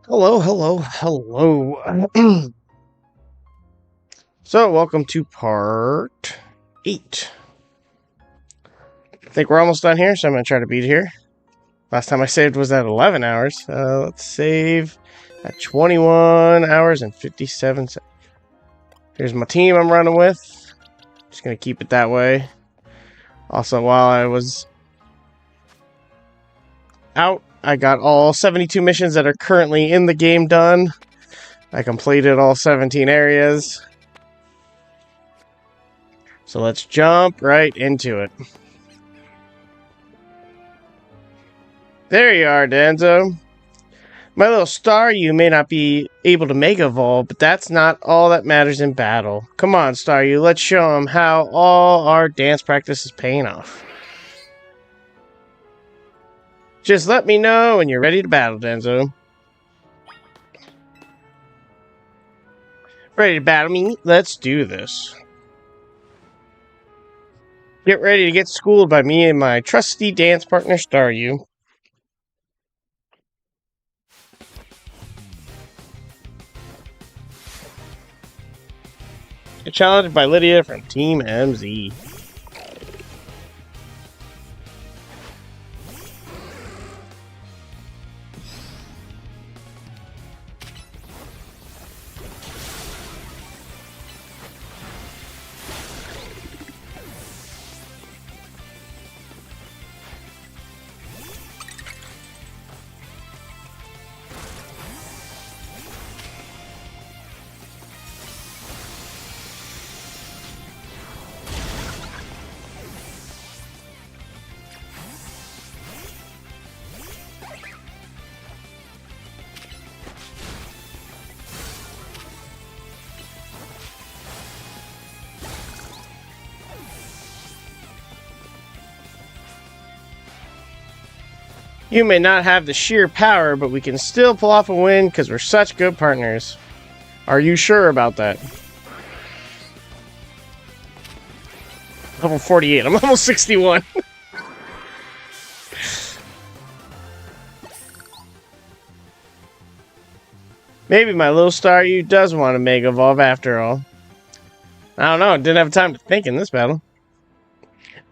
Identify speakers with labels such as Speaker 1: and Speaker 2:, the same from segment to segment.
Speaker 1: Hello, hello, hello. So, welcome to part 8. I think we're almost done here, so I'm going to try to beat it here. Last time I saved was at 11 hours. Let's save at 21 hours and 57 seconds. Here's my team I'm running with. Just going to keep it that way. Also, while I was out, I got all 72 missions that are currently in the game done. I completed all 17 areas. So let's jump right into it. There you are, Danzo. My little Staryu may not be able to Mega Evolve, but that's not all that matters in battle. Come on, Staryu, let's show him how all our dance practice is paying off. Just let me know when you're ready to battle, Danzo. Ready to battle me? Let's do this. Get ready to get schooled by me and my trusty dance partner, Staryu. Get challenged by Lydia from Team MZ. You may not have the sheer power, but we can still pull off a win because we're such good partners. Are you sure about that? Level 48. I'm almost 61. Maybe my little Staryu does want to Mega Evolve after all. I don't know. Didn't have time to think in this battle.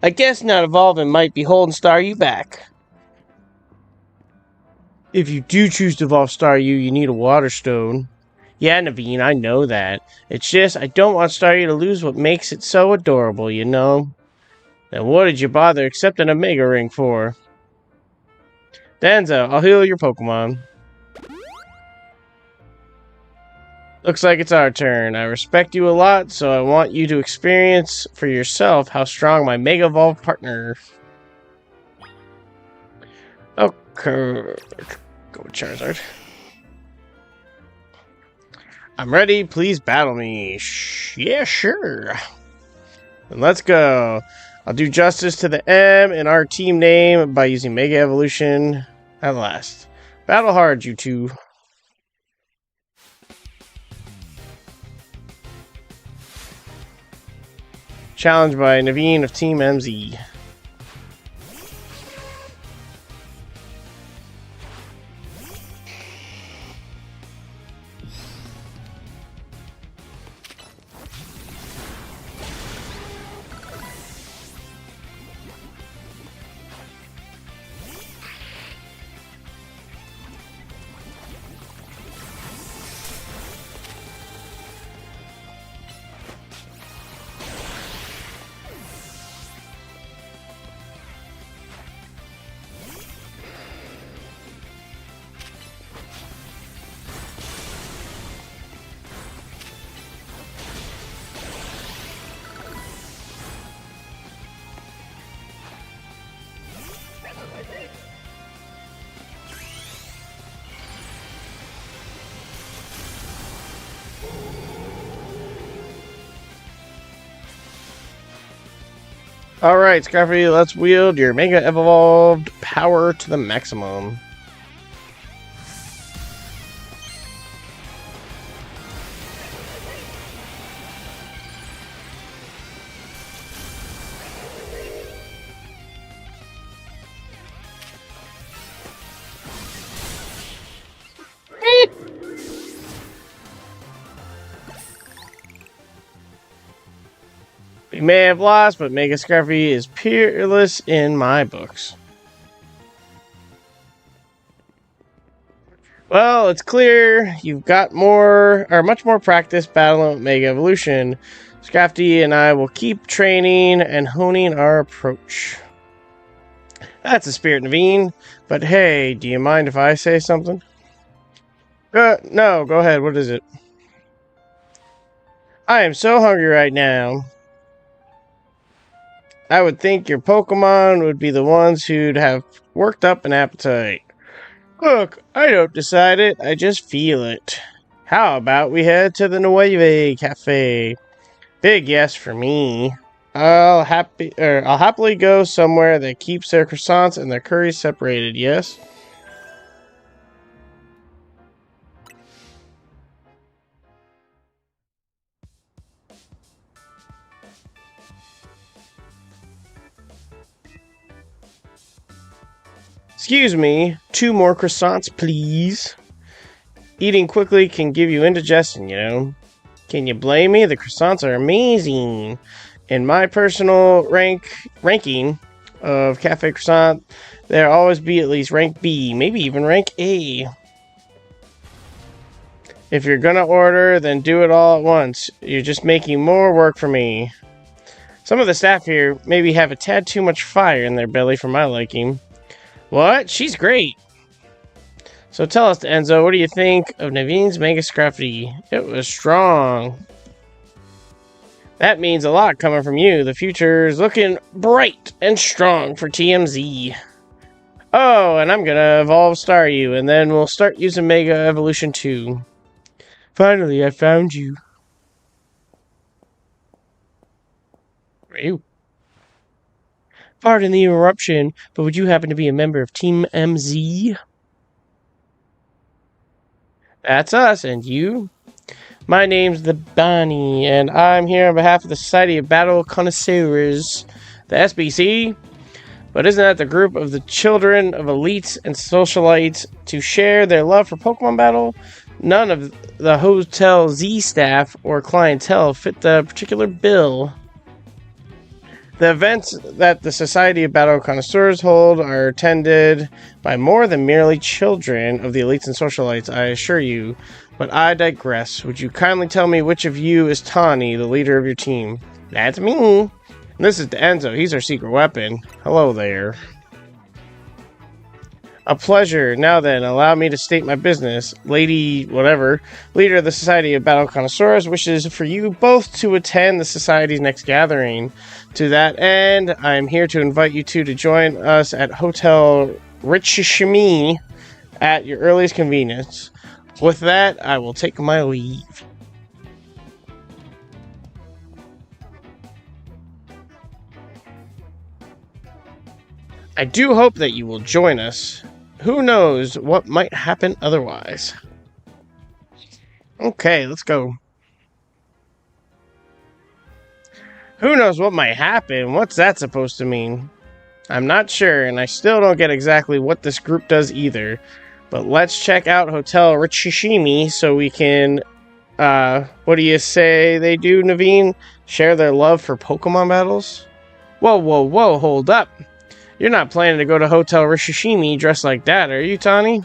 Speaker 1: I guess not evolving might be holding Staryu back. If you do choose to evolve Staryu, you need a Water Stone. Yeah, Naveen, I know that. It's just, I don't want Staryu to lose what makes it so adorable, you know? Then what did you bother accepting a Mega Ring for? Danzo, I'll heal your Pokemon. Looks like it's our turn. I respect you a lot, so I want you to experience for yourself how strong my Mega Evolve partner. Okay. Go with Charizard. I'm ready. Please battle me. Yeah, sure. Then let's go. I'll do justice to the M in our team name by using Mega Evolution at last. Battle hard, you two. Challenged by Naveen of Team MZ. Alright, Scruffy, let's wield your Mega Evolved power to the maximum. We may have lost, but Mega Scruffy is peerless in my books. Well, it's clear you've got much more practice battling with Mega Evolution. Scrafty and I will keep training and honing our approach. That's the spirit, Naveen. But hey, do you mind if I say something? No, go ahead. What is it? I am so hungry right now. I would think your Pokemon would be the ones who'd have worked up an appetite. Look, I don't decide it, I just feel it. How about we head to the Nueve Cafe? Big yes for me. I'll happily go somewhere that keeps their croissants and their curries separated, yes? Excuse me, 2 more croissants, please. Eating quickly can give you indigestion, you know. Can you blame me? The croissants are amazing. In my personal ranking of cafe croissant, there'll always be at least rank B, maybe even rank A. If you're gonna order, then do it all at once. You're just making more work for me. Some of the staff here maybe have a tad too much fire in their belly for my liking. What? She's great. So tell us, Enzo, what do you think of Naveen's Mega Scruffy? It was strong. That means a lot coming from you. The future's looking bright and strong for TMZ. Oh, and I'm gonna evolve Staryu, and then we'll start using Mega Evolution 2. Finally, I found you. Ew. Pardon the interruption, but would you happen to be a member of Team MZ? That's us, and you? My name's the Bonnie, and I'm here on behalf of the Society of Battle Connoisseurs, the SBC. But isn't that the group of the children of elites and socialites to share their love for Pokemon battle? None of the Hotel Z staff or clientele fit the particular bill. The events that the Society of Battle Connoisseurs hold are attended by more than merely children of the elites and socialites, I assure you. But I digress. Would you kindly tell me which of you is Tawny, the leader of your team? That's me. And this is Enzo. He's our secret weapon. Hello there. A pleasure. Now then, allow me to state my business. Lady whatever, leader of the Society of Battle Connoisseurs, wishes for you both to attend the Society's next gathering. To that end, I am here to invite you two to join us at Hotel Richishimi at your earliest convenience. With that, I will take my leave. I do hope that you will join us. Who knows what might happen otherwise? Okay, let's go. Who knows what might happen? What's that supposed to mean? I'm not sure, and I still don't get exactly what this group does either. But let's check out Hotel Richishimi so we can, what do you say they do, Naveen? Share their love for Pokemon battles? Whoa, whoa, whoa, hold up. You're not planning to go to Hotel Richishimi dressed like that, are you, Tawny?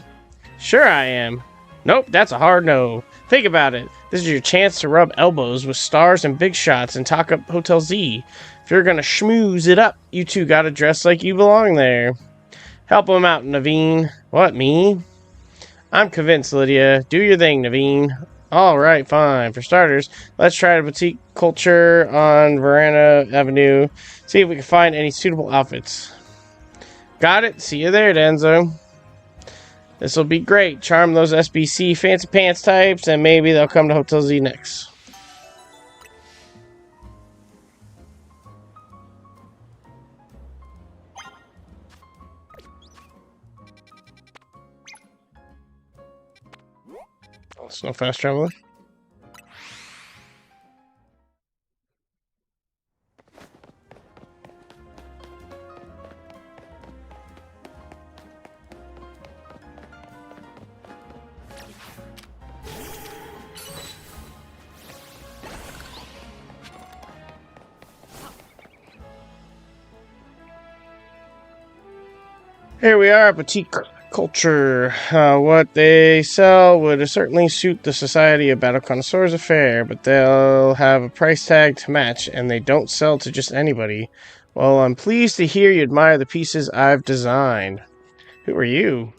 Speaker 1: Sure I am. Nope, that's a hard no. Think about it. This is your chance to rub elbows with stars and big shots and talk up Hotel Z. If you're gonna schmooze it up, you two gotta dress like you belong there. Help them out, Naveen. What, me? I'm convinced, Lydia. Do your thing, Naveen. Alright, fine. For starters, let's try the boutique culture on Veranda Avenue. See if we can find any suitable outfits. Got it. See you there, Denzo. This will be great. Charm those SBC fancy pants types, and maybe they'll come to Hotel Z next. Oh, it's no fast traveler. Here we are, boutique culture. What they sell would certainly suit the Society of Battle Connoisseurs affair, but they'll have a price tag to match, and they don't sell to just anybody. Well, I'm pleased to hear you admire the pieces I've designed. Who are you?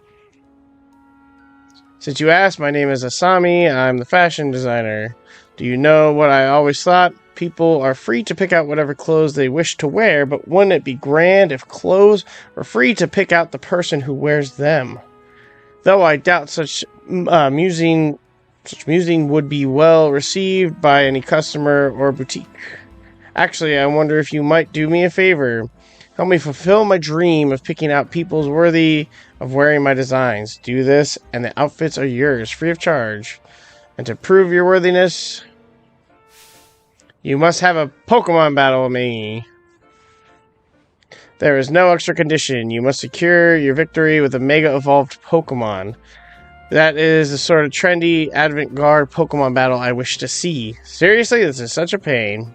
Speaker 1: Since you asked, my name is Asami. I'm the fashion designer. Do you know what I always thought? People are free to pick out whatever clothes they wish to wear, but wouldn't it be grand if clothes were free to pick out the person who wears them? Though I doubt such musing would be well received by any customer or boutique. Actually, I wonder if you might do me a favor. Help me fulfill my dream of picking out peoples worthy of wearing my designs. Do this, and the outfits are yours, free of charge. And to prove your worthiness, you must have a Pokémon battle with me. There is no extra condition. You must secure your victory with a Mega Evolved Pokémon. That is the sort of trendy avant-garde Pokémon battle I wish to see. Seriously, this is such a pain.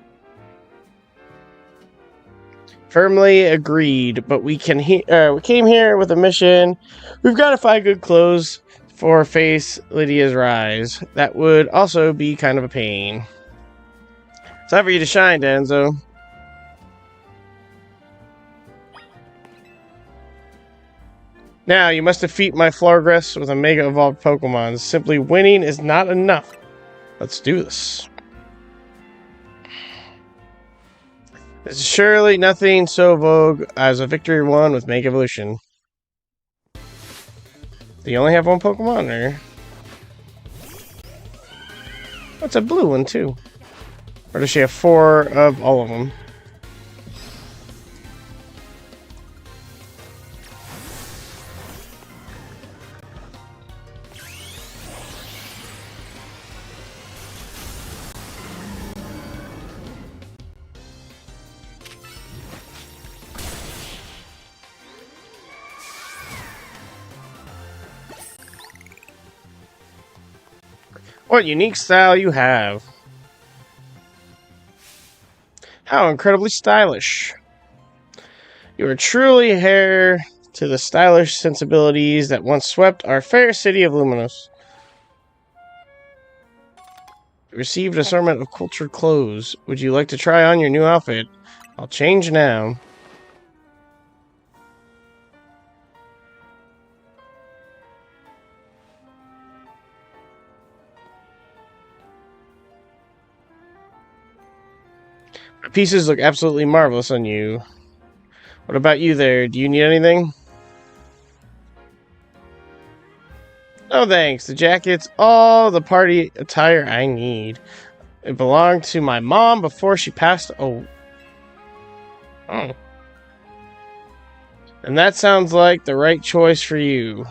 Speaker 1: Firmly agreed, but we came here with a mission. We've got to find good clothes for face Lydia's rise. That would also be kind of a pain. It's time for you to shine, Danzo. Now, you must defeat my Florgress with a Mega Evolved Pokemon. Simply winning is not enough. Let's do this. There's surely nothing so vogue as a victory won with Mega Evolution. Do you only have one Pokemon, or? What's a blue one, too? Or does she have 4 of all of them? What unique style you have. How incredibly stylish. You are truly heir to the stylish sensibilities that once swept our fair city of Luminous. You received an assortment of cultured clothes. Would you like to try on your new outfit? I'll change now. The pieces look absolutely marvelous on you. What about you there? Do you need anything? No thanks. The jacket's all the party attire I need. It belonged to my mom before she passed. Oh. And that sounds like the right choice for you.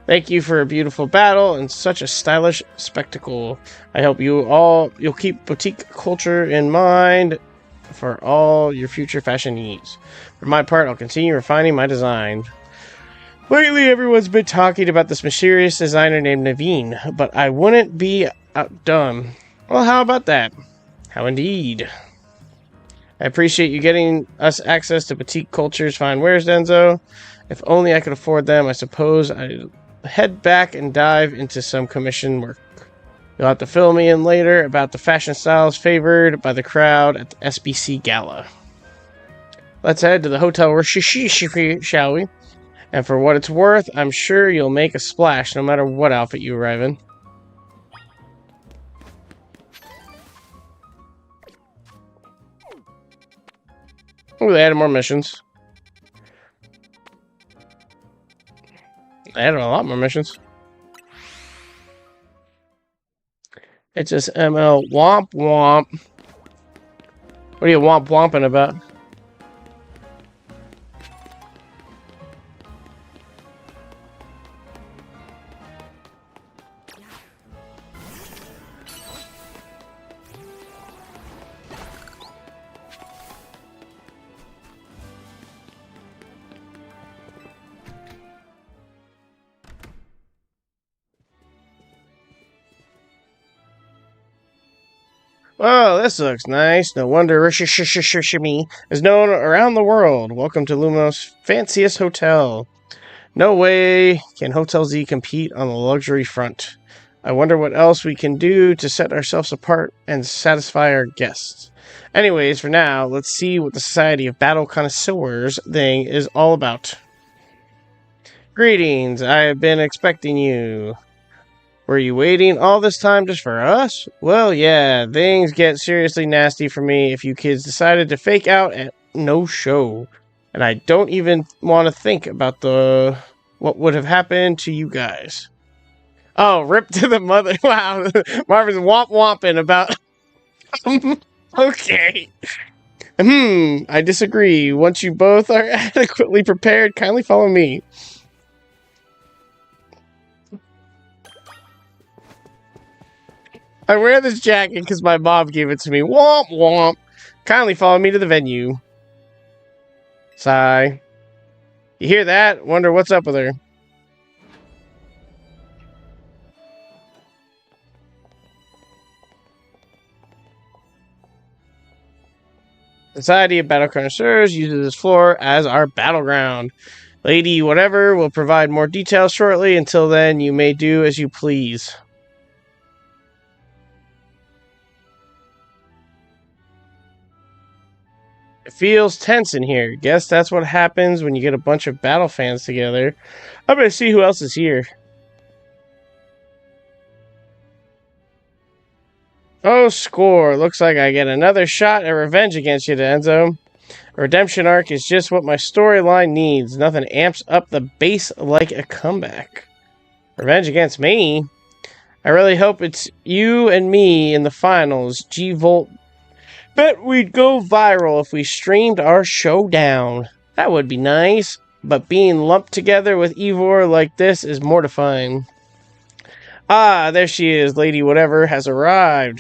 Speaker 1: Thank you for a beautiful battle and such a stylish spectacle. I hope you'll keep boutique culture in mind for all your future fashion needs. For my part, I'll continue refining my design. Lately, everyone's been talking about this mysterious designer named Naveen, but I wouldn't be outdone. Well, how about that? How indeed. I appreciate you getting us access to boutique culture's fine wares, Denzo. If only I could afford them, I suppose I'd head back and dive into some commission work. You'll have to fill me in later about the fashion styles favored by the crowd at the SBC Gala. Let's head to the hotel shall we? And for what it's worth, I'm sure you'll make a splash no matter what outfit you arrive in. Oh, they added more missions. They added a lot more missions. It's just ML Womp Womp. What are you womp womping about? Oh, this looks nice. No wonder Rishishishishimi is known around the world. Welcome to Lumos' fanciest hotel. No way can Hotel Z compete on the luxury front. I wonder what else we can do to set ourselves apart and satisfy our guests. Anyways, for now, let's see what the Society of Battle Connoisseurs thing is all about. Greetings, I have been expecting you. Were you waiting all this time just for us? Well, yeah, things get seriously nasty for me if you kids decided to fake out at no show. And I don't even want to think about what would have happened to you guys. Oh, rip to the mother. Wow, Marvin's womp-womping about... Okay. I disagree. Once you both are adequately prepared, kindly follow me. I wear this jacket because my mom gave it to me. Womp womp. Kindly follow me to the venue. Sigh. You hear that? Wonder what's up with her. Society of Battle Connoisseurs uses this floor as our battleground. Lady whatever will provide more details shortly. Until then, you may do as you please. It feels tense in here. Guess that's what happens when you get a bunch of battle fans together. I'm gonna see who else is here. Oh, score. Looks like I get another shot at revenge against you, Enzo. A redemption arc is just what my storyline needs. Nothing amps up the bass like a comeback. Revenge against me? I really hope it's you and me in the finals. G-Volt. Bet we'd go viral if we streamed our showdown. That would be nice. But being lumped together with Ivor like this is mortifying. Ah, there she is. Lady Whatever has arrived.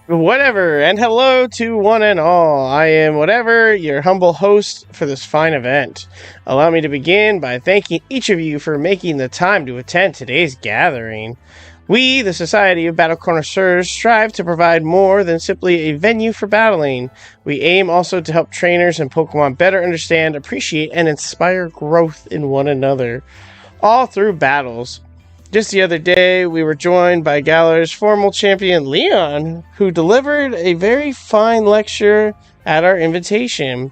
Speaker 1: Whatever, and hello to one and all. I am Whatever, your humble host for this fine event. Allow me to begin by thanking each of you for making the time to attend today's gathering. We, the Society of Battle Connoisseurs, strive to provide more than simply a venue for battling. We aim also to help trainers and Pokémon better understand, appreciate, and inspire growth in one another, all through battles. Just the other day, we were joined by Galar's former champion, Leon, who delivered a very fine lecture at our invitation.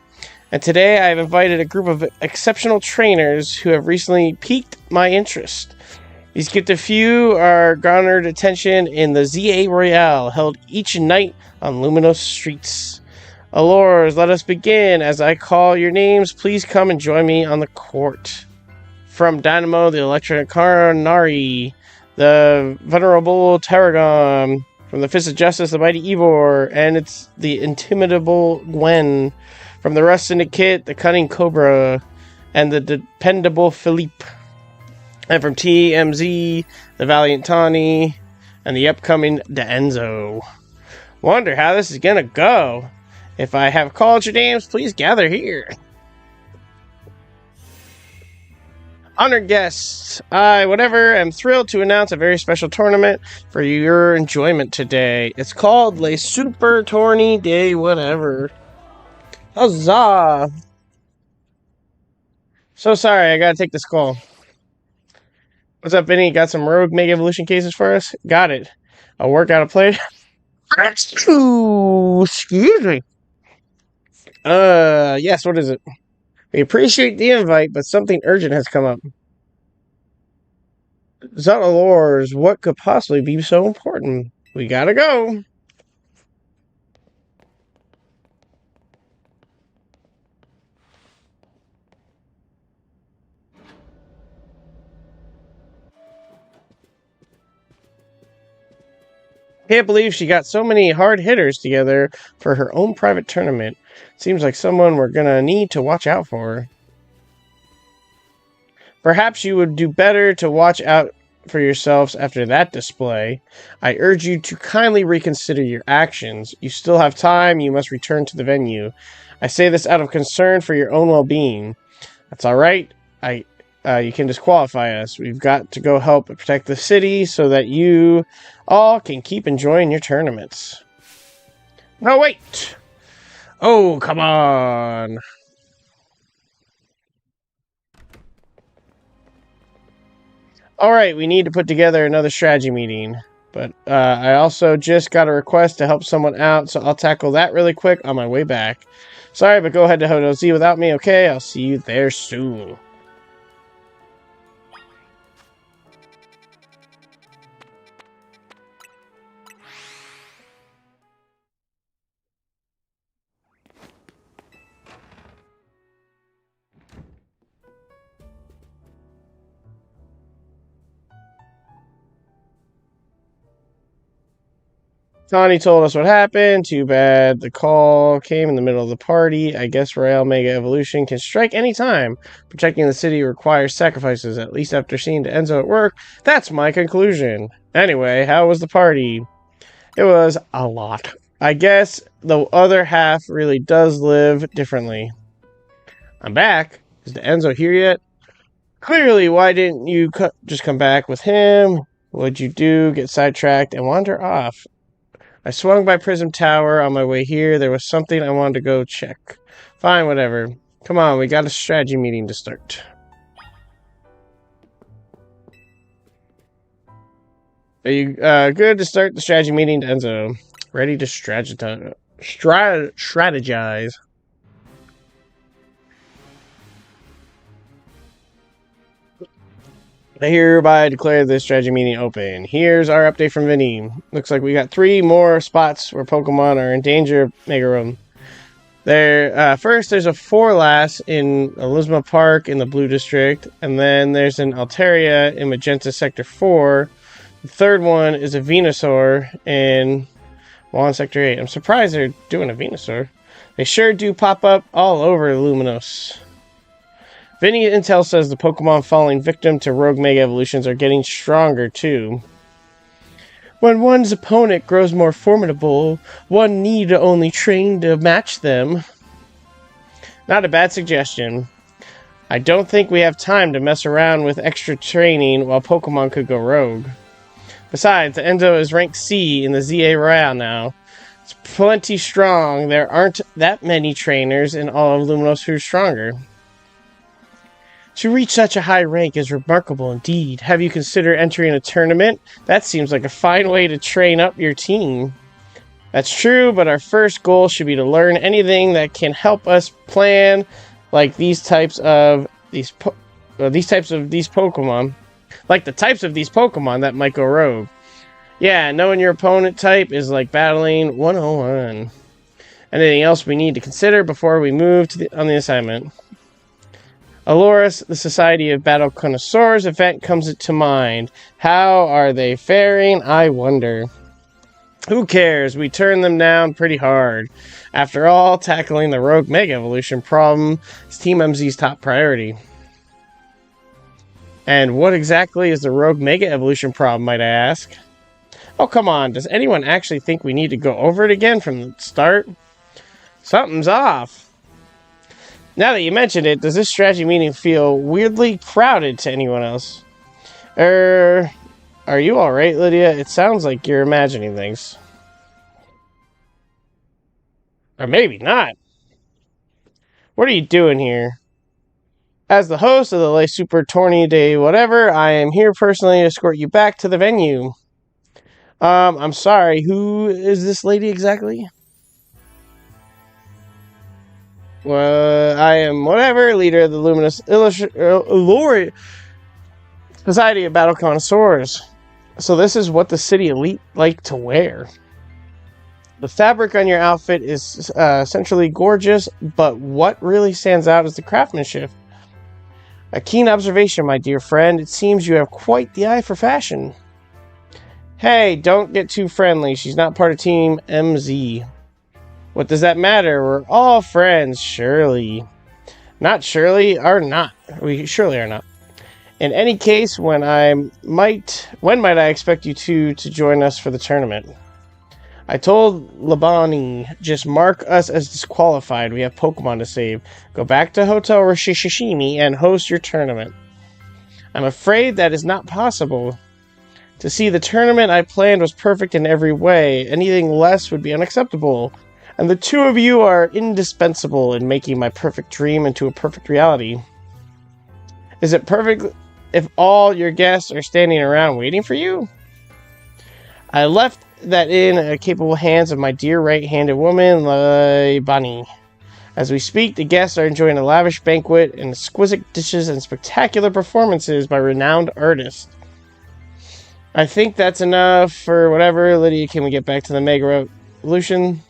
Speaker 1: And today, I have invited a group of exceptional trainers who have recently piqued my interest. These gifted few are garnered attention in the ZA Royale, held each night on Luminous Streets. Allures, let us begin. As I call your names, please come and join me on the court. From Dynamo, the Electric Carnari, the Venerable Tarragon, from the Fist of Justice, the Mighty Ivor, and it's the Intimidable Gwen, from the Rust Syndicate, the Cunning Cobra, and the Dependable Philippe, and from TMZ, the Valiant Tawny, and the upcoming D'Enzo. Wonder how this is gonna go. If I have called your names, please gather here. Honored guests, I, Whatever, am thrilled to announce a very special tournament for your enjoyment today. It's called Le Super Tourney de Whatever. Huzzah! So sorry, I gotta take this call. What's up, Vinny? Got some Rogue Mega Evolution cases for us? Got it. I'll work out a play. Ooh, excuse me. Yes, what is it? We appreciate the invite, but something urgent has come up. Zalors, what could possibly be so important? We gotta go. Can't believe she got so many hard hitters together for her own private tournament. Seems like someone we're gonna need to watch out for. Perhaps you would do better to watch out for yourselves after that display. I urge you to kindly reconsider your actions. You still have time. You must return to the venue. I say this out of concern for your own well-being. That's all right. You can disqualify us. We've got to go help protect the city so that you all can keep enjoying your tournaments. No, wait! Oh, come on! Alright, we need to put together another strategy meeting. But I also just got a request to help someone out, so I'll tackle that really quick on my way back. Sorry, but go ahead to Hotel Z without me, okay? I'll see you there soon. Tawny told us what happened. Too bad the call came in the middle of the party. I guess Royale Mega Evolution can strike any time. Protecting the city requires sacrifices, at least after seeing Enzo at work. That's my conclusion. Anyway, how was the party? It was a lot. I guess the other half really does live differently. I'm back. Is the Enzo here yet? Clearly, why didn't you just come back with him? What'd you do? Get sidetracked and wander off? I swung by Prism Tower on my way here. There was something I wanted to go check. Fine, whatever. Come on, we got a strategy meeting to start. Are you good to start the strategy meeting, Enzo? Ready to strategize. I hereby declare this strategy meeting open. Here's our update from Vinny. Looks like we got 3 more spots where Pokemon are in danger of Mega Room. First, there's a Forlas in Elisma Park in the Blue District, and then there's an Altaria in Magenta Sector 4. The third one is a Venusaur in Juan Sector 8. I'm surprised they're doing a Venusaur. They sure do pop up all over Luminos. Vinny Intel says the Pokemon falling victim to Rogue Mega Evolutions are getting stronger, too. When one's opponent grows more formidable, one need only train to match them. Not a bad suggestion. I don't think we have time to mess around with extra training while Pokemon could go rogue. Besides, the Enzo is ranked C in the ZA Royale now. It's plenty strong. There aren't that many trainers in all of Luminos who are stronger. To reach such a high rank is remarkable indeed. Have you considered entering a tournament? That seems like a fine way to train up your team. That's true, but our first goal should be to learn anything that can help us plan, like these types of these Pokemon, like the types of these Pokemon that might go rogue. Yeah, knowing your opponent type is like battling 101. Anything else we need to consider before we move on the assignment? Aloris, the Society of Battle Connoisseurs event comes to mind. How are they faring, I wonder? Who cares? We turned them down pretty hard. After all, tackling the Rogue Mega Evolution problem is Team MZ's top priority. And what exactly is the Rogue Mega Evolution problem, might I ask? Oh, come on. Does anyone actually think we need to go over it again from the start? Something's off. Now that you mentioned it, does this strategy meeting feel weirdly crowded to anyone else? Are you alright, Lydia? It sounds like you're imagining things. Or maybe not. What are you doing here? As the host of the Le Super Tourney Day whatever, I am here personally to escort you back to the venue. I'm sorry, who is this lady exactly? Well, I am whatever, leader of the Luminous Society of Battle Connoisseurs. So this is what the city elite like to wear. The fabric on your outfit is essentially gorgeous, but what really stands out is the craftsmanship. A keen observation, my dear friend. It seems you have quite the eye for fashion. Hey, don't get too friendly. She's not part of Team MZ. What does that matter? We're all friends, surely. Not surely, are not. We surely are not. In any case, when might I expect you to join us for the tournament? I told Labani, just mark us as disqualified. We have Pokemon to save. Go back to Hotel Rishishimi and host your tournament. I'm afraid that is not possible. To see, the tournament I planned was perfect in every way. Anything less would be unacceptable. And the two of you are indispensable in making my perfect dream into a perfect reality. Is it perfect if all your guests are standing around waiting for you? I left that in capable hands of my dear right-handed woman, Bunny. As we speak, the guests are enjoying a lavish banquet and exquisite dishes and spectacular performances by renowned artists. I think that's enough for whatever. Lydia, can we get back to the Mega Revolution?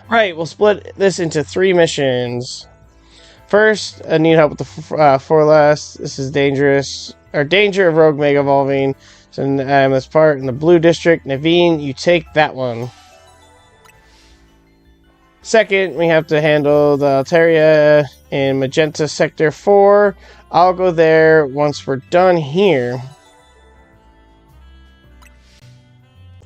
Speaker 1: Right, we'll split this into 3 missions. First, I need help with the Forlast. This is dangerous. Or danger of rogue mega evolving. So this part in the blue district. Naveen, you take that one. Second, we have to handle the Altaria in Magenta Sector 4. I'll go there once we're done here.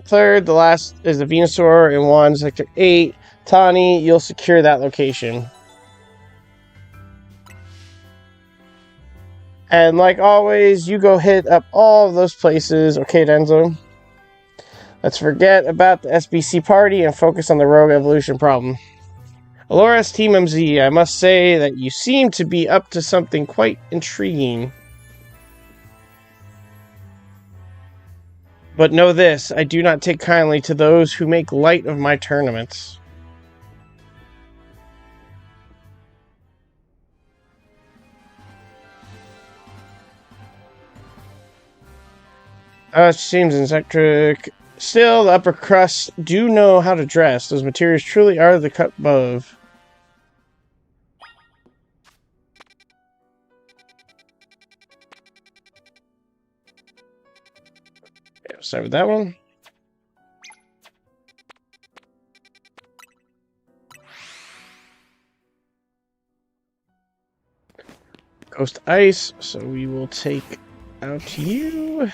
Speaker 1: Third, the last is the Venusaur in 1, Sector 8. Tani, you'll secure that location. And like always, you go hit up all of those places. Okay, Denzo? Let's forget about the SBC party and focus on the rogue evolution problem. Alora's Team MZ, I must say that you seem to be up to something quite intriguing. But know this, I do not take kindly to those who make light of my tournaments. It seems insectric. Still, the upper crust do know how to dress. Those materials truly are the cut above. Okay, we'll start with that one. Ghost Ice, so we will take out you.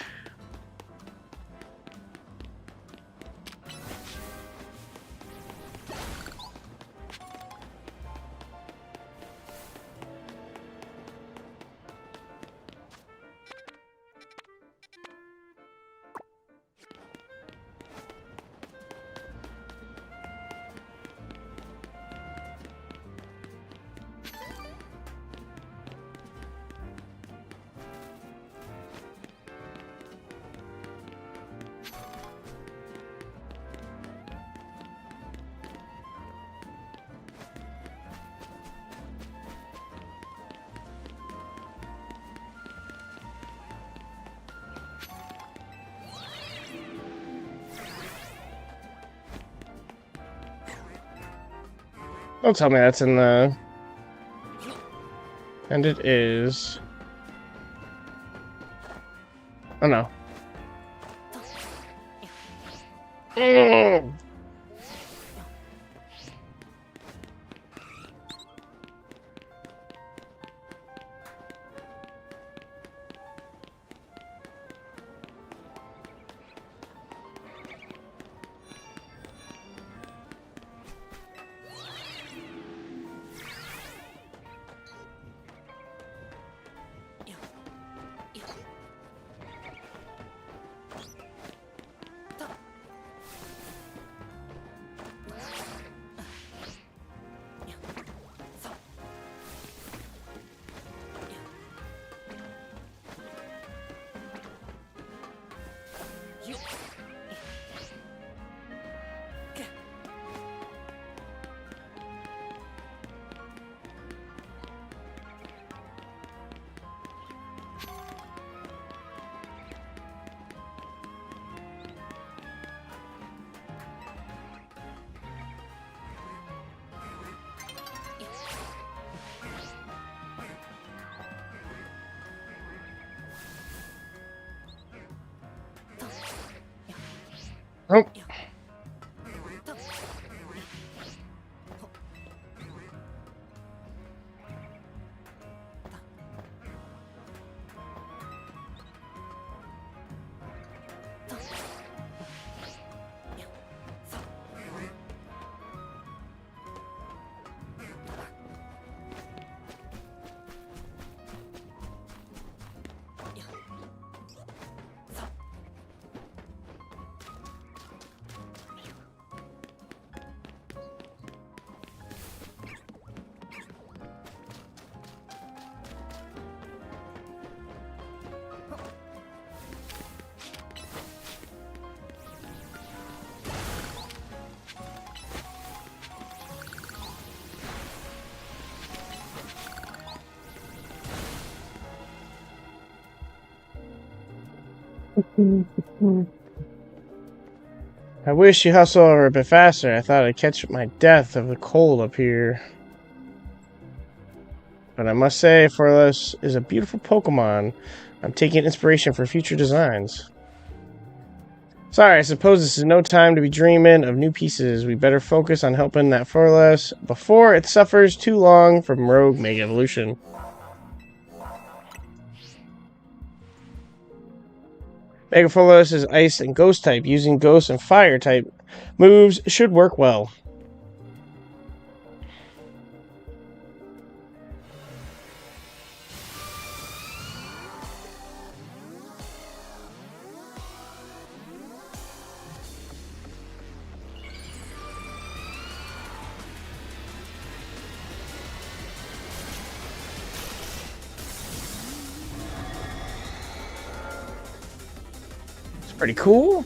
Speaker 1: Don't tell me that's in the... And it is... Oh no. Oh. I wish you hustled over a bit faster. I thought I'd catch my death of the cold up here. But I must say, Forlos is a beautiful Pokemon. I'm taking inspiration for future designs. Sorry, I suppose this is no time to be dreaming of new pieces. We better focus on helping that Forlos before it suffers too long from Rogue Mega Evolution. Mega Forlos is Ice and Ghost type. Using Ghost and Fire type moves should work well. Pretty cool.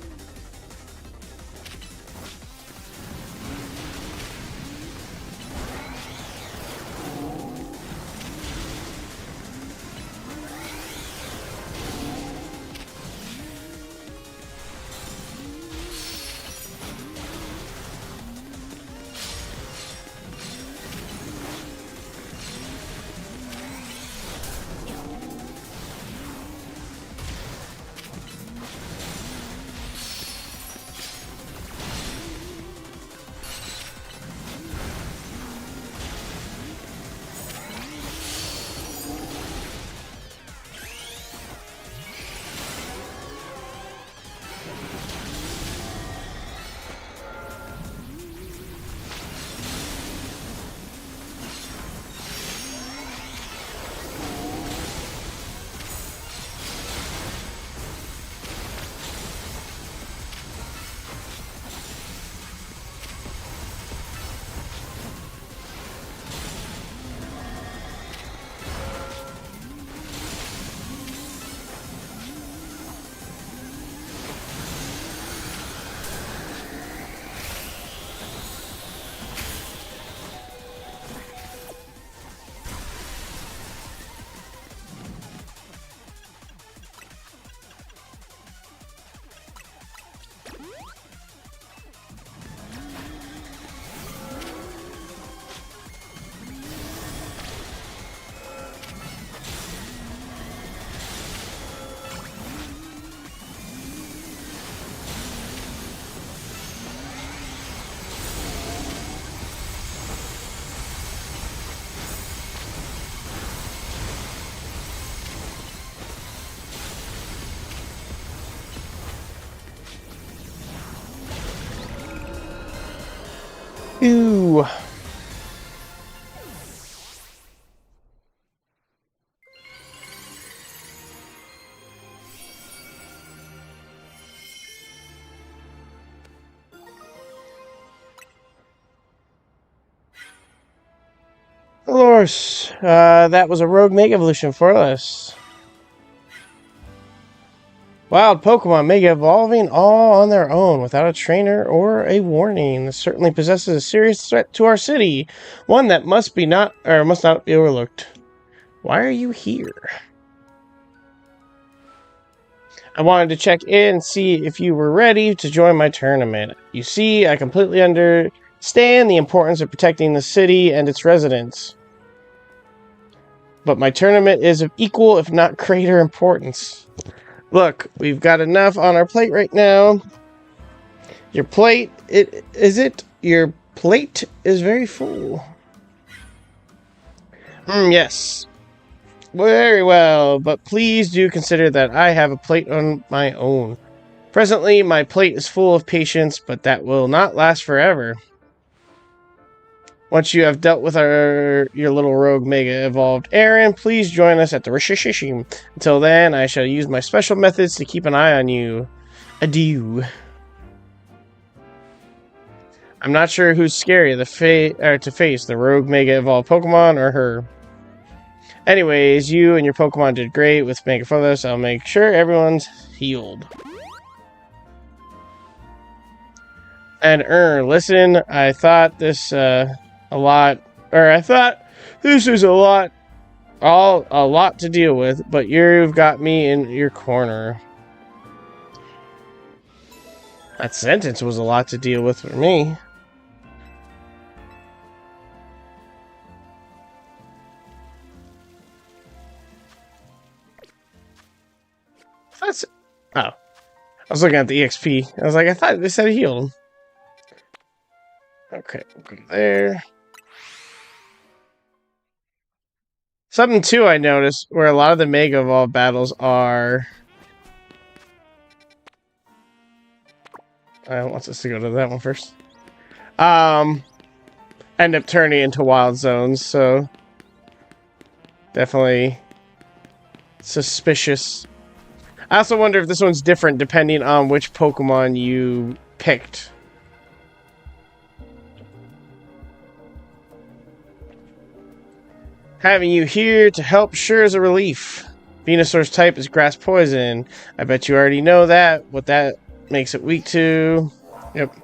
Speaker 1: Ooh. Dolores, that was a Rogue Mega Evolution for us. Wild Pokemon Mega Evolving all on their own without a trainer or a warning. This certainly possesses a serious threat to our city, one that must not be overlooked. Why are you here? I wanted to check in and see if you were ready to join my tournament. You see, I completely understand the importance of protecting the city and its residents. But my tournament is of equal, if not greater, importance. Look, we've got enough on our plate right now. Your plate is very full. Yes. Very well, but please do consider that I have a plate on my own. Presently, my plate is full of patience, but that will not last forever. Once you have dealt with your little rogue Mega Evolved Aaron, please join us at the Rishishishim. Until then, I shall use my special methods to keep an eye on you. Adieu. I'm not sure who's scarier to face, the rogue Mega Evolved Pokemon or her. Anyways, you and your Pokemon did great with Mega Forlos. I'll make sure everyone's healed. And listen, I thought this I thought this was a lot to deal with, but you've got me in your corner. That sentence was a lot to deal with for me. That's... Oh. I was looking at the EXP. I was like, I thought they said it healed. Okay, go there. Something, too, I noticed, where a lot of the Mega Evolve battles are... I want us to go to that one first. End up turning into wild zones, so... Definitely... suspicious. I also wonder if this one's different depending on which Pokemon you picked. Having you here to help sure is a relief. Venusaur's type is grass poison. I bet you already know that. What that makes it weak to. Yep.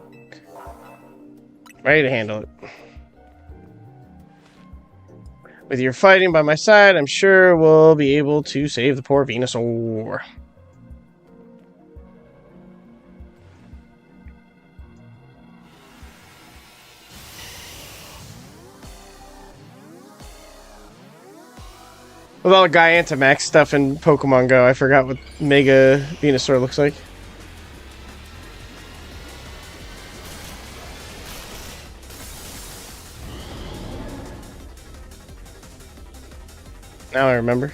Speaker 1: Ready to handle it. With your fighting by my side, I'm sure we'll be able to save the poor Venusaur. With all the Gigantamax stuff in Pokemon Go, I forgot what Mega Venusaur looks like. Now I remember.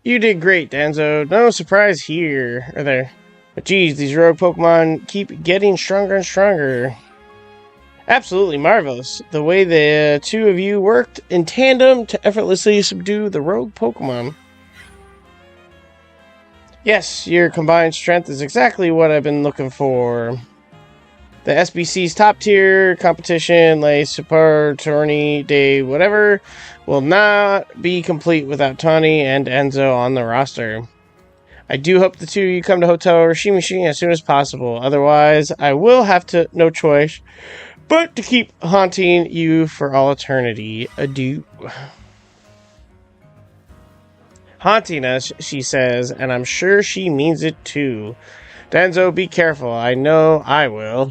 Speaker 1: You did great, Danzo. No surprise here or there. But geez, these rogue Pokemon keep getting stronger and stronger. Absolutely marvelous. The way the two of you worked in tandem to effortlessly subdue the rogue Pokemon. Yes, your combined strength is exactly what I've been looking for. The SBC's top tier competition, like Super Tourney Day, whatever, will not be complete without Tawny and Enzo on the roster. I do hope the two of you come to Hotel Rishimishi as soon as possible. Otherwise, I will have no choice but to keep haunting you for all eternity. Adieu. haunting us, she says, and I'm sure she means it too. Denzo, be careful. I know I will.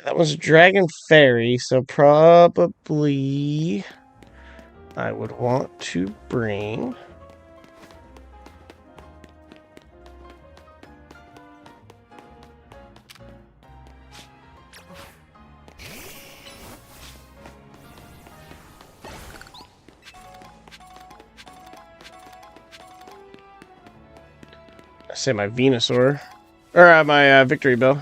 Speaker 1: That was Dragon Fairy, so probably I would want to bring... I say my Venusaur. Or my Victory Bell.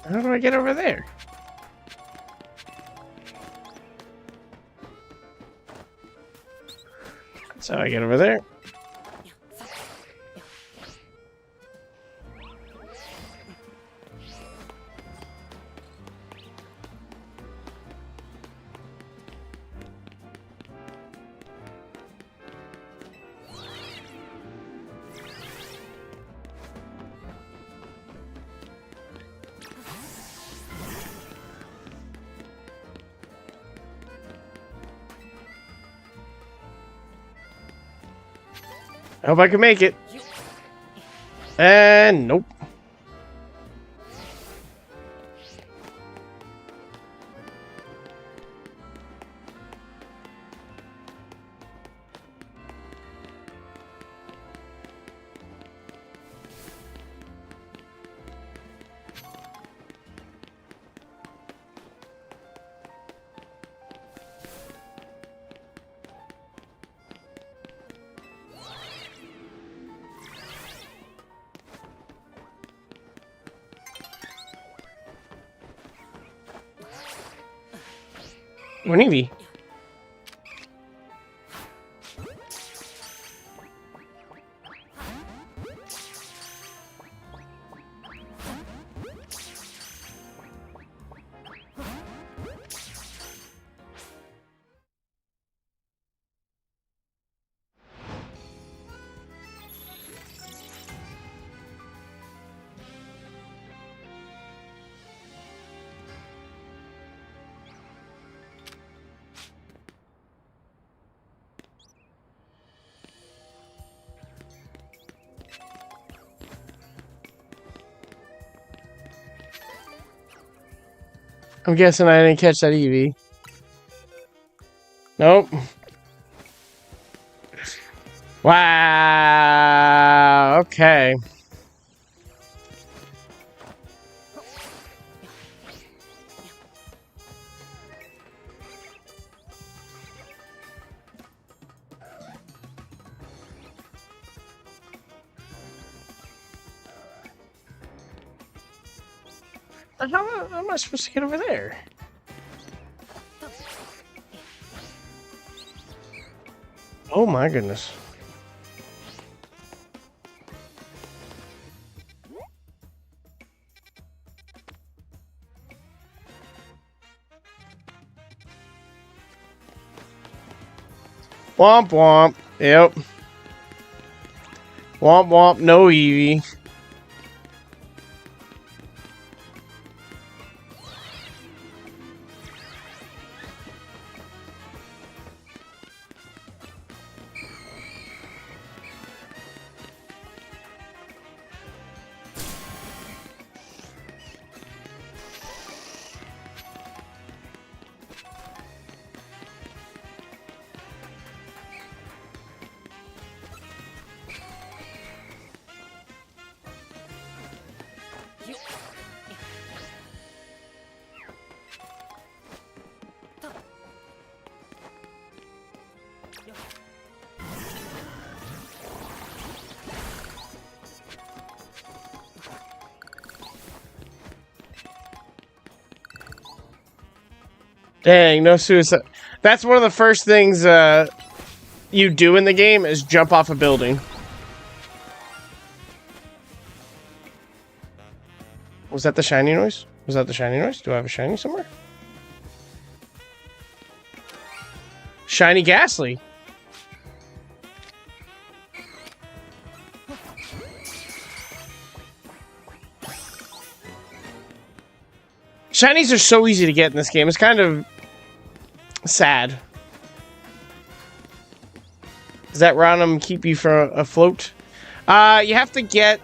Speaker 1: How do I get over there? That's how I get over there. I hope I can make it. And nope. One Eevee. I'm guessing I didn't catch that Eevee. Nope. Wow. Okay. How am I supposed to get over there? Oh my goodness. Womp womp. Yep. Womp womp, no Eevee. Dang, no suicide. That's one of the first things you do in the game is jump off a building. Was that the shiny noise? Was that the shiny noise? Do I have a shiny somewhere? Shiny Ghastly. Shinies are so easy to get in this game. It's kind of sad. Does that random keep you afloat? You have to get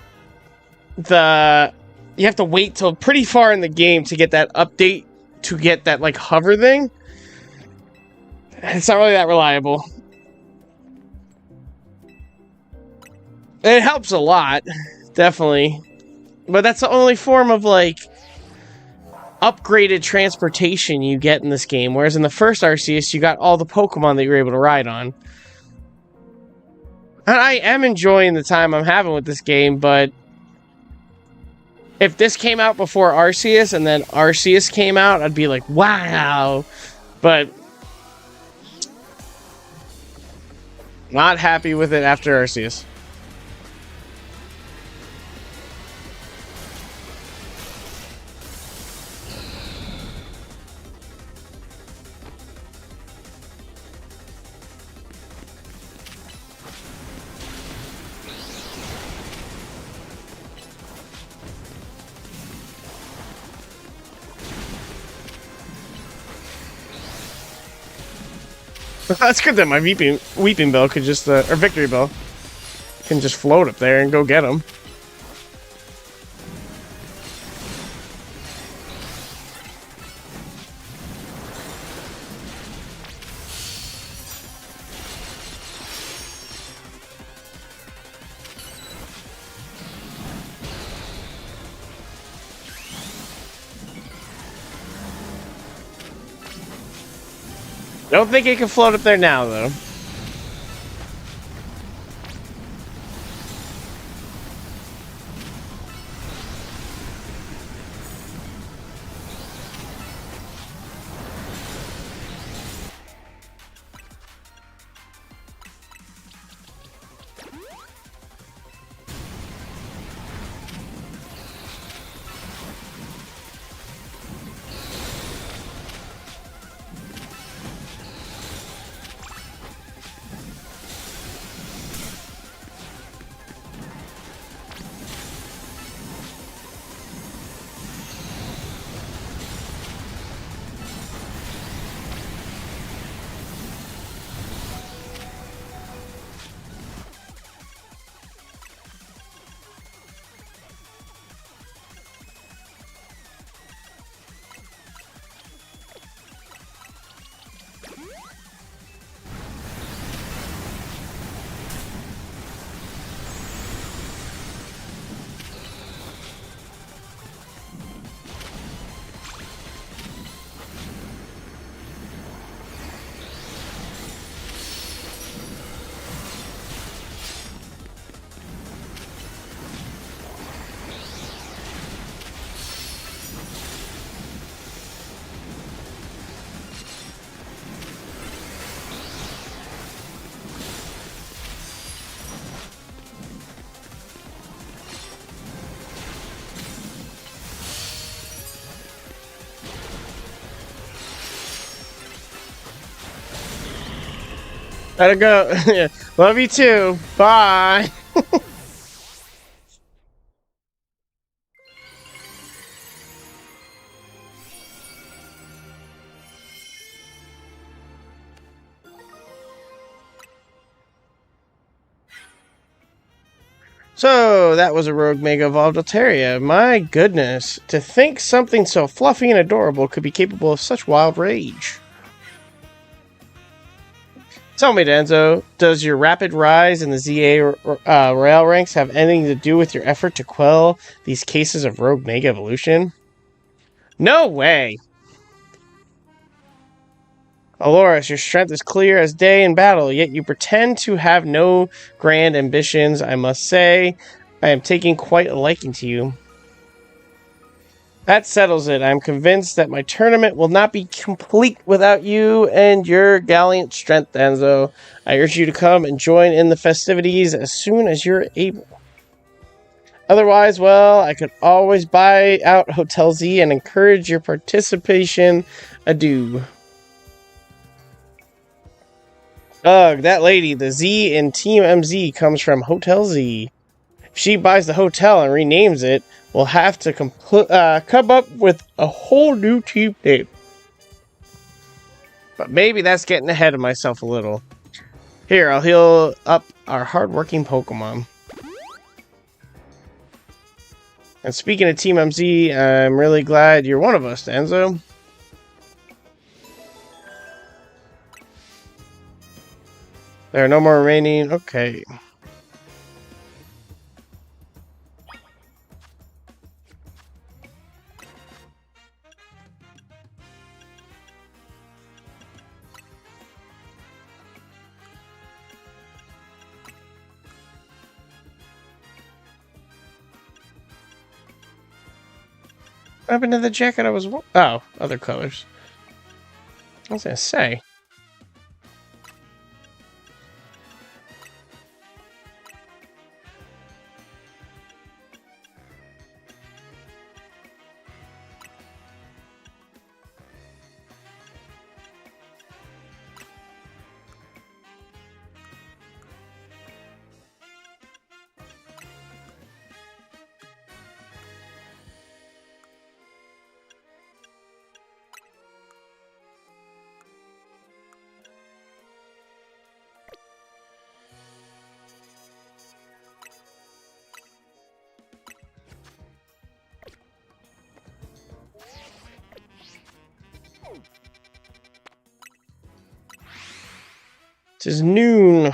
Speaker 1: the... You have to wait till pretty far in the game to get that update to get that, like, hover thing. It's not really that reliable. It helps a lot, definitely. But that's the only form of, like, upgraded transportation you get in this game. Whereas in the first Arceus, you got all the Pokemon that you were able to ride on. And I am enjoying the time I'm having with this game, but if this came out before Arceus and then Arceus came out, I'd be like, wow. But not happy with it after Arceus. That's good that my Weeping Bell could just, or Victory Bell, can just float up there and go get him. Don't think it can float up there now, though. Gotta go. Yeah. Love you too. Bye. So, that was a rogue Mega Evolved Altaria. My goodness, to think something so fluffy and adorable could be capable of such wild rage. Tell me, Denzo, does your rapid rise in the ZA rail ranks have anything to do with your effort to quell these cases of rogue Mega Evolution? No way! Aloris, your strength is clear as day in battle, yet you pretend to have no grand ambitions. I must say, I am taking quite a liking to you. That settles it. I'm convinced that my tournament will not be complete without you and your gallant strength, Danzo. I urge you to come and join in the festivities as soon as you're able. Otherwise, well, I could always buy out Hotel Z and encourage your participation. Adieu. Ugh, that lady, the Z in Team MZ comes from Hotel Z. If she buys the hotel and renames it, we'll have to come up with a whole new team name. But maybe that's getting ahead of myself a little. Here, I'll heal up our hardworking Pokemon. And speaking of Team MZ, I'm really glad you're one of us, Danzo. There are no more remaining. Okay. What happened to the jacket I was... Oh, other colors. I was gonna say. It is noon.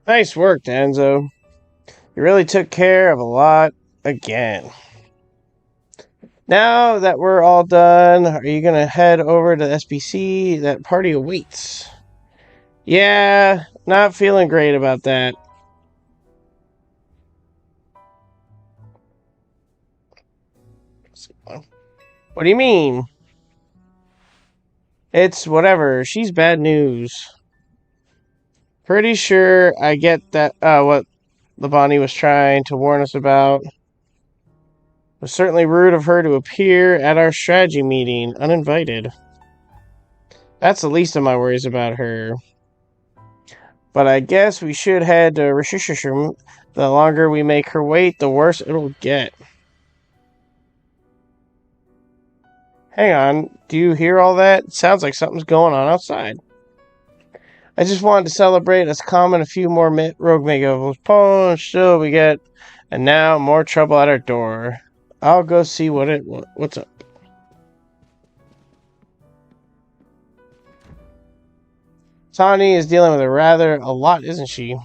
Speaker 1: Nice work, Danzo. You really took care of a lot again. Now that we're all done, are you going to head over to the SBC? That party awaits. Yeah, not feeling great about that. What do you mean? It's whatever. She's bad news. Pretty sure I get that, what Labani was trying to warn us about. It was certainly rude of her to appear at our strategy meeting, uninvited. That's the least of my worries about her. But I guess we should head to Rishishishim. The longer we make her wait, the worse it'll get. Hang on, do you hear all that? It sounds like something's going on outside. I just wanted to celebrate us calming a few more rogue mega opponents still we get, and now more trouble at our door. I'll go see what's up. Tani is dealing with a lot, isn't she?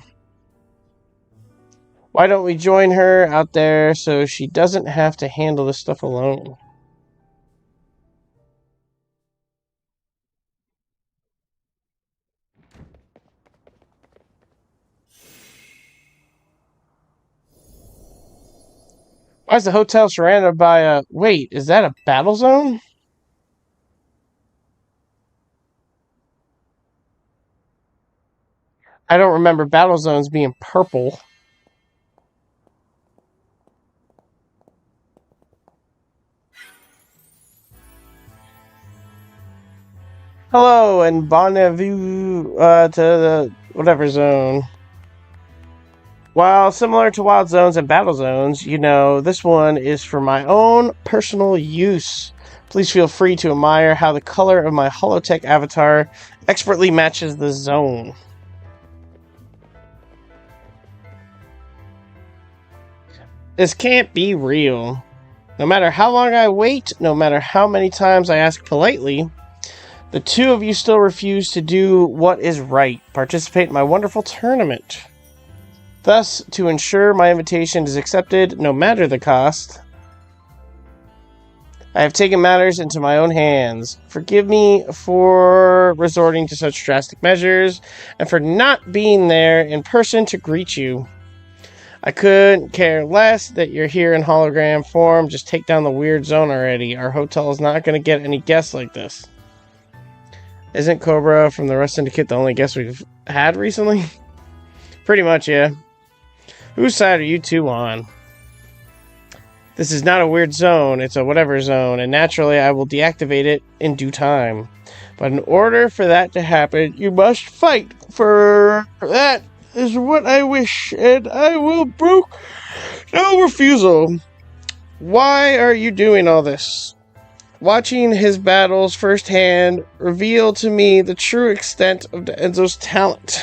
Speaker 1: Why don't we join her out there so she doesn't have to handle this stuff alone? Why is the hotel surrounded by a... Wait, is that a battle zone? I don't remember battle zones being purple. Hello, and bon vue to the whatever zone. While similar to wild zones and battle zones, you know, this one is for my own personal use. Please feel free to admire how the color of my holotech avatar expertly matches the zone. This can't be real. No matter how long I wait, no matter how many times I ask politely, the two of you still refuse to do what is right, participate in my wonderful tournament. Thus, to ensure my invitation is accepted, no matter the cost, I have taken matters into my own hands. Forgive me for resorting to such drastic measures, and for not being there in person to greet you. I couldn't care less that you're here in hologram form. Just take down the weird zone already. Our hotel is not going to get any guests like this. Isn't Cobra from the Rust Syndicate the only guest we've had recently? Pretty much, yeah. Whose side are you two on? This is not a weird zone, it's a whatever zone, and naturally I will deactivate it in due time. But in order for that to happen, you must fight for that is what I wish, and I will brook no refusal. Why are you doing all this? Watching his battles firsthand revealed to me the true extent of Enzo's talent.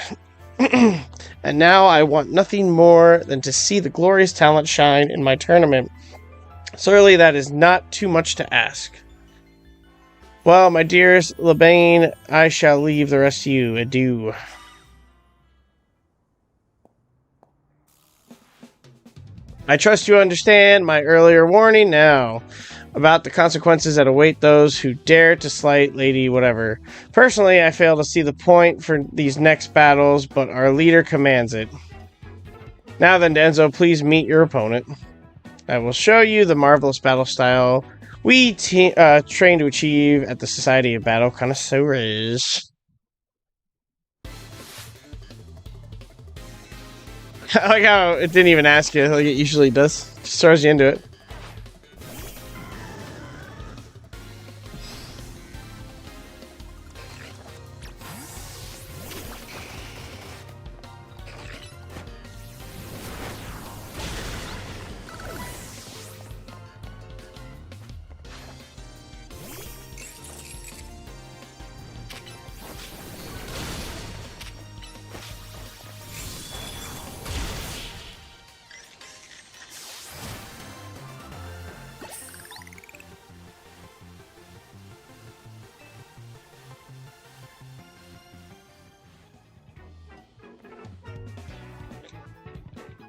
Speaker 1: And now I want nothing more than to see the glorious talent shine in my tournament. Surely that is not too much to ask. Well, my dearest Labane, I shall leave the rest to you. Adieu. I trust you understand my earlier warning now about the consequences that await those who dare to slight Lady whatever. Personally, I fail to see the point for these next battles, but our leader commands it. Now then, Denzo, please meet your opponent. I will show you the marvelous battle style we train to achieve at the Society of Battle Connoisseurs. I like how it didn't even ask you like it usually does. Just throws you into it.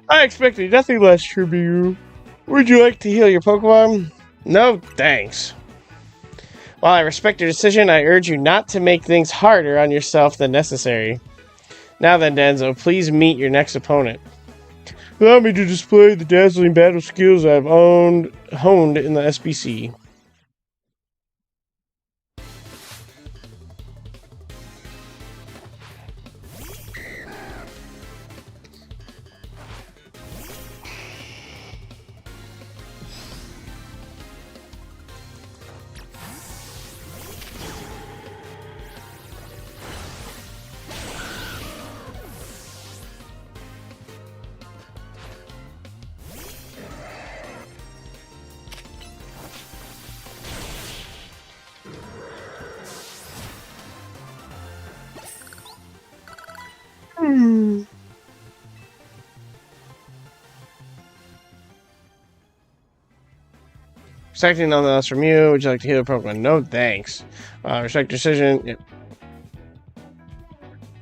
Speaker 1: I expected nothing less from you. Would you like to heal your Pokemon? No, thanks. While I respect your decision, I urge you not to make things harder on yourself than necessary. Now then, Denzo, please meet your next opponent. Allow me to display the dazzling battle skills I've honed in the SBC. Expecting nothing else from you. Would you like to heal a Pokemon? No, thanks. Respect your decision. Yep.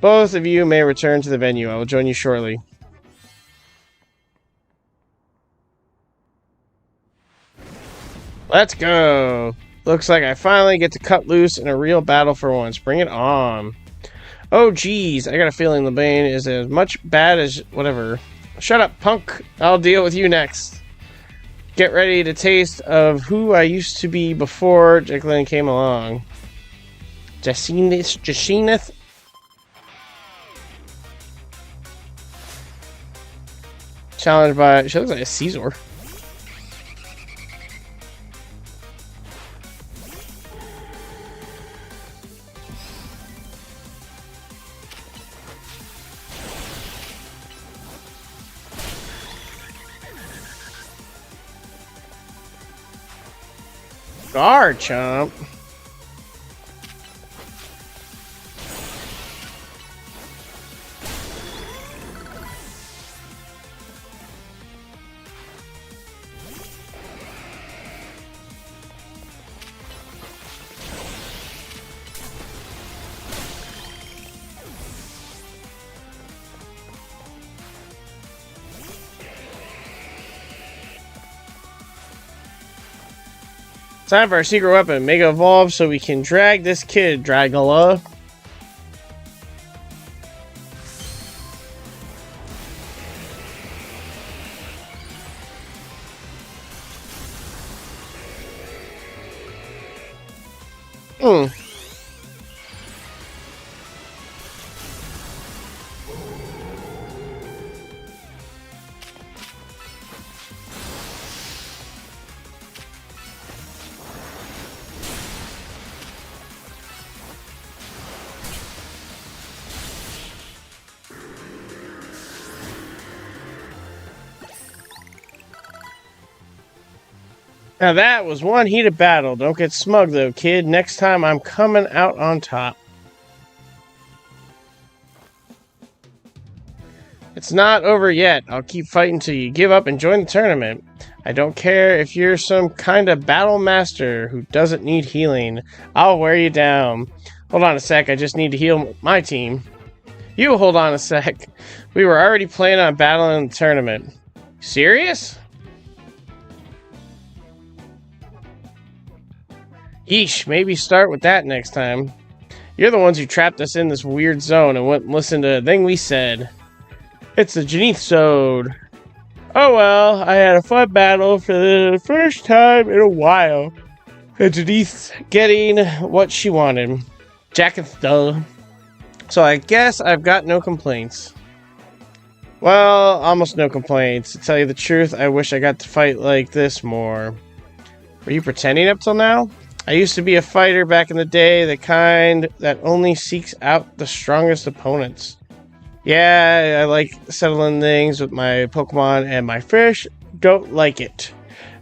Speaker 1: Both of you may return to the venue. I will join you shortly. Let's go. Looks like I finally get to cut loose in a real battle for once. Bring it on. Oh, geez. I got a feeling Labane is as much bad as whatever. Shut up, punk. I'll deal with you next. Get ready to taste of who I used to be before Jacqueline came along. Jashineth? Challenged by... She looks like a Caesar. Garchomp. Time for our secret weapon. Mega Evolve so we can drag this kid, Dragula. Now that was one heated battle. Don't get smug though, kid. Next time I'm coming out on top. It's not over yet. I'll keep fighting till you give up and join the tournament. I don't care if you're some kind of battle master who doesn't need healing. I'll wear you down. Hold on a sec, I just need to heal my team. You hold on a sec. We were already planning on battling the tournament. Serious? Yeesh, maybe start with that next time. You're the ones who trapped us in this weird zone and wouldn't listen to a thing we said. It's the Janith Zone. Oh well, I had a fun battle for the first time in a while. And Janith's getting what she wanted. Jacketh duh. So I guess I've got no complaints. Well, almost no complaints. To tell you the truth, I wish I got to fight like this more. Were you pretending up till now? I used to be a fighter back in the day, the kind that only seeks out the strongest opponents. Yeah, I like settling things with my Pokemon, and my fish don't like it.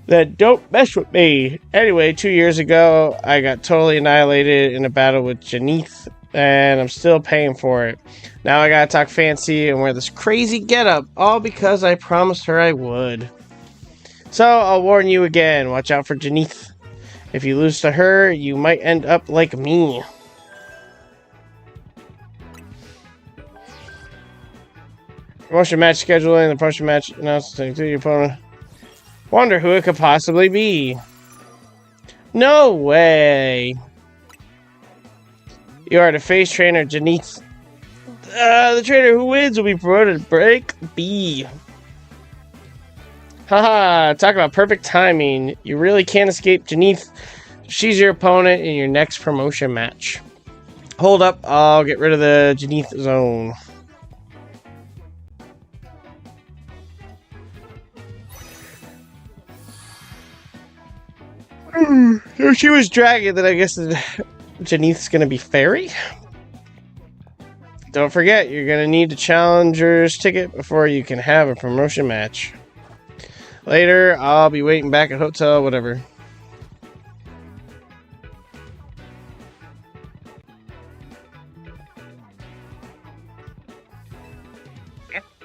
Speaker 1: Then don't mess with me. Anyway, 2 years ago, I got totally annihilated in a battle with Janith, and I'm still paying for it. Now I gotta talk fancy and wear this crazy getup, all because I promised her I would. So, I'll warn you again, watch out for Janith. If you lose to her, you might end up like me. Promotion match scheduling. The promotion match announced to your opponent. Wonder who it could possibly be. No way. You are the face trainer, Janith. The trainer who wins will be promoted to Break B. Haha, talk about perfect timing. You really can't escape Janith. She's your opponent in your next promotion match. Hold up, I'll get rid of the Janith zone. If she was dragon, then I guess Janith's gonna be fairy? Don't forget, you're gonna need the challenger's ticket before you can have a promotion match. Later, I'll be waiting back at hotel, whatever.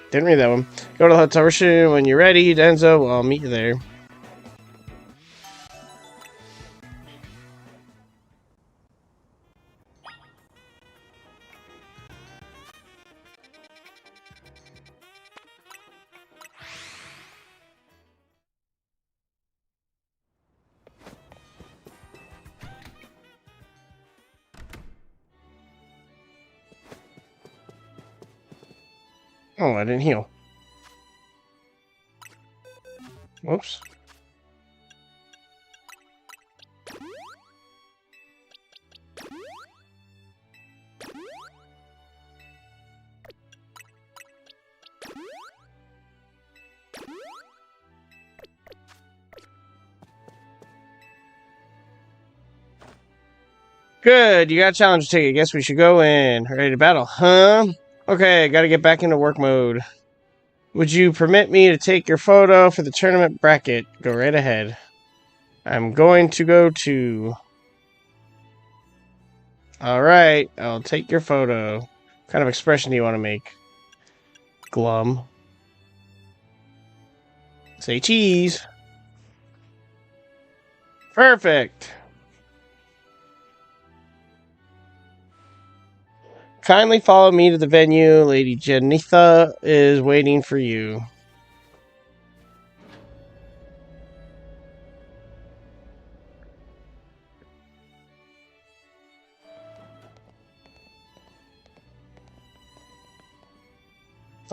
Speaker 1: Didn't read that one. Go to the hotel room when you're ready, Denzo. I'll meet you there. Oh, I didn't heal. Whoops. Good, you got a challenge ticket. Guess we should go in. Ready to battle, huh? Okay, gotta get back into work mode. Would you permit me to take your photo for the tournament bracket? Go right ahead. I'm going to go to... Alright, I'll take your photo. What kind of expression do you want to make? Glum. Say cheese. Perfect. Kindly follow me to the venue. Lady Janitha is waiting for you.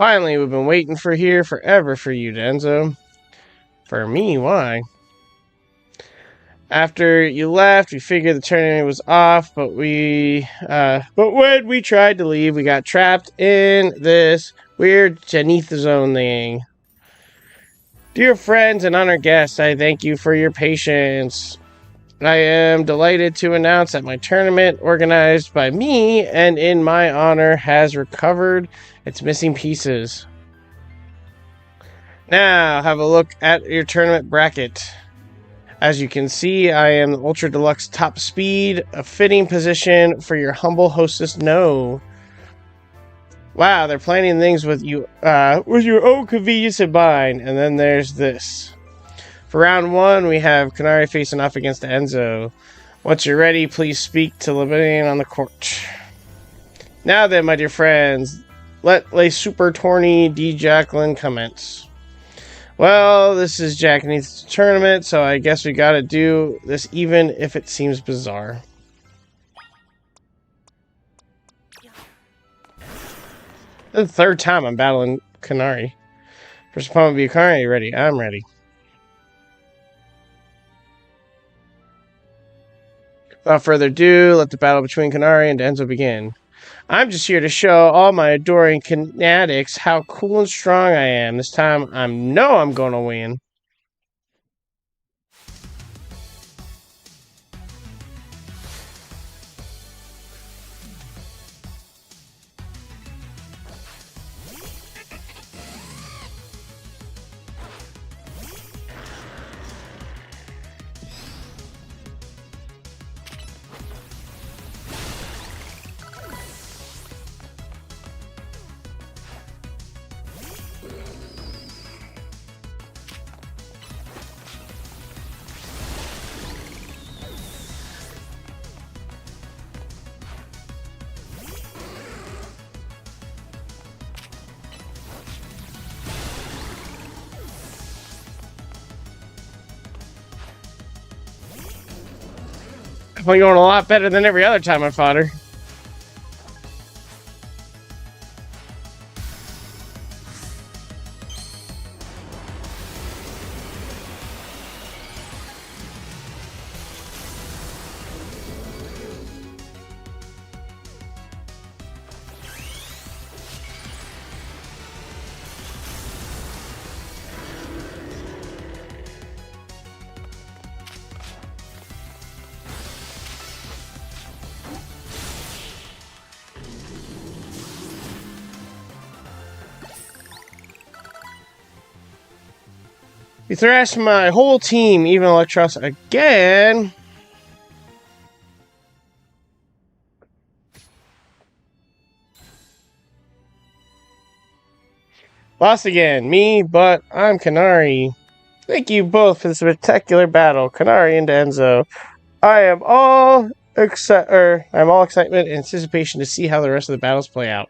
Speaker 1: Finally, we've been waiting for here forever for you, Denzo. For me, why? After you left, we figured the tournament was off, but when we tried to leave, we got trapped in this weird Janith zone thing. Dear friends and honored guests, I thank you for your patience. I am delighted to announce that my tournament, organized by me and in my honor, has recovered its missing pieces. Now, have a look at your tournament bracket. As you can see, I am the Ultra Deluxe Top Speed, a fitting position for your humble hostess, No. Wow, they're planning things with you, with your own convenience in mind. And then there's this. For round 1, we have Kanari facing off against Enzo. Once you're ready, please speak to Lebanon on the court. Now then, my dear friends, let Les Super Tourney D. Jacqueline commence. Well, this is Jack Neath's tournament, so I guess we gotta do this even if it seems bizarre. This is the third time I'm battling Kanari. First opponent will be Kanari. Ready? I'm ready. Without further ado, let the battle between Kanari and Enzo begin. I'm just here to show all my adoring fanatics how cool and strong I am. This time, I know I'm going to win. I'm going a lot better than every other time I fought her. You thrashed my whole team, even Electros, again. Lost again, me, but I'm Kanari. Thank you both for this spectacular battle, Kanari and Enzo. I'm all excitement and anticipation to see how the rest of the battles play out.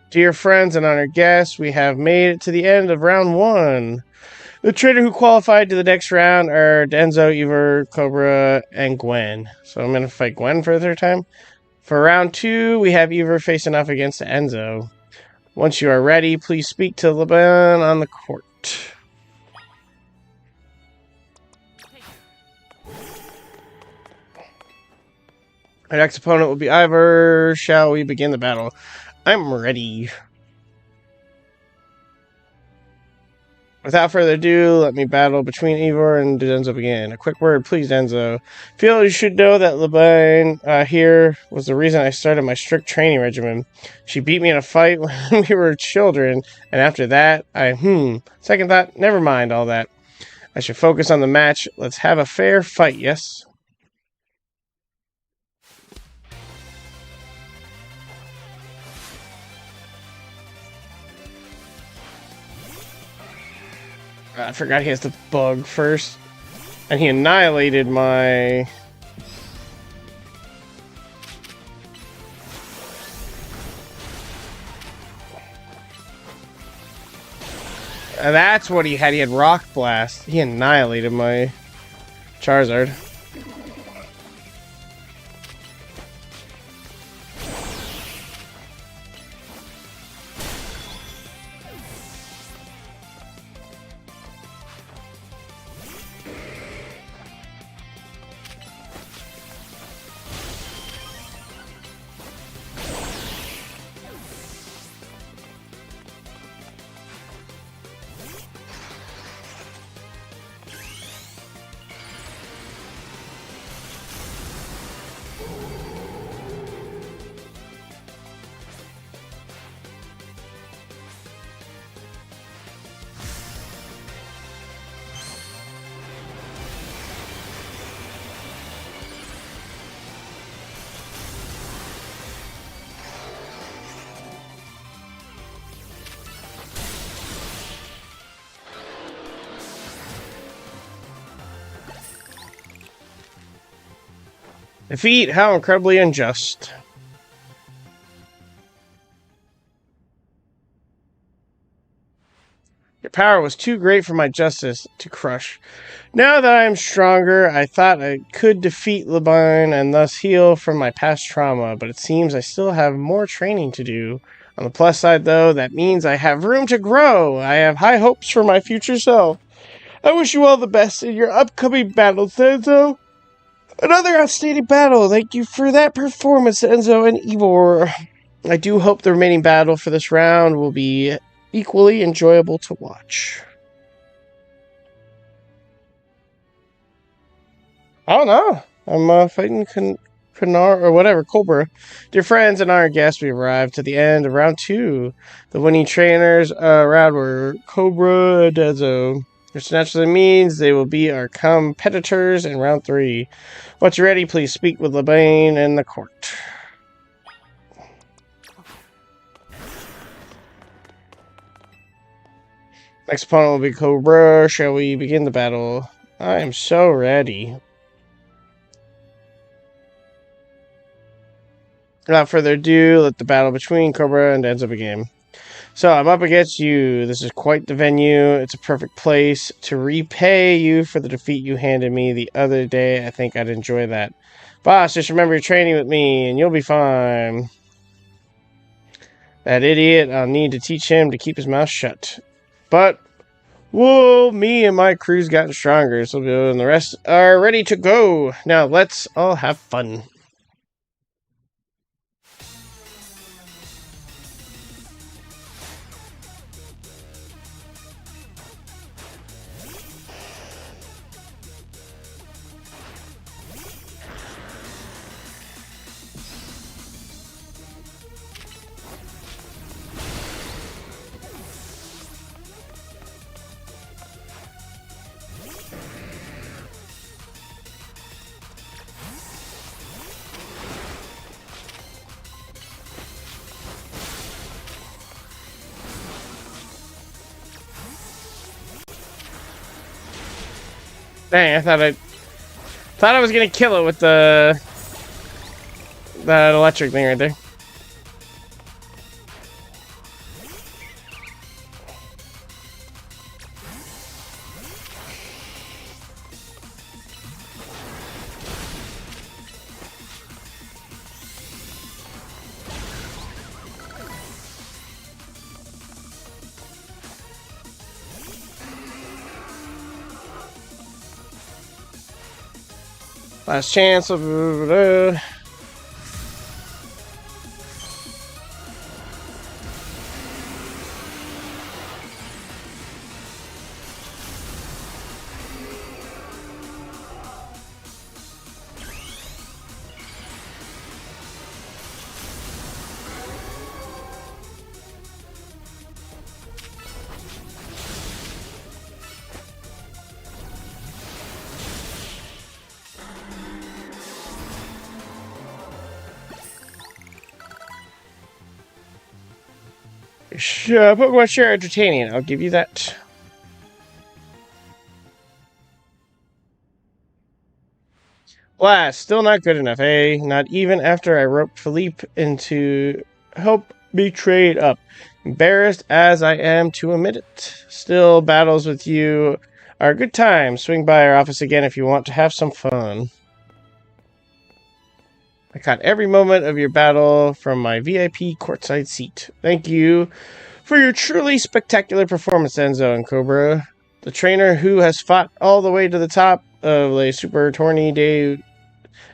Speaker 1: Dear friends and honored guests, we have made it to the end of round 1. The trainer who qualified to the next round are Denzo, Ever, Cobra, and Gwen. So I'm going to fight Gwen for the third time. For round 2, we have Ever facing off against Enzo. Once you are ready, please speak to Lebanon on the court. Our next opponent will be Ivor. Shall we begin the battle? I'm ready. Without further ado, let me battle between Ivor and Denzo begin. A quick word, please, Denzo. Feel you should know that Lebanon here was the reason I started my strict training regimen. She beat me in a fight when we were children, and after that, second thought, never mind all that. I should focus on the match. Let's have a fair fight, yes? I forgot he has the bug first. And he annihilated my... that's what he had. He had Rock Blast. He annihilated my Charizard. Defeat, how incredibly unjust. Your power was too great for my justice to crush. Now that I am stronger, I thought I could defeat Labine and thus heal from my past trauma, but it seems I still have more training to do. On the plus side, though, that means I have room to grow. I have high hopes for my future self. I wish you all the best in your upcoming battles, Enzo. Another outstanding battle. Thank you for that performance, Enzo and Ivor. I do hope the remaining battle for this round will be equally enjoyable to watch. I don't know. I'm fighting Kanar or whatever, Cobra. Dear friends and our guests, we arrived to the end of round 2. The winning trainers round were Cobra and Enzo, which naturally means they will be our competitors in round 3. Once you're ready, please speak with Labine and the court. Next opponent will be Cobra. Shall we begin the battle? I am so ready. Without further ado, let the battle between Cobra and Enzo begin. So, I'm up against you. This is quite the venue. It's a perfect place to repay you for the defeat you handed me the other day. I think I'd enjoy that. Boss, just remember you're training with me, and you'll be fine. That idiot, I'll need to teach him to keep his mouth shut. But, whoa, me and my crew's gotten stronger, so and the rest are ready to go. Now, let's all have fun. Dang, I thought I was gonna kill it with that electric thing right there. Last chance of Pokemon share entertaining. I'll give you that. Last, still not good enough, eh? Not even after I roped Philippe into help me trade up. Embarrassed as I am to admit it. Still, battles with you are a good time. Swing by our office again if you want to have some fun. I caught every moment of your battle from my VIP courtside seat. Thank you for your truly spectacular performance, Enzo and Cobra. The trainer who has fought all the way to the top of the Super Tourney Day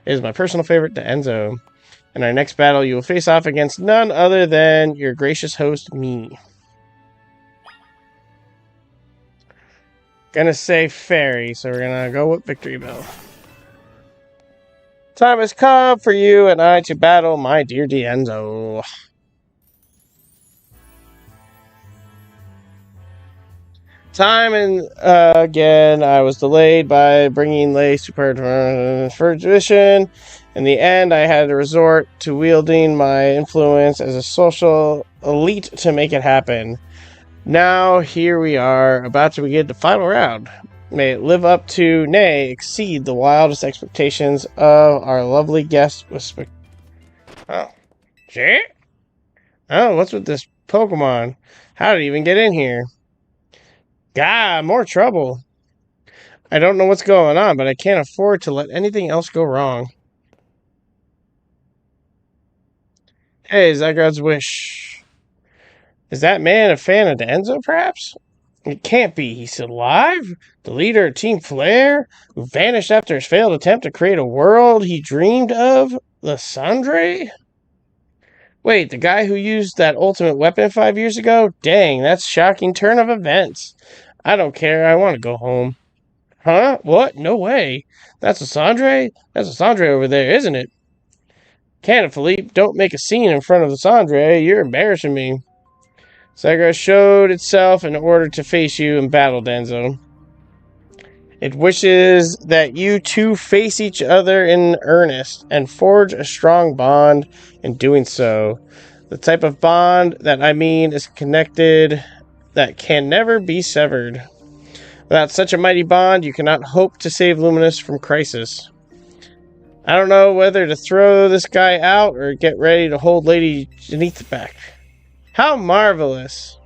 Speaker 1: is my personal favorite, to Enzo. In our next battle, you will face off against none other than your gracious host, me. Gonna say fairy, so we're gonna go with Victory Bell. Time has come for you and I to battle my dear Enzo. Time and again, I was delayed by bringing Lay Super first edition. In the end, I had to resort to wielding my influence as a social elite to make it happen. Now, here we are, about to begin the final round. May it live up to, nay, exceed the wildest expectations of our lovely guest with Oh. Shit? Oh, what's with this Pokemon? How did it even get in here? God, more trouble. I don't know what's going on, but I can't afford to let anything else go wrong. Hey, Zygarde's wish. Is that man a fan of Enzo, perhaps? It can't be. He's alive? The leader of Team Flare? Who vanished after his failed attempt to create a world he dreamed of? Lysandre? Wait, the guy who used that ultimate weapon 5 years ago? Dang, that's a shocking turn of events. I don't care. I want to go home. Huh? What? No way. That's Lysandre? That's Lysandre over there, isn't it? Canna, Philippe, don't make a scene in front of Lysandre. You're embarrassing me. Zygarde showed itself in order to face you in battle, Denzo. It wishes that you two face each other in earnest and forge a strong bond in doing so. The type of bond that I mean is connected that can never be severed. Without such a mighty bond, you cannot hope to save Luminous from crisis. I don't know whether to throw this guy out or get ready to hold Lady Janitha back. How marvelous!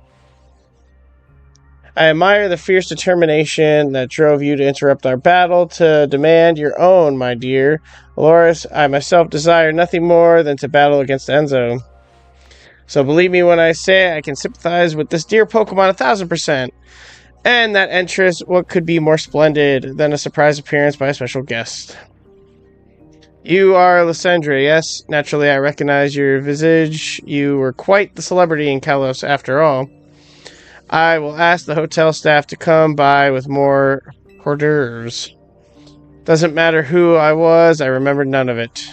Speaker 1: I admire the fierce determination that drove you to interrupt our battle to demand your own, my dear. Aloris, I myself desire nothing more than to battle against Enzo. So believe me when I say I can sympathize with this dear Pokemon 1000%. And that interest, what could be more splendid than a surprise appearance by a special guest? You are Lysandre, yes. Naturally, I recognize your visage. You were quite the celebrity in Kalos, after all. I will ask the hotel staff to come by with more hors d'oeuvres. Doesn't matter who I was, I remember none of it.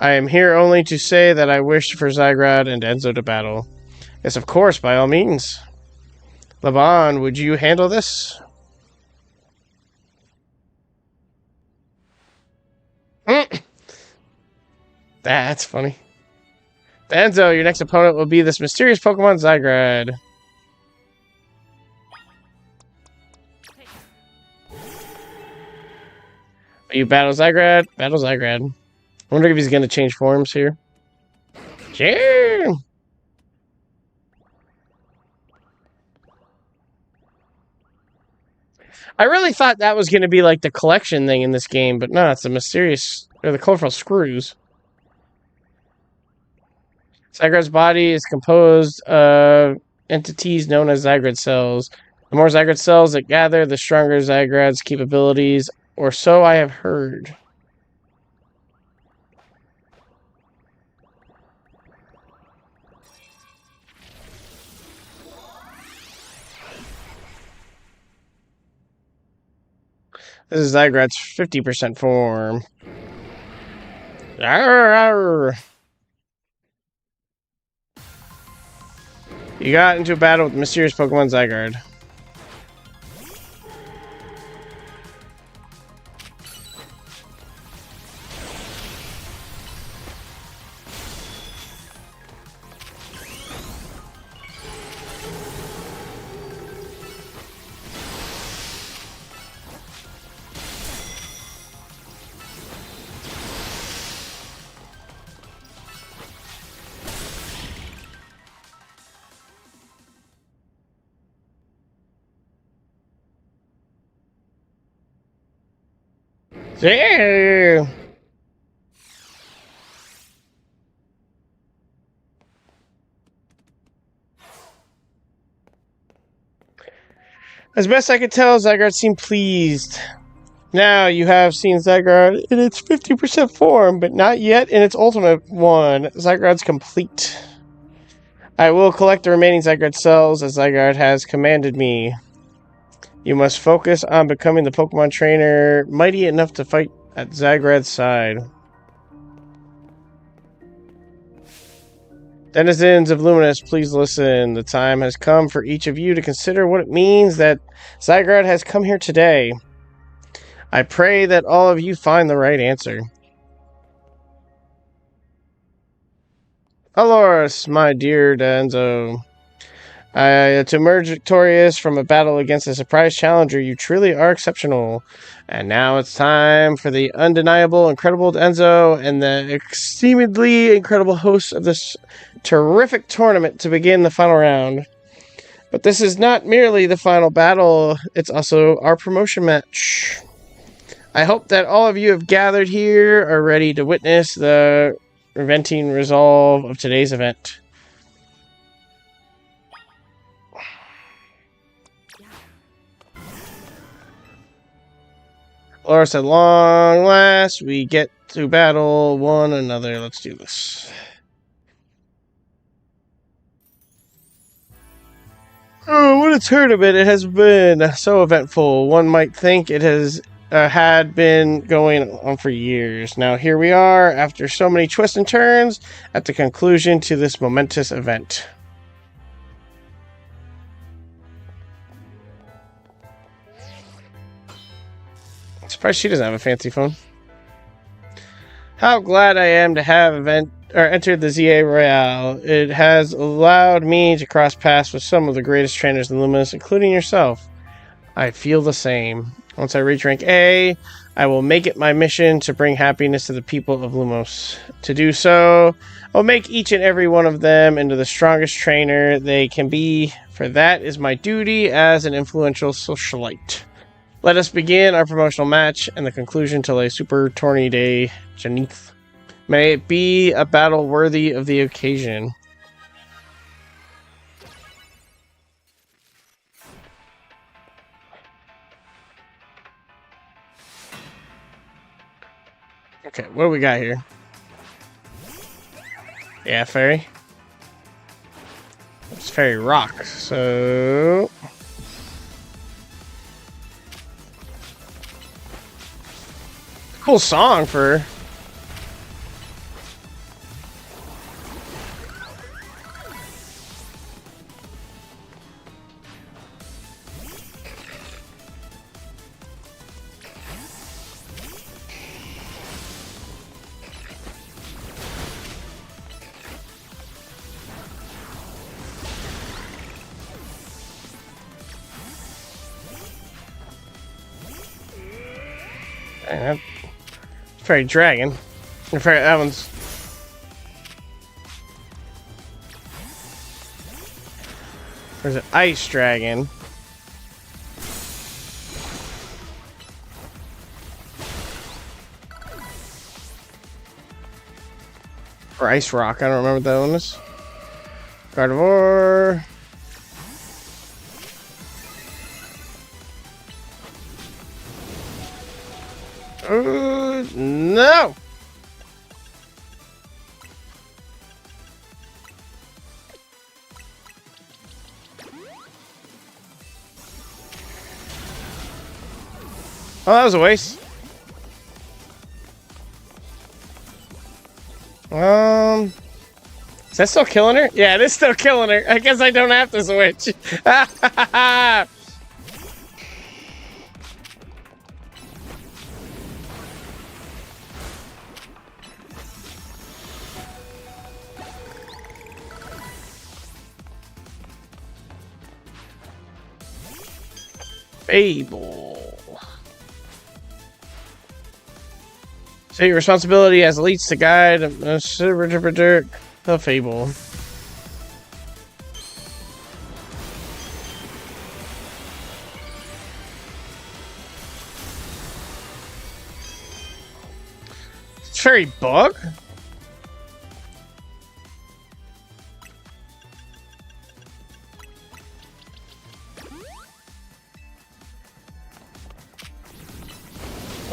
Speaker 1: I am here only to say that I wish for Zygarde and Enzo to battle. Yes, of course, by all means. Laban, would you handle this? That's funny. Enzo, your next opponent will be this mysterious Pokemon Zygarde. You battle Zygarde? Battle Zygarde. I wonder if he's going to change forms here. Sure! I really thought that was going to be like the collection thing in this game, but no, it's the mysterious, or the colorful screws. Zygarde's body is composed of entities known as Zygarde cells. The more Zygarde cells that gather, the stronger Zygarde's capabilities, or so I have heard. This is Zygarde's 50% form. Arr! You got into a battle with mysterious Pokemon Zygarde. Yeah. As best I could tell, Zygarde seemed pleased. Now you have seen Zygarde in its 50% form, but not yet in its ultimate one. Zygarde's complete. I will collect the remaining Zygarde cells as Zygarde has commanded me. You must focus on becoming the Pokemon trainer mighty enough to fight at Zygarde's side. Denizens of Luminous, please listen. The time has come for each of you to consider what it means that Zygarde has come here today. I pray that all of you find the right answer. Aloris, my dear Denzo. To emerge victorious from a battle against a surprise challenger, you truly are exceptional. And now it's time for the undeniable, incredible Enzo and the exceedingly incredible host of this terrific tournament to begin the final round. But this is not merely the final battle, it's also our promotion match. I hope that all of you have gathered here are ready to witness the relenting resolve of today's event. Laura said, long last, we get to battle one another. Let's do this. Oh, what a tournament it has been. So eventful. One might think it has had been going on for years. Now here we are, after so many twists and turns, at the conclusion to this momentous event. I'm surprised she doesn't have a fancy phone. How glad I am to have entered the ZA Royale. It has allowed me to cross paths with some of the greatest trainers in Lumos, including yourself. I feel the same. Once I reach rank A, I will make it my mission to bring happiness to the people of Lumos. To do so, I'll make each and every one of them into the strongest trainer they can be, for that is my duty as an influential socialite. Let us begin our promotional match and the conclusion to a super tourney day, Janith. May it be a battle worthy of the occasion. Okay, what do we got here? Yeah, fairy. It's fairy rock, so... Cool song for... Fairy dragon. Fairy, that one's... There's an ice dragon. Or ice rock. I don't remember what that one is. Gardevoir. No! Oh, that was a waste. Is that still killing her? Yeah, it is still killing her. I guess I don't have to switch. Fable. So your responsibility as elites to guide the Fable. It's very bug.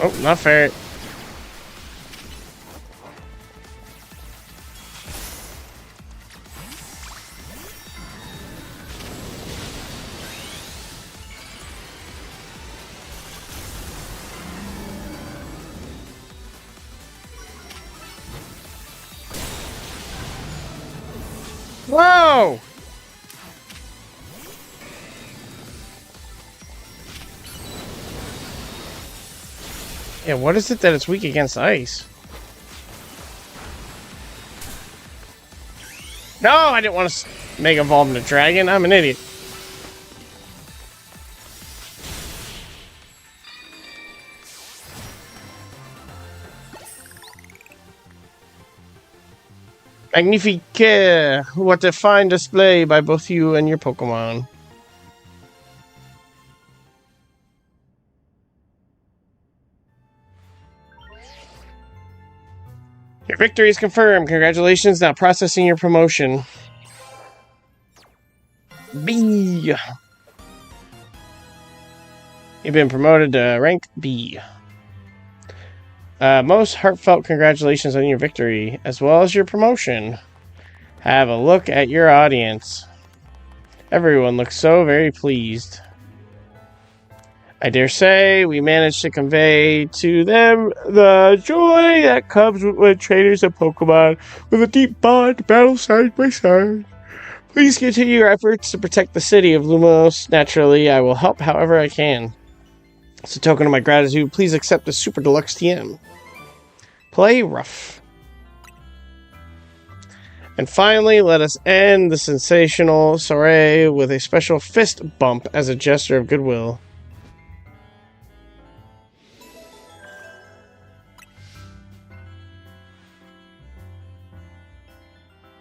Speaker 1: Oh, not fair. Whoa! Yeah, what is it that it's weak against ice? No, I didn't want to Mega Evolve into Dragon. I'm an idiot. Magnifique! What a fine display by both you and your Pokemon. Your victory is confirmed. Congratulations. Now processing your promotion. B. You've been promoted to rank B. Most heartfelt congratulations on your victory, as well as your promotion. Have a look at your audience. Everyone looks so very pleased. I dare say we managed to convey to them the joy that comes when trainers and Pokemon with a deep bond battle side by side. Please continue your efforts to protect the city of Lumos. Naturally, I will help however I can. As a token of my gratitude, please accept the Super Deluxe TM. Play rough. And finally, let us end the sensational soiree with a special fist bump as a gesture of goodwill.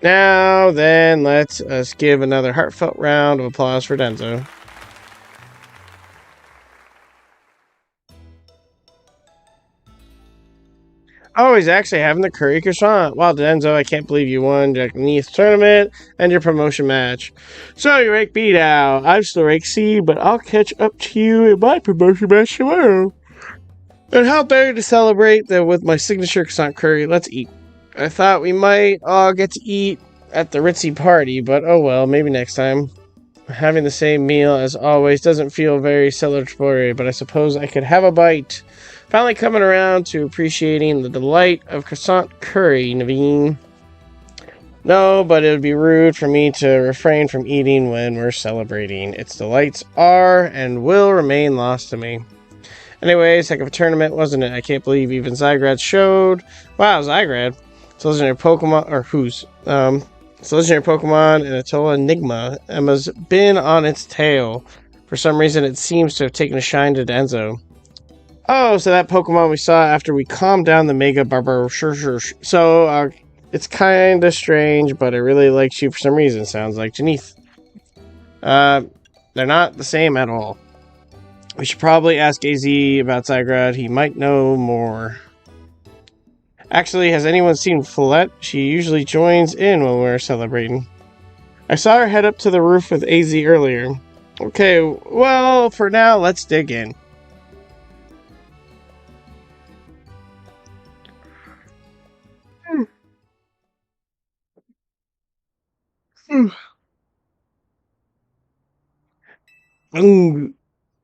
Speaker 1: Now then, let us give another heartfelt round of applause for Denzo. Oh, he's actually having the curry croissant. Wow, Denzo, I can't believe you won Jack Neath tournament and your promotion match. So you rank B now. I'm still rank C, but I'll catch up to you in my promotion match tomorrow. And how better to celebrate than with my signature croissant curry? Let's eat. I thought we might all get to eat at the ritzy party, but oh well, maybe next time. Having the same meal as always doesn't feel very celebratory, but I suppose I could have a bite. Finally coming around to appreciating the delight of croissant curry, Naveen. No, but it would be rude for me to refrain from eating when we're celebrating. Its delights are and will remain lost to me. Anyways, heck of a tournament, wasn't it? I can't believe even Zygrad showed. Wow, Zygrad. It's a legendary Pokemon, or who's? It's a legendary Pokemon and a total enigma. Emma's been on its tail. For some reason, it seems to have taken a shine to Denzo. Oh, so that Pokemon we saw after we calmed down the Mega Barbar. So, it's kind of strange, but it really likes you for some reason, sounds like. Janeth. They're not the same at all. We should probably ask AZ about Zygrad. He might know more. Actually, has anyone seen Follette? She usually joins in when we're celebrating. I saw her head up to the roof with AZ earlier. Okay, well, for now, let's dig in.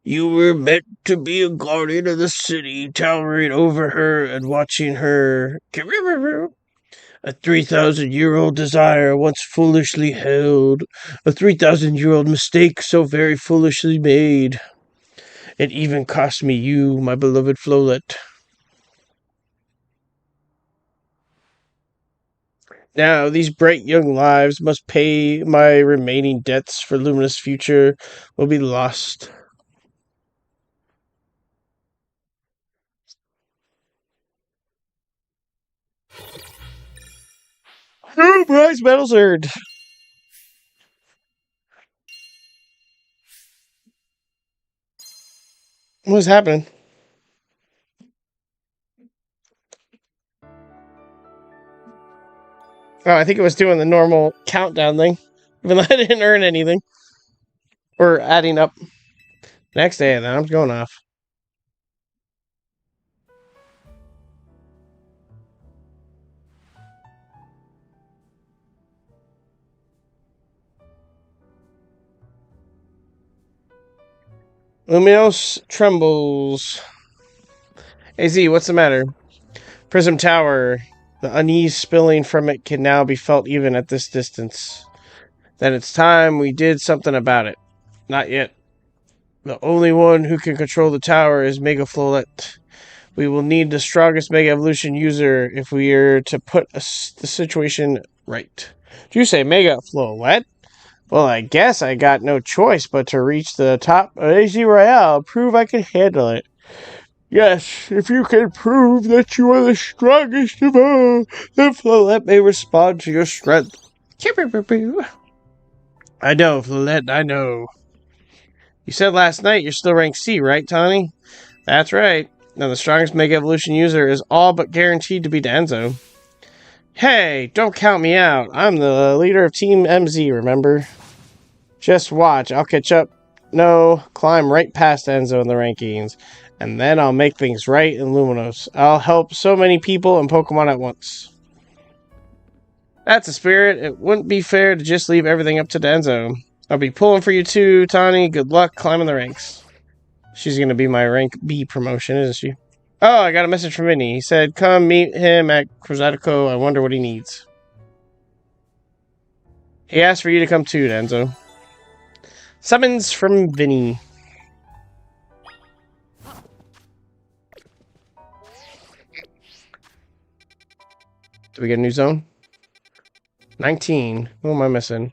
Speaker 1: You were meant to be a guardian of the city, towering over her and watching her. A 3,000-year-old desire once foolishly held. A 3,000-year-old mistake so very foolishly made. It even cost me you, my beloved Flowlet. Now, these bright young lives must pay my remaining debts for luminous future will be lost. Oh, prize medals earned. What's happening? Oh, I think it was doing the normal countdown thing. Even though I didn't earn anything. Or adding up. Next day, then I'm going off. Luminos trembles. AZ, what's the matter? Prism Tower. The unease spilling from it can now be felt even at this distance. Then it's time we did something about it. Not yet. The only one who can control the tower is Mega Flowlet. We will need the strongest Mega Evolution user if we are to put the situation right. Did you say Mega Flowette? Well, I guess I got no choice but to reach the top of AZ Royale, prove I can handle it. Yes, if you can prove that you are the strongest of all, then Flowette may respond to your strength. I know, Flowette, I know. You said last night you're still ranked C, right, Tawny? That's right. Now the strongest Mega Evolution user is all but guaranteed to be Danzo. Hey, don't count me out. I'm the leader of Team MZ, remember? Just watch, I'll catch up. No, climb right past Enzo in the rankings. And then I'll make things right in Luminos. I'll help so many people and Pokemon at once. That's the spirit. It wouldn't be fair to just leave everything up to Denzo. I'll be pulling for you too, Tawny. Good luck climbing the ranks. She's going to be my rank B promotion, isn't she? Oh, I got a message from Vinny. He said, come meet him at Crozatico. I wonder what he needs. He asked for you to come too, Denzo. Summons from Vinny. Do we get a new zone? 19. Who am I missing?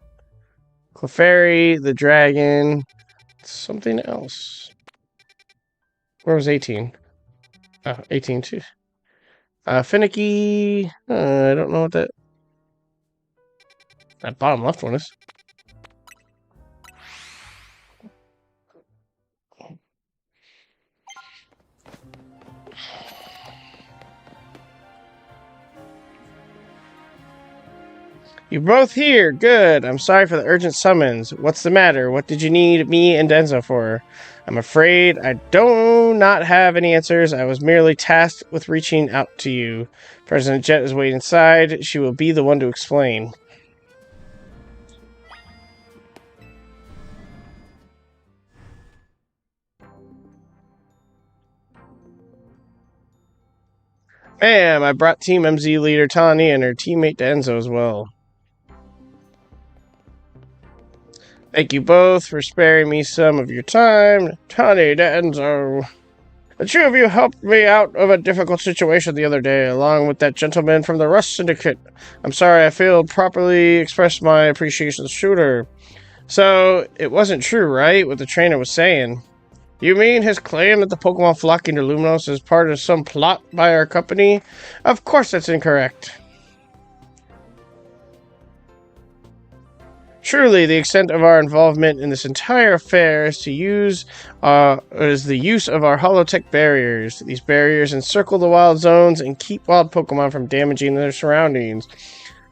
Speaker 1: Clefairy, the dragon, something else. Where was 18? Oh, 18 too. Finicky. I don't know what that bottom left one is. You're both here. Good. I'm sorry for the urgent summons. What's the matter? What did you need me and Denzo for? I'm afraid I do not have any answers. I was merely tasked with reaching out to you. President Jet is waiting inside. She will be the one to explain. Ma'am, I brought Team MZ leader Tawny and her teammate Denzo as well. Thank you both for sparing me some of your time. Tawny, Denzo. The two of you helped me out of a difficult situation the other day, along with that gentleman from the Rust Syndicate. I'm sorry I failed to properly express my appreciation to Shooter. So, it wasn't true, right, what the trainer was saying? You mean his claim that the Pokemon flocking to Luminos is part of some plot by our company? Of course that's incorrect. Truly, the extent of our involvement in this entire affair is the use of our holotech barriers. These barriers encircle the wild zones and keep wild Pokemon from damaging their surroundings,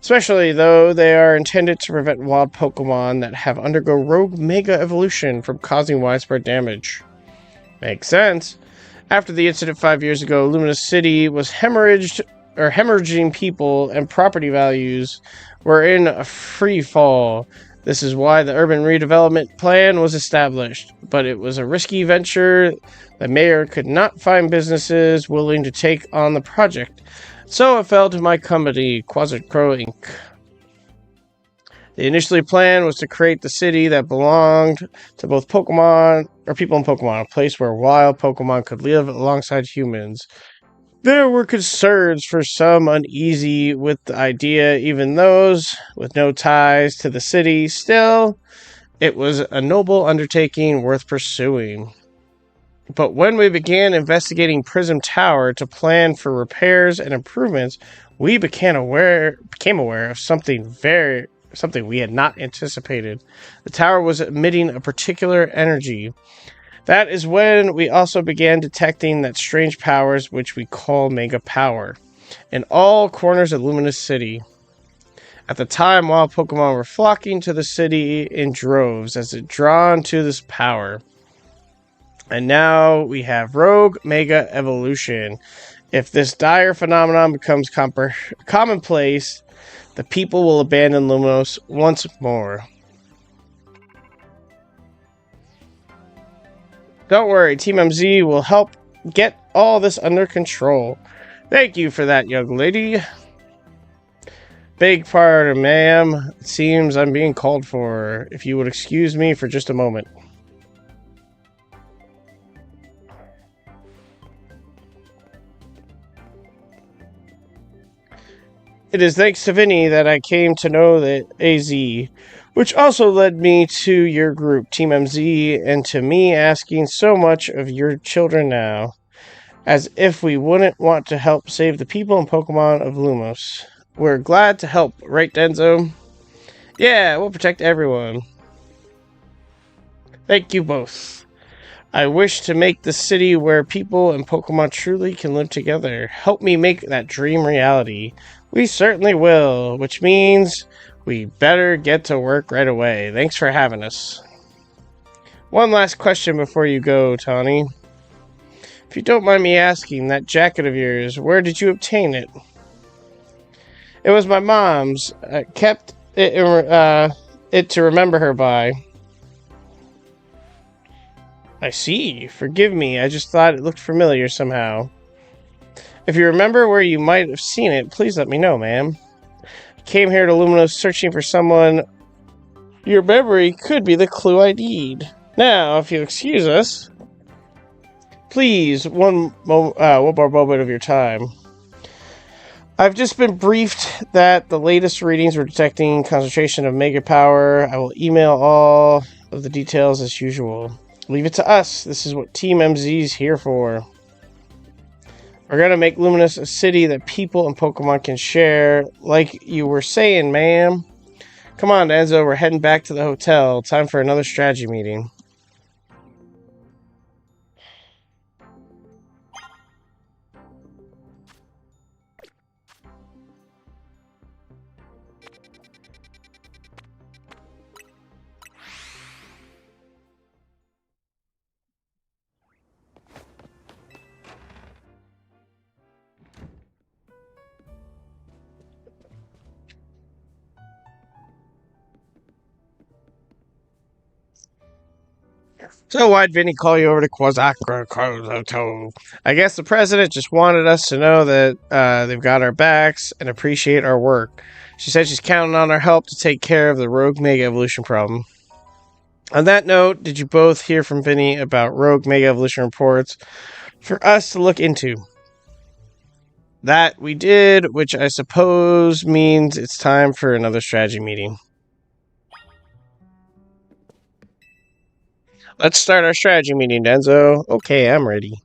Speaker 1: especially though they are intended to prevent wild Pokemon that have undergo rogue Mega Evolution from causing widespread damage. Makes sense. After the incident 5 years ago, Luminous City was hemorrhaging people, and property values were in a free fall. This is why the urban redevelopment plan was established, but it was a risky venture. The mayor could not find businesses willing to take on the project, so it fell to my company, Quasicro Inc. The initially plan was to create the city that belonged to both Pokemon, or people in Pokemon, a place where wild Pokemon could live alongside humans. There were concerns for some uneasy with the idea, even those with no ties to the city. Still, it was a noble undertaking worth pursuing. But when we began investigating Prism Tower to plan for repairs and improvements, we became aware of something we had not anticipated. The tower was emitting a particular energy. That is when we also began detecting that strange powers which we call Mega Power in all corners of Luminous City. At the time, wild Pokemon were flocking to the city in droves as it drawn to this power. And now we have Rogue Mega Evolution. If this dire phenomenon becomes commonplace, the people will abandon Luminos once more. Don't worry, Team MZ will help get all this under control. Thank you for that, young lady. Beg pardon, ma'am. It seems I'm being called for. If you would excuse me for just a moment. It is thanks to Vinny that I came to know the AZ, which also led me to your group, Team MZ, and to me asking so much of your children now, as if we wouldn't want to help save the people and Pokemon of Lumos. We're glad to help, right, Denzo? Yeah, we'll protect everyone. Thank you both. I wish to make the city where people and Pokemon truly can live together. Help me make that dream reality. We certainly will, which means we better get to work right away. Thanks for having us. One last question before you go, Tawny. If you don't mind me asking, that jacket of yours, where did you obtain it? It was my mom's. I kept it to remember her by. I see. Forgive me, I just thought it looked familiar somehow. If you remember where you might have seen it, please let me know, ma'am. I came here to Luminos searching for someone. Your memory could be the clue I need. Now, if you'll excuse us, please, one more moment of your time. I've just been briefed that the latest readings were detecting concentration of mega power. I will email all of the details as usual. Leave it to us. This is what Team MZ is here for. We're going to make Luminous a city that people and Pokemon can share, like you were saying, ma'am. Come on, Enzo, we're heading back to the hotel. Time for another strategy meeting. So why'd Vinny call you over to Quasakra? I guess the president just wanted us to know that they've got our backs and appreciate our work. She said she's counting on our help to take care of the Rogue Mega Evolution problem. On that note, did you both hear from Vinny about Rogue Mega Evolution reports for us to look into? That we did, which I suppose means it's time for another strategy meeting. Let's start our strategy meeting, Denzo. Okay, I'm ready.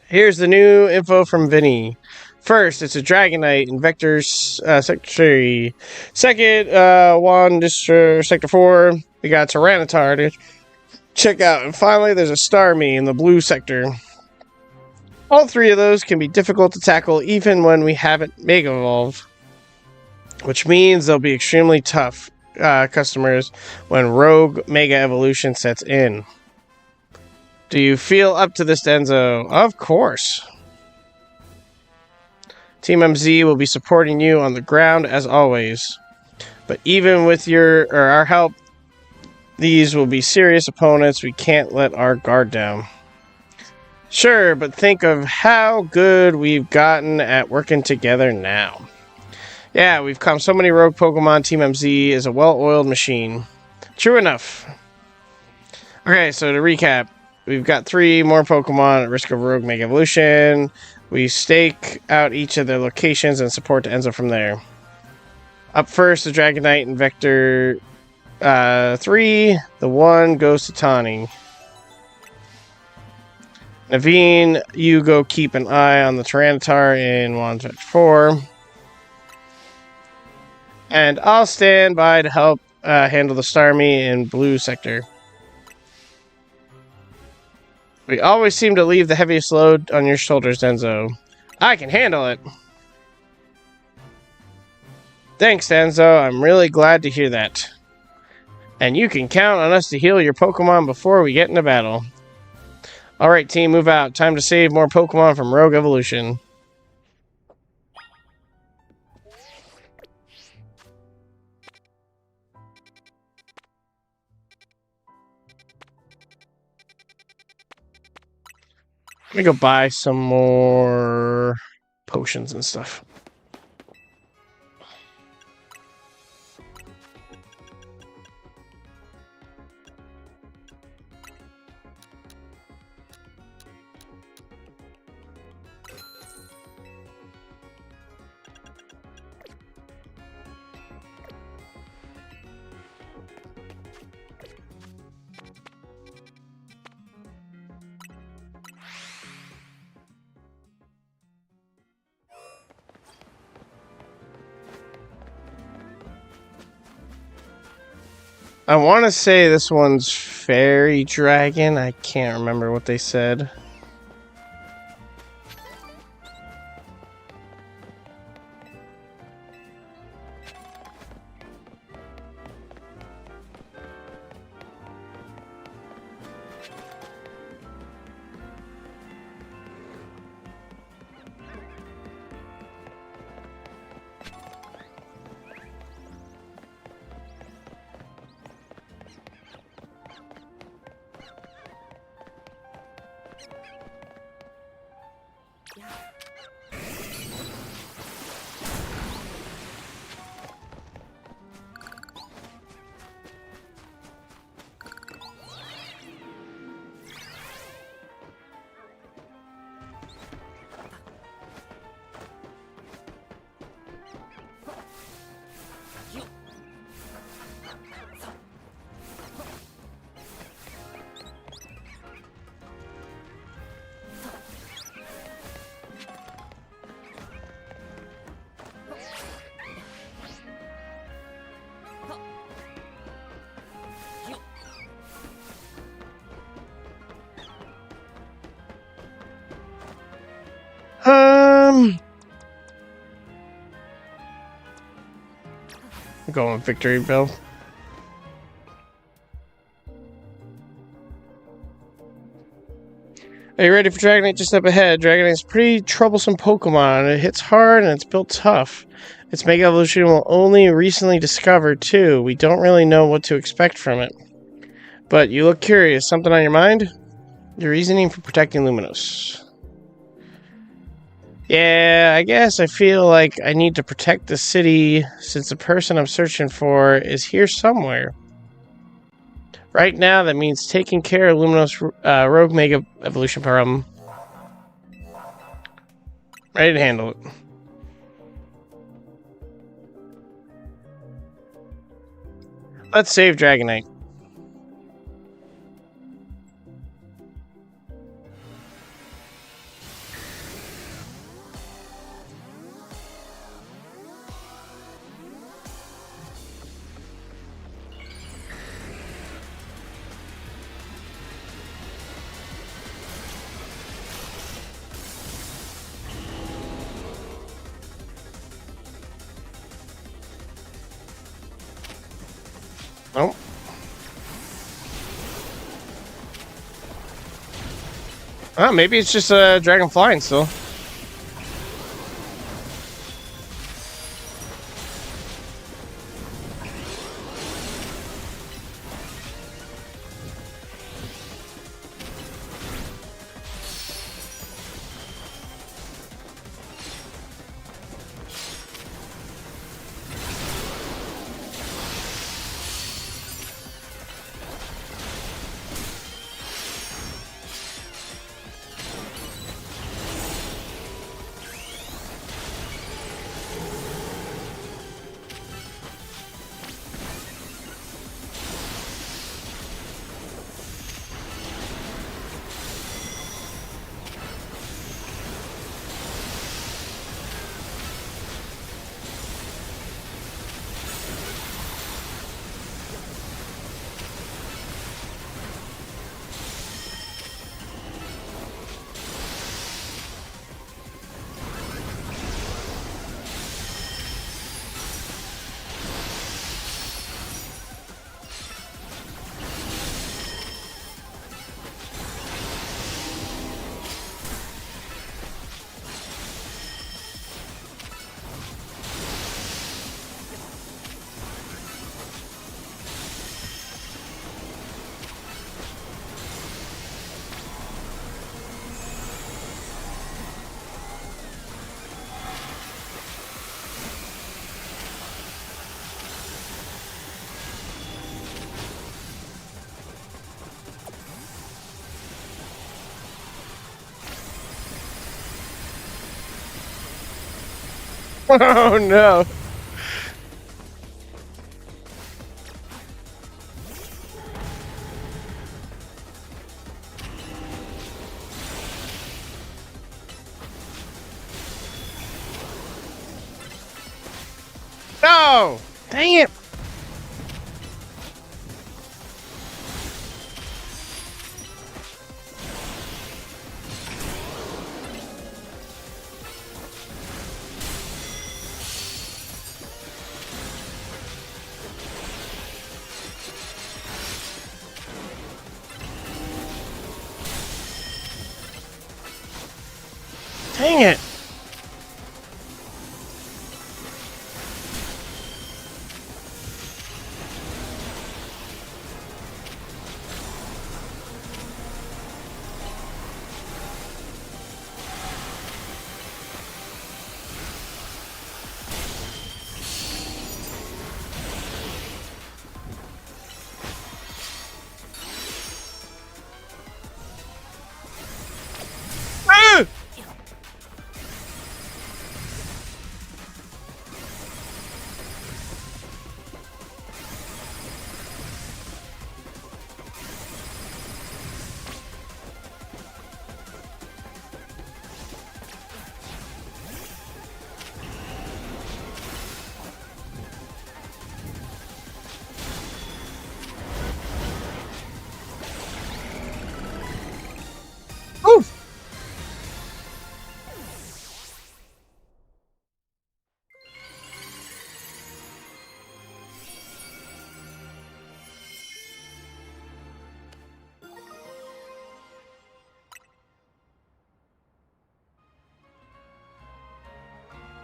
Speaker 1: Here's the new info from Vinny. First, it's a Dragonite in Vector's Sector 3. Second, Sector 4. We got Tyranitar to check out. And finally, there's a Starmie in the blue sector. All three of those can be difficult to tackle even when we haven't Mega Evolved, which means they'll be extremely tough customers when Rogue Mega Evolution sets in. Do you feel up to this, Denzo? Of course. Team MZ will be supporting you on the ground as always. But even with our help, these will be serious opponents. We can't let our guard down. Sure, but think of how good we've gotten at working together now. Yeah, we've come so many rogue Pokemon. Team MZ is a well-oiled machine. True enough. Okay, so to recap, we've got 3 more Pokemon at risk of Rogue Mega Evolution. We stake out each of their locations and support to Enzo from there. Up first, the Dragonite in Vector 3. The 1 goes to Tawny. Naveen, you go keep an eye on the Tyranitar in Sector 4. And I'll stand by to help handle the Starmie in blue sector. We always seem to leave the heaviest load on your shoulders, Denzo. I can handle it. Thanks, Denzo. I'm really glad to hear that. And you can count on us to heal your Pokemon before we get into battle. Alright, team, move out. Time to save more Pokemon from Rogue Evolution. Let me go buy some more potions and stuff. I want to say this one's Fairy Dragon. I can't remember what they said. I'm going with Victory Bell. Are you ready for Dragonite? Just up ahead. Dragonite's a pretty troublesome Pokemon. It hits hard and it's built tough. Its Mega Evolution will only recently discovered, too. We don't really know what to expect from it. But you look curious. Something on your mind? Your reasoning for protecting Luminos. Yeah, I guess I feel like I need to protect the city since the person I'm searching for is here somewhere. Right now, that means taking care of Luminos Rogue Mega Evolution problem. Ready to handle it. Let's save Dragonite. Oh. Oh, maybe it's just a dragon flying still. Oh no. No! Dang it! Dang it! Ah! Oof!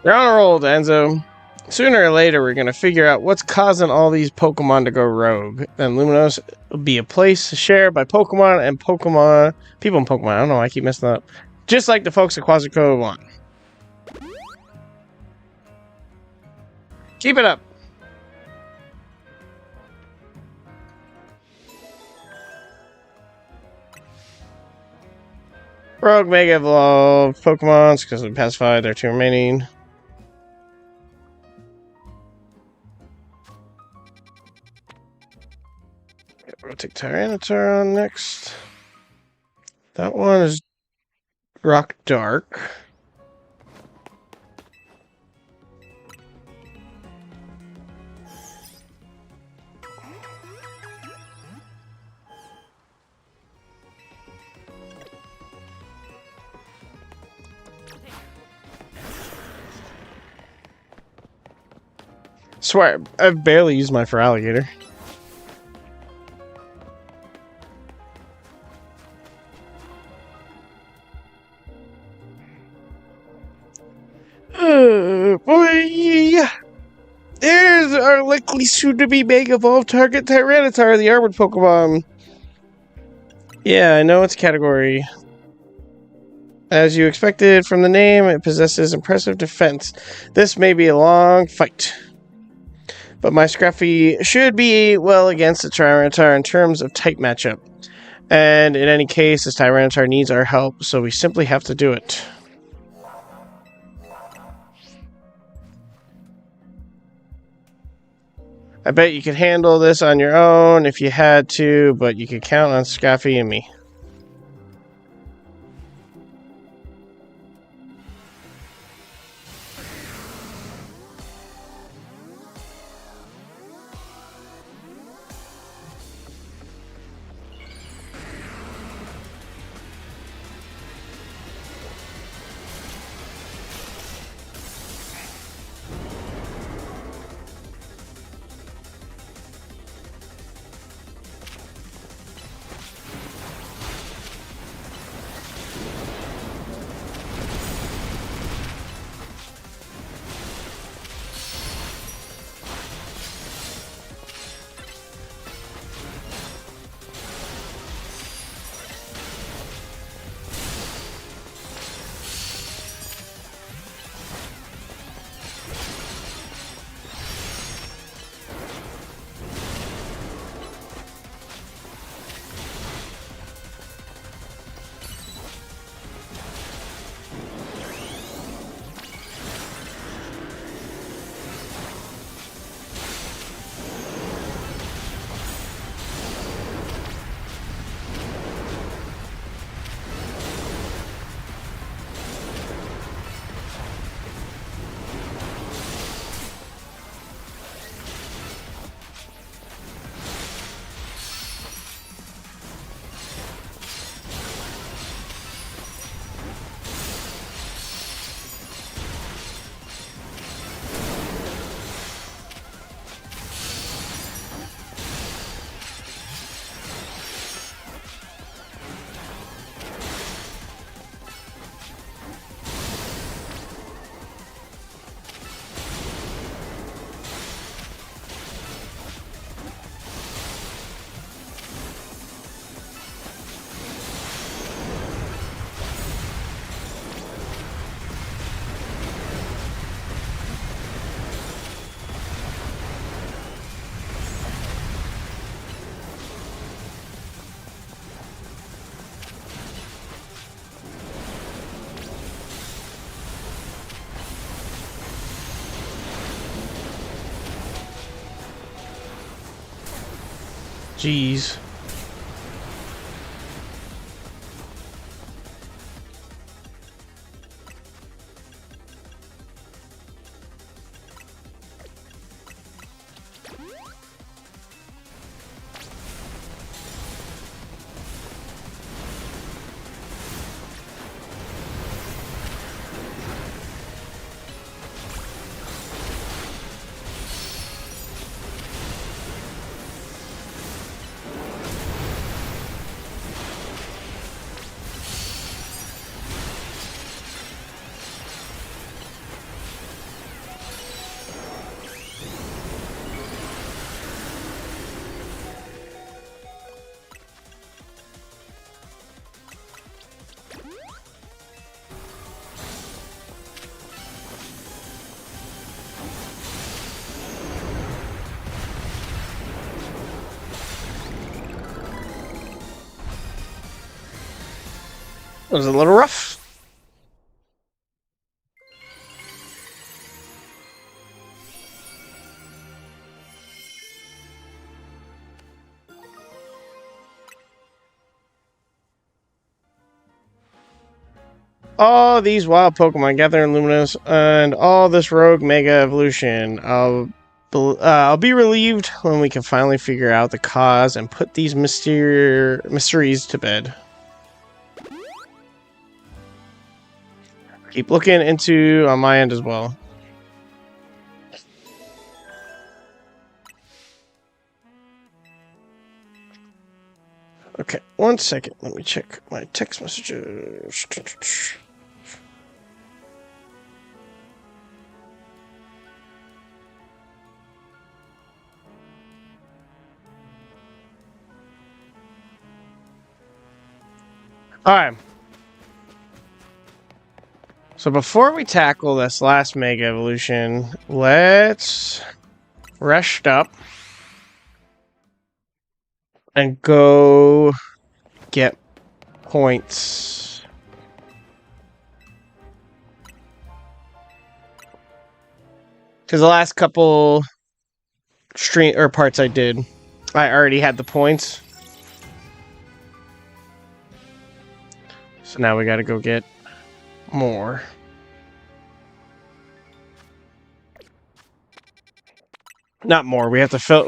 Speaker 1: You're on a roll, Danzo. Sooner or later, we're going to figure out what's causing all these Pokemon to go rogue. Then Luminos will be a place shared by Pokemon and people in Pokemon. I don't know why I keep messing up. Just like the folks at Quasico want. Keep it up. Rogue Mega Evolve Pokemons because we pacified their two remaining. We'll take Tyranitar on next. That one is Rock Dark. Swear, I've barely used mine for Alligator. Boy! There's our likely soon-to-be Mega Evolved target, Tyranitar, the Armored Pokemon. Yeah, I know its category. As you expected from the name, it possesses impressive defense. This may be a long fight. But my Scruffy should be well against the Tyranitar in terms of type matchup. And in any case, this Tyranitar needs our help, so we simply have to do it. I bet you could handle this on your own if you had to, but you could count on Scruffy and me. Jeez. It was a little rough. All these wild Pokemon gather in Luminous, and all this rogue Mega Evolution. I'll be relieved when we can finally figure out the cause and put these mysteries to bed. Keep looking into on my end as well. Okay, 1 second. Let me check my text messages. Alright. So before we tackle this last Mega Evolution, let's rest up and go get points. Because the last couple stream or parts I did, I already had the points. So now we gotta go get more. Not more. We have to fill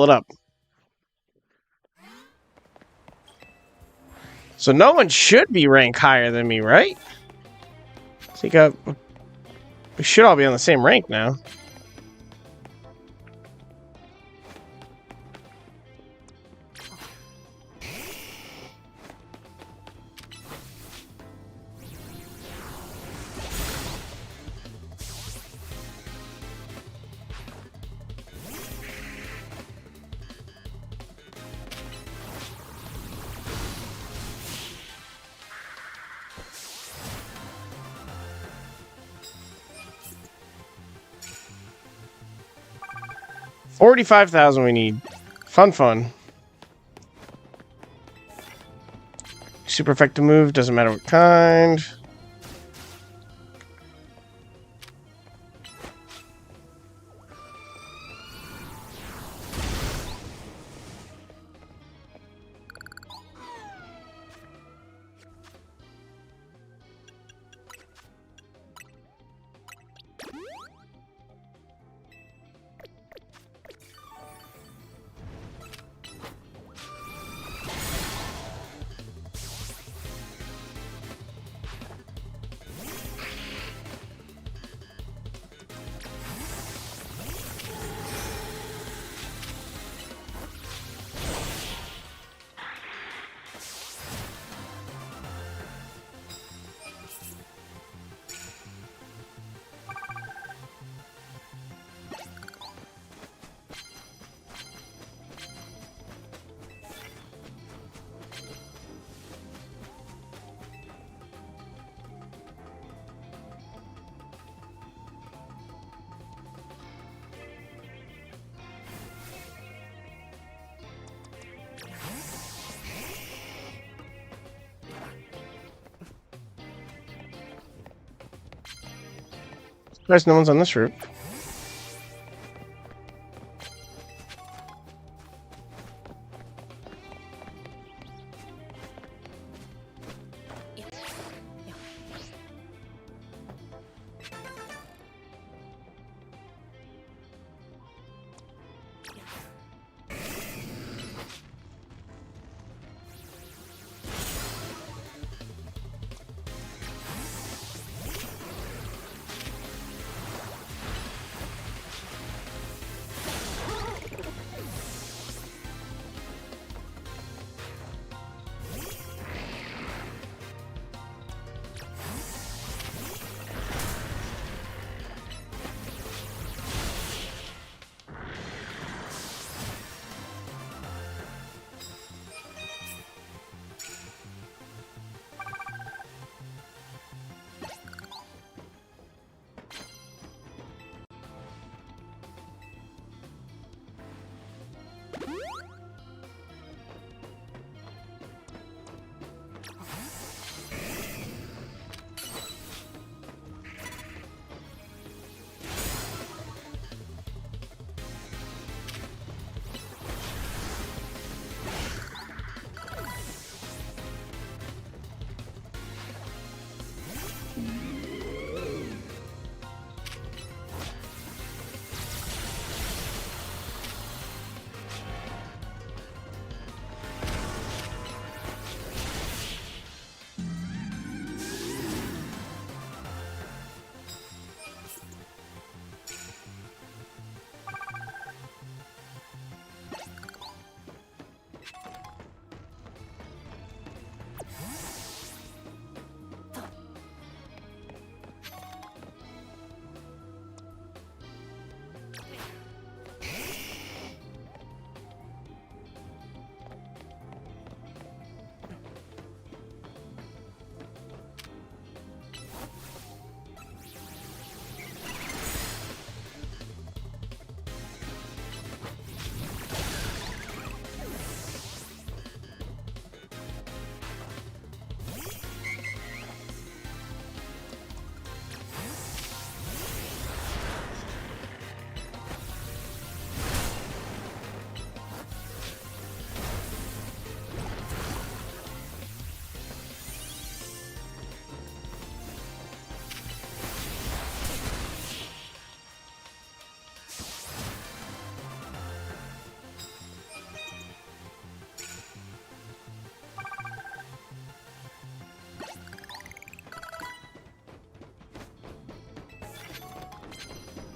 Speaker 1: it up. So no one should be ranked higher than me, right? I think we should all be on the same rank now. $45,000 we need. Fun. Super effective move, doesn't matter what kind. Surprised no one's on this route.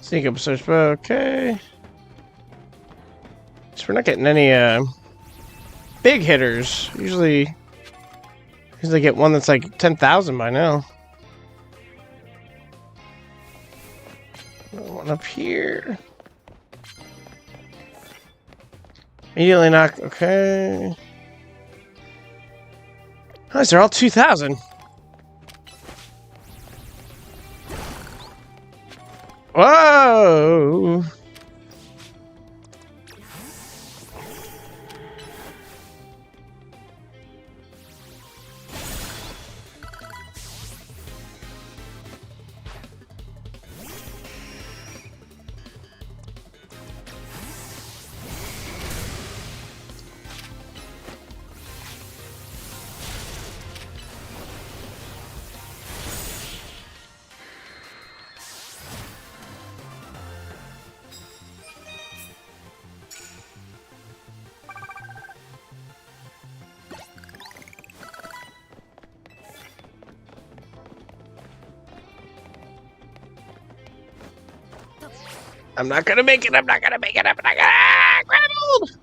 Speaker 1: Sneak up search bow, okay. So we're not getting any big hitters. Usually get one that's like 10,000 by now. One up here. Immediately knock, okay. Nice, they're all 2,000. Whoa! I'm not gonna make it, I'm not gonna make it, I'm not gonna... Grappled!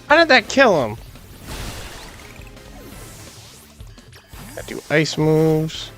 Speaker 1: How did that kill him? Gotta do ice moves.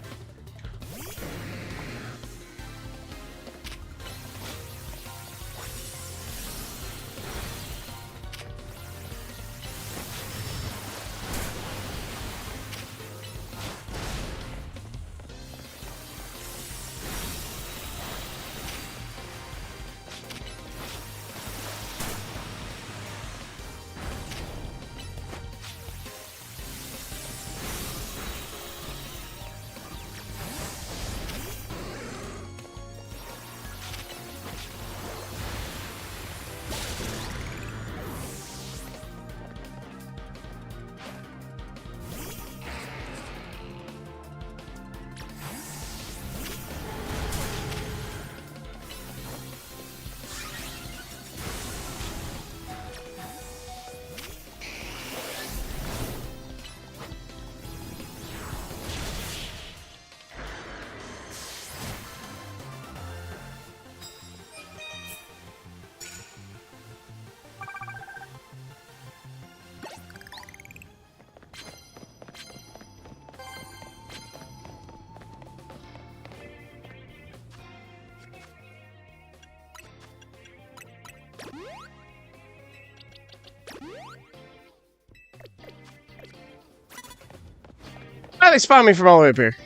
Speaker 1: they spawned me from all the way up here?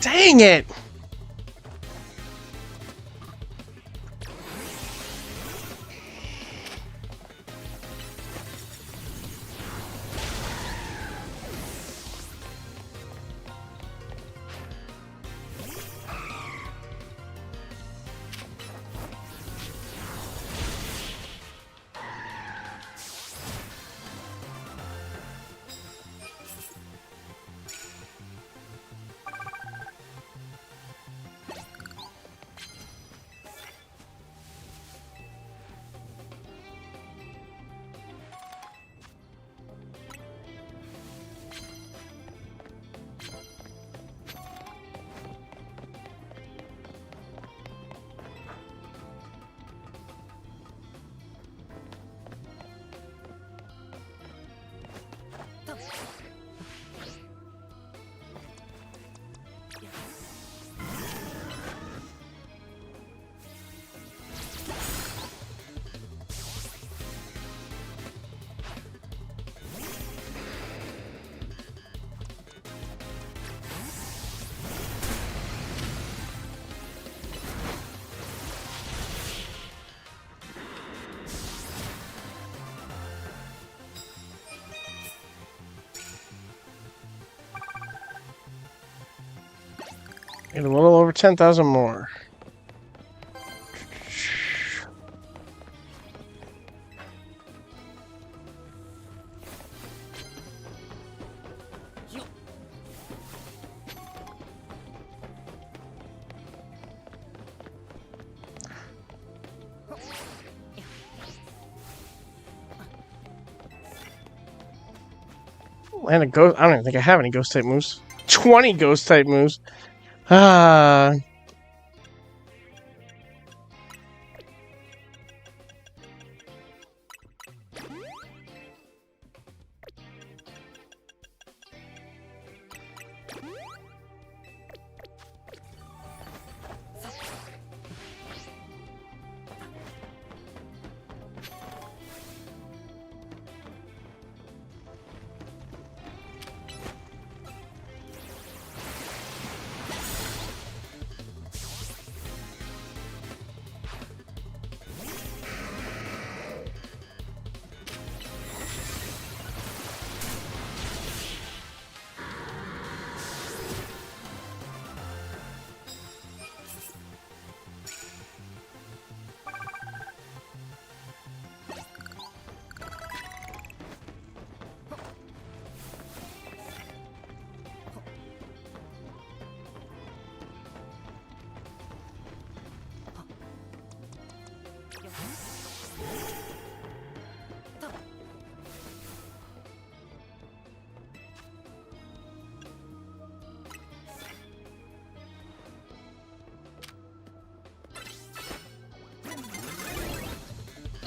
Speaker 1: Dang it! Need a little over 10,000 more. And a ghost. I don't even think I have any ghost type moves. 20 ghost type moves. Ah.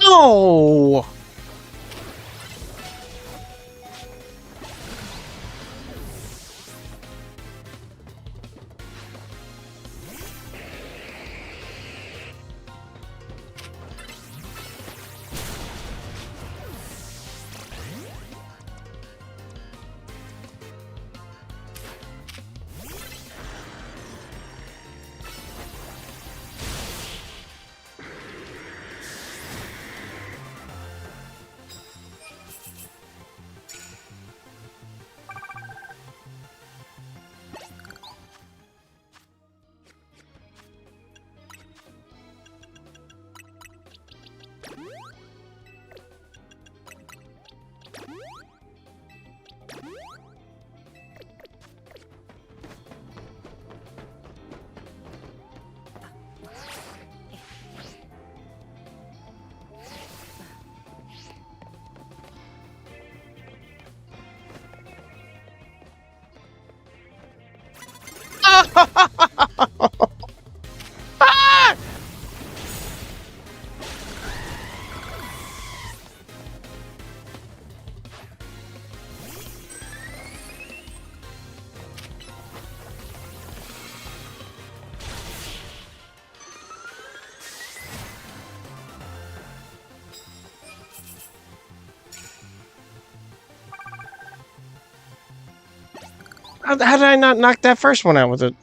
Speaker 1: No! Ah! How did I not knock that first one out with it?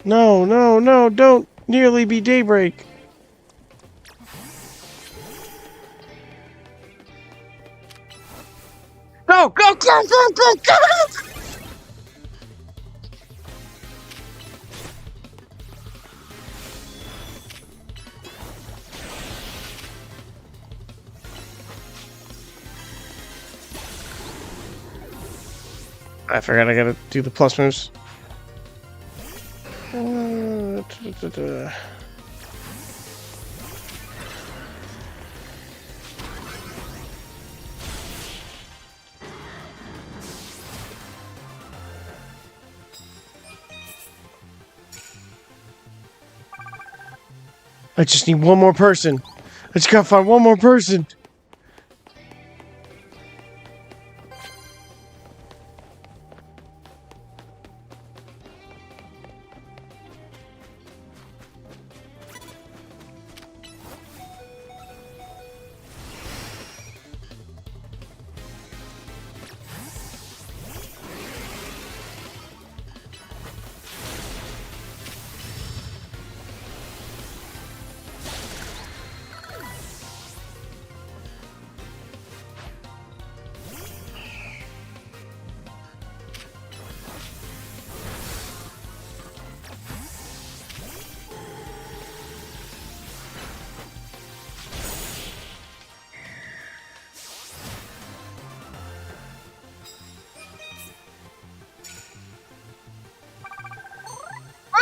Speaker 1: No, no, no, don't nearly be daybreak. Go, go, go, go, go, go! I forgot I gotta do the plus moves. I just need one more person. I just gotta find one more person.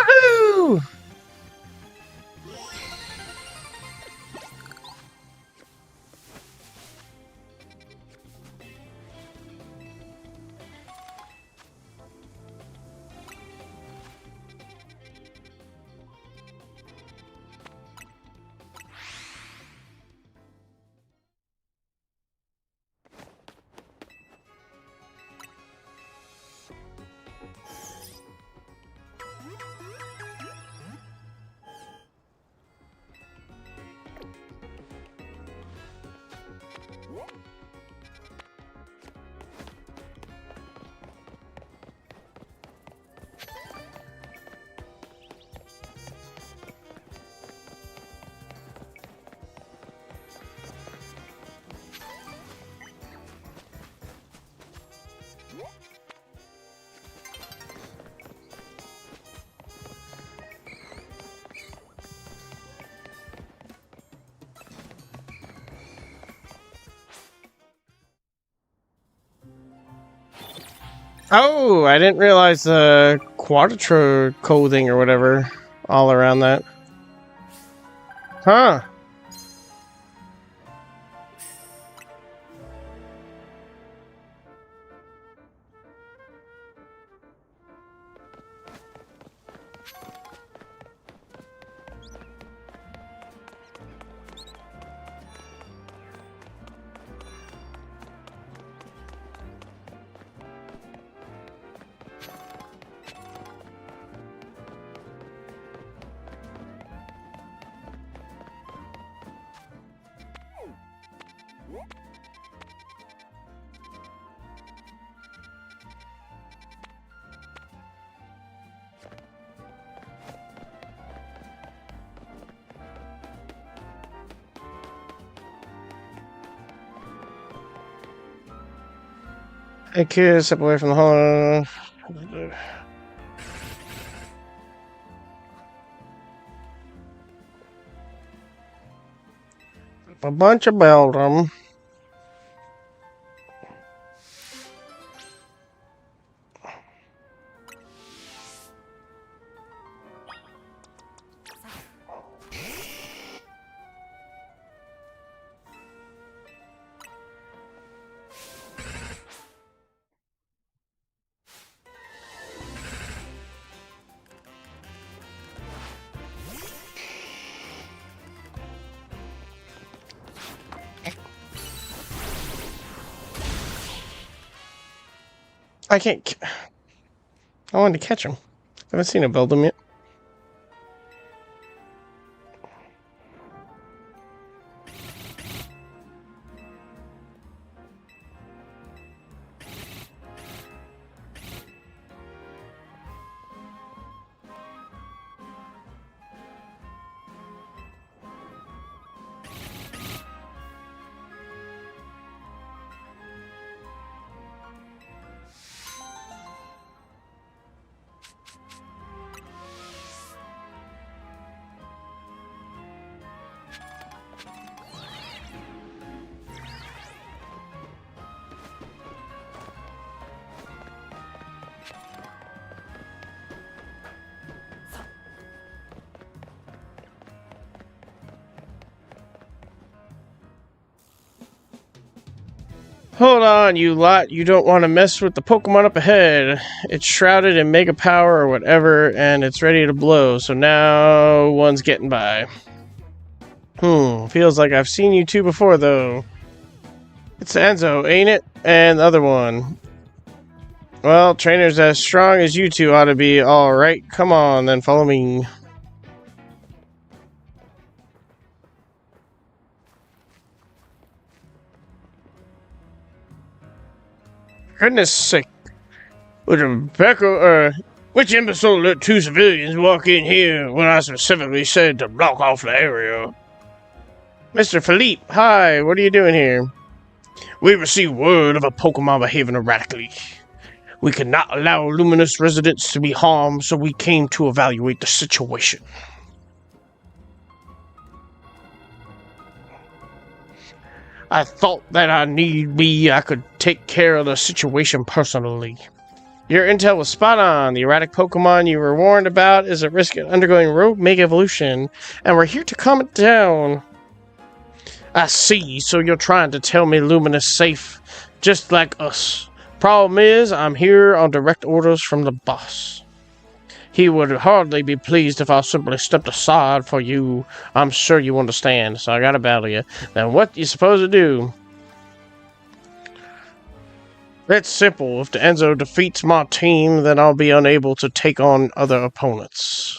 Speaker 1: Woohoo! Oh, I didn't realize the Quadratro clothing or whatever all around that. Huh. Hey kids, step away from the hall. A bunch of Beldum. I can't... I wanted to catch him. I haven't seen him build him yet. Hold on, you lot. You don't want to mess with the Pokemon up ahead. It's shrouded in Mega Power or whatever, and it's ready to blow, so now one's getting by. Feels like I've seen you two before, though. It's Enzo, ain't it? And the other one. Well, trainers as strong as you two ought to be. Alright, come on, then follow me. Goodness sake. Which imbecile let two civilians walk in here when I specifically said to block off the area? Mr. Philippe, hi, what are you doing here? We received word of a Pokemon behaving erratically. We could not allow Luminous residents to be harmed, so we came to evaluate the situation. I thought that I could take care of the situation personally. Your intel was spot on. The erratic Pokemon you were warned about is at risk of undergoing rogue mega evolution, and we're here to calm it down. I see, so you're trying to tell me Lumina's safe, just like us. Problem is, I'm here on direct orders from the boss. He would hardly be pleased if I simply stepped aside for you. I'm sure you understand, so I gotta battle you. Now what you supposed to do? It's simple. If the Enzo defeats my team, then I'll be unable to take on other opponents.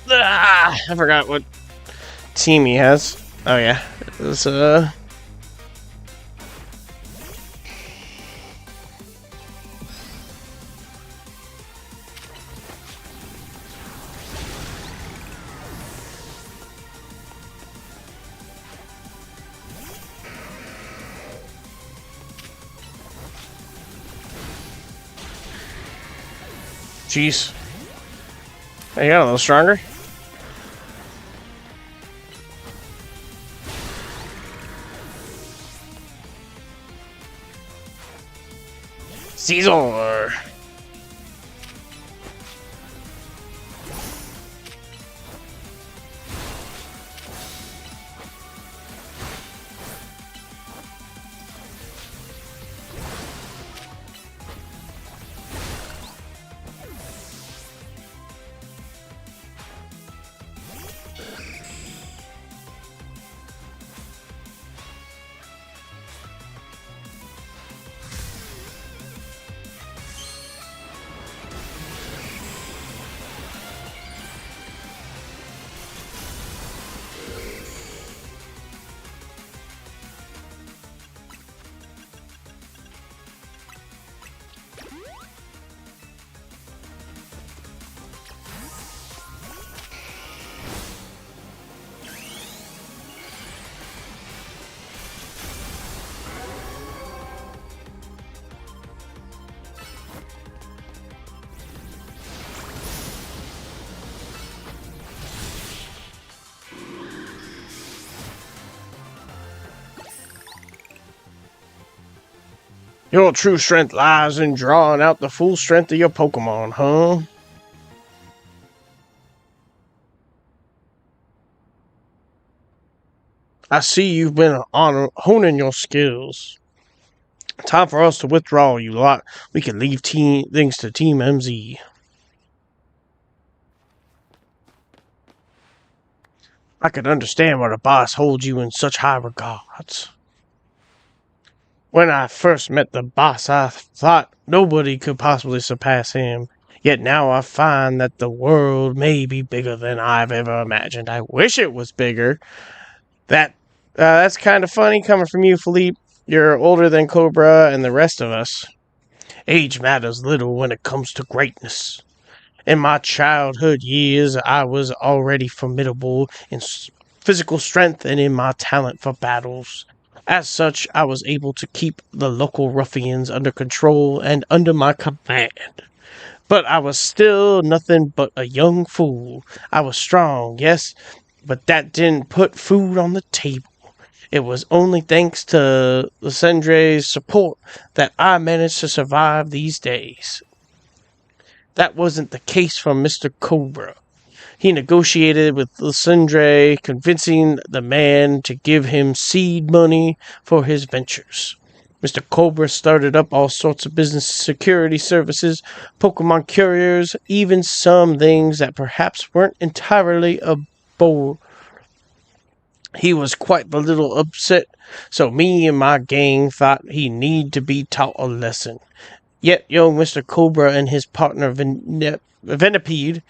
Speaker 1: Ah, I forgot what team he has. Oh yeah, it's jeez. Hey, you got a little stronger. Caesar. Your true strength lies in drawing out the full strength of your Pokemon, huh? I see you've been honing your skills. Time for us to withdraw, you lot. We can leave things to Team MZ. I could understand why the boss holds you in such high regards. When I first met the boss, I thought nobody could possibly surpass him. Yet now I find that the world may be bigger than I've ever imagined. I wish it was bigger. That's kind of funny coming from you, Philippe. You're older than Cobra and the rest of us. Age matters little when it comes to greatness. In my childhood years, I was already formidable in physical strength and in my talent for battles. As such, I was able to keep the local ruffians under control and under my command. But I was still nothing but a young fool. I was strong, yes, but that didn't put food on the table. It was only thanks to Lysandre's support that I managed to survive these days. That wasn't the case for Mr. Cobra. He negotiated with Lysandre, convincing the man to give him seed money for his ventures. Mr. Cobra started up all sorts of business security services, Pokemon couriers, even some things that perhaps weren't entirely a bore. He was quite the little upset, so me and my gang thought he needed to be taught a lesson. Yet young Mr. Cobra and his partner Venipede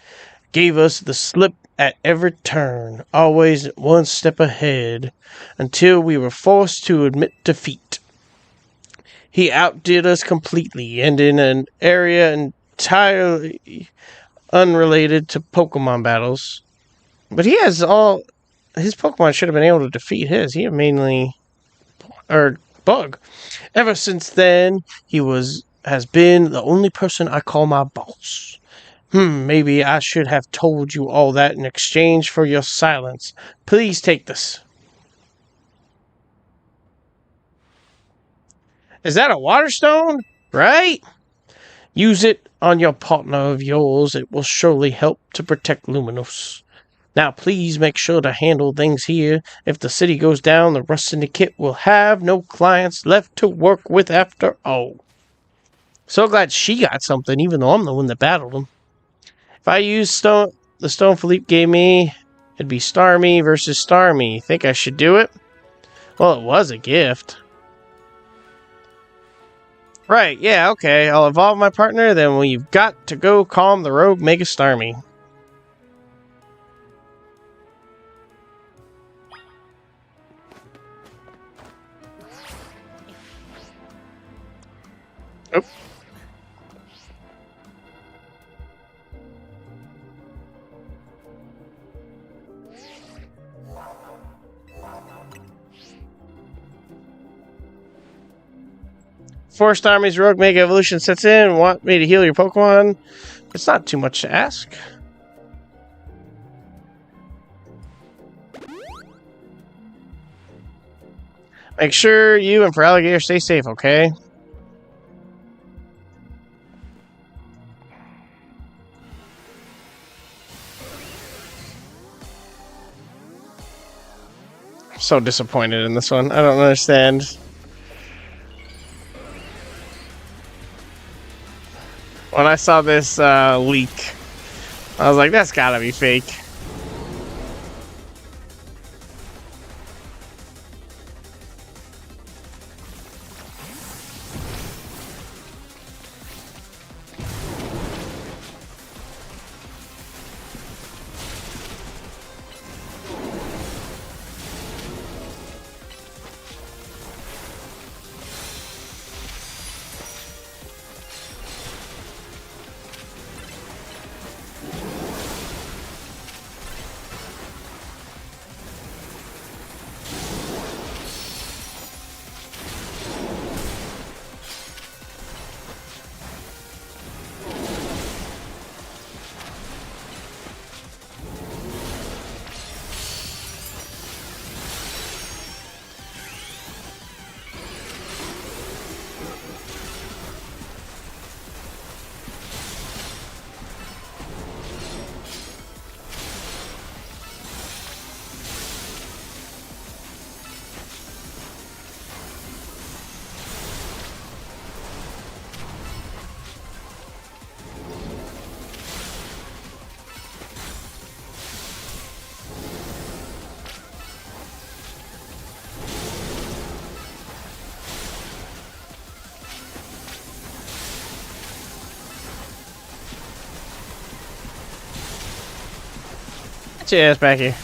Speaker 1: gave us the slip at every turn, always one step ahead, until we were forced to admit defeat. He outdid us completely, and in an area entirely unrelated to Pokemon battles. But he has all... His Pokemon should have been able to defeat his. He mainly... Bug. Ever since then, has been the only person I call my boss. Maybe I should have told you all that in exchange for your silence. Please take this. Is that a water stone? Right? Use it on your partner of yours. It will surely help to protect Luminos. Now please make sure to handle things here. If the city goes down, the Rust Syndicate will have no clients left to work with after all. So glad she got something, even though I'm the one that battled him. If I use the stone Philippe gave me, it'd be Starmie versus Starmie. Think I should do it? Well, it was a gift. Right, yeah, okay. I'll evolve my partner, then we've got to go calm the rogue Mega Starmie. Oh. Forest Army's Rogue Mega Evolution sets in. Want me to heal your Pokemon? It's not too much to ask. Make sure you and Feraligatr stay safe, okay? I'm so disappointed in this one. I don't understand. When I saw this leak, I was like, that's gotta be fake. Get your ass back here.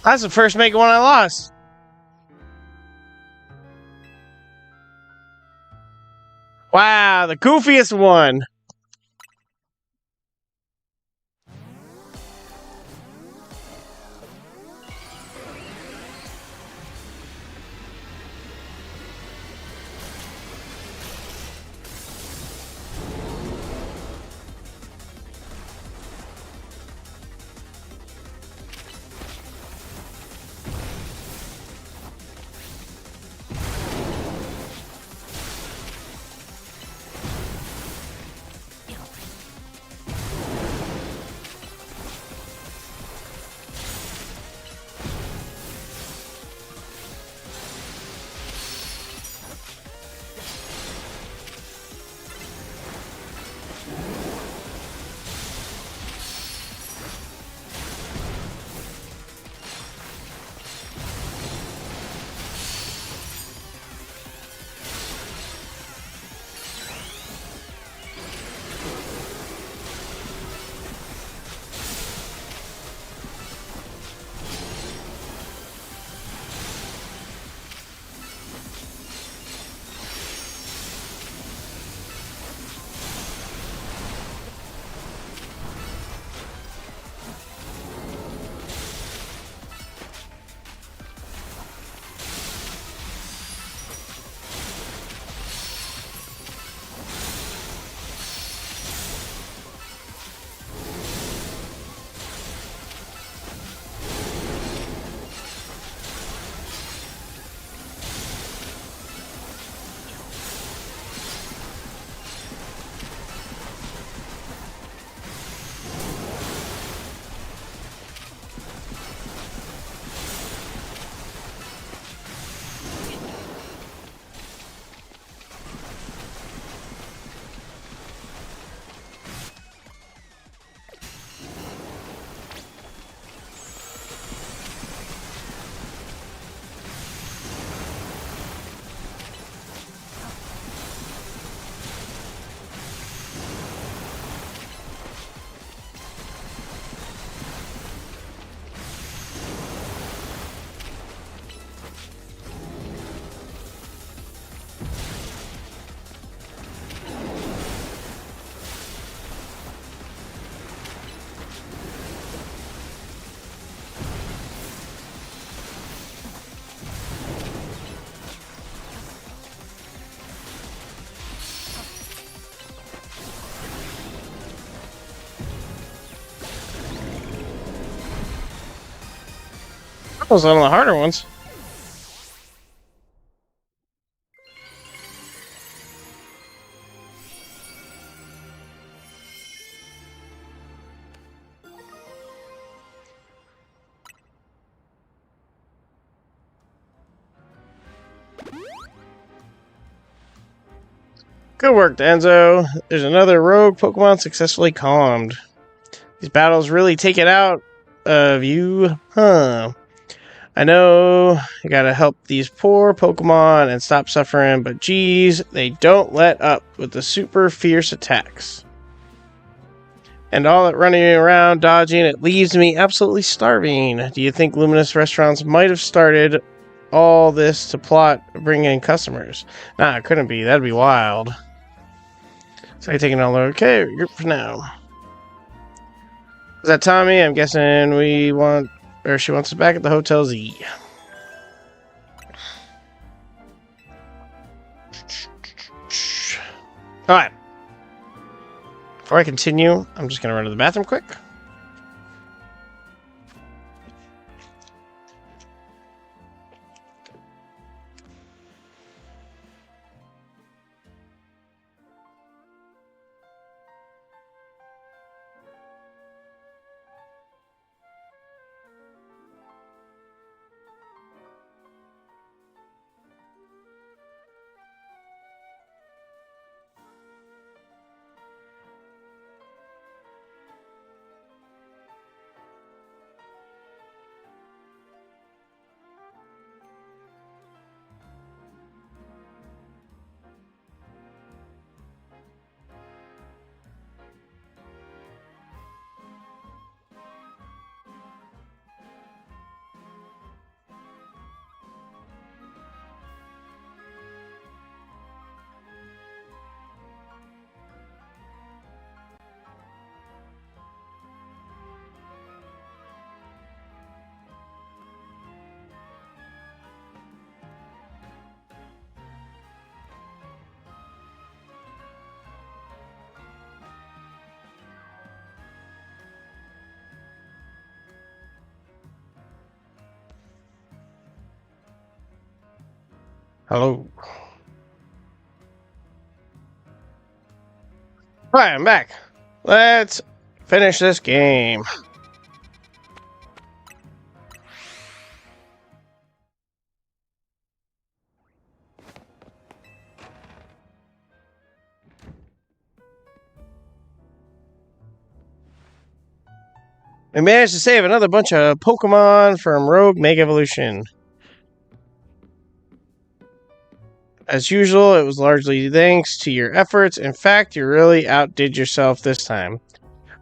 Speaker 1: That's the first Mega one I lost. Wow, the goofiest one. That was one of the harder ones. Good work, Danzo. There's another rogue Pokemon successfully calmed. These battles really take it out of you, huh? I know you gotta help these poor Pokemon and stop suffering, but geez, they don't let up with the super fierce attacks. And all that running around dodging, it leaves me absolutely starving. Do you think Luminous Restaurants might have started all this to plot bring in customers? Nah, it couldn't be. That'd be wild. So I taking all okay group for now. Is that Tommy? I'm guessing she wants us back at the Hotel Z. Alright. Before I continue, I'm just gonna run to the bathroom quick. Hello. Right, I'm back. Let's finish this game. We managed to save another bunch of Pokemon from Rogue Mega Evolution. As usual, it was largely thanks to your efforts. In fact, you really outdid yourself this time.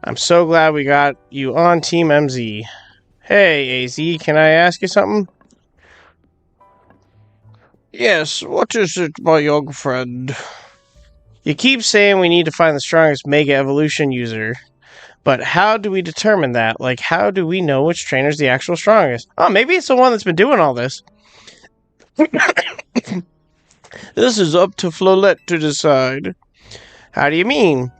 Speaker 1: I'm so glad we got you on Team MZ. Hey, AZ, can I ask you something? Yes, what is it, my young friend? You keep saying we need to find the strongest Mega Evolution user, but how do we determine that? Like, how do we know which trainer's the actual strongest? Oh, maybe it's the one that's been doing all this. This is up to Flolette to decide. How do you mean?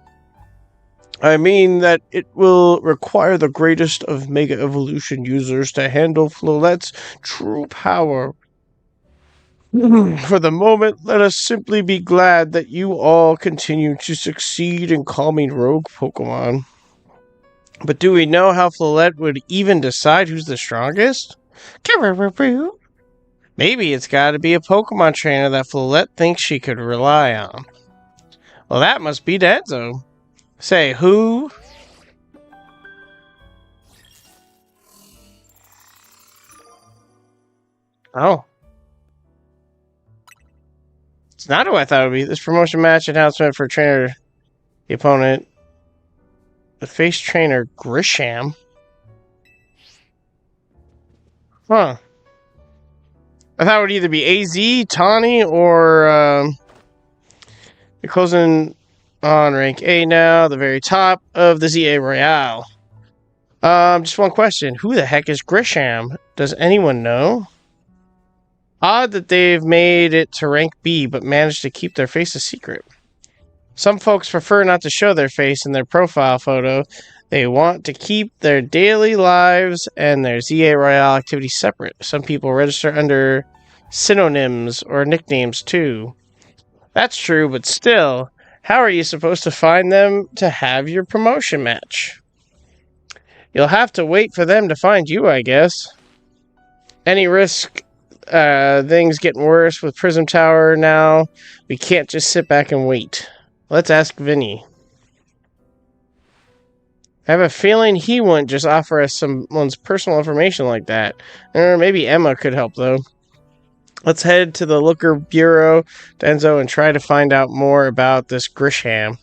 Speaker 1: I mean that it will require the greatest of Mega Evolution users to handle Flolette's true power. For the moment, let us simply be glad that you all continue to succeed in calming rogue Pokemon. But do we know how Flolette would even decide who's the strongest? Maybe it's got to be a Pokemon trainer that Flolette thinks she could rely on. Well, that must be Denzo. Say, who? Oh. It's not who I thought it would be. This promotion match announcement for trainer, the opponent, the face trainer Grisham. Huh. I thought it would either be AZ, Tawny, or you're closing on rank A now, the very top of the ZA Royale. Just one question. Who the heck is Grisham? Does anyone know? Odd that they've made it to rank B, but managed to keep their face a secret. Some folks prefer not to show their face in their profile photo. They want to keep their daily lives and their ZA Royale activities separate. Some people register under synonyms or nicknames too. That's true, but still, how are you supposed to find them to have your promotion match? You'll have to wait for them to find you, I guess. Any risk things getting worse with Prism Tower now? We can't just sit back and wait. Let's ask Vinny. I have a feeling he wouldn't just offer us someone's personal information like that. Or maybe Emma could help, though. Let's head to the Looker Bureau, Denzo, and try to find out more about this Grisham.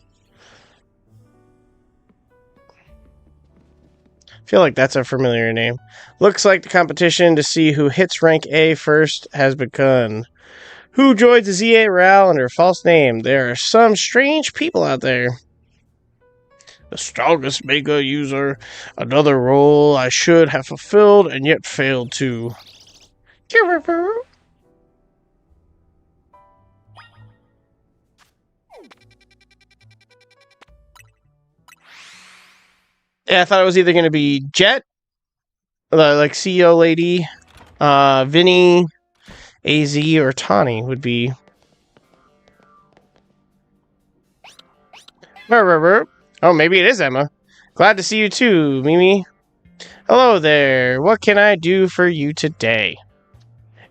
Speaker 1: I feel like that's a familiar name. Looks like the competition to see who hits rank A first has begun. Who joins the ZA Royale under a false name? There are some strange people out there. The strongest Mega user. Another role I should have fulfilled and yet failed to. Yeah, I thought it was either going to be Jet, like CEO lady, Vinny, AZ, or Tawny would be. Oh, maybe it is Emma. Glad to see you too, Mimi. Hello there. What can I do for you today?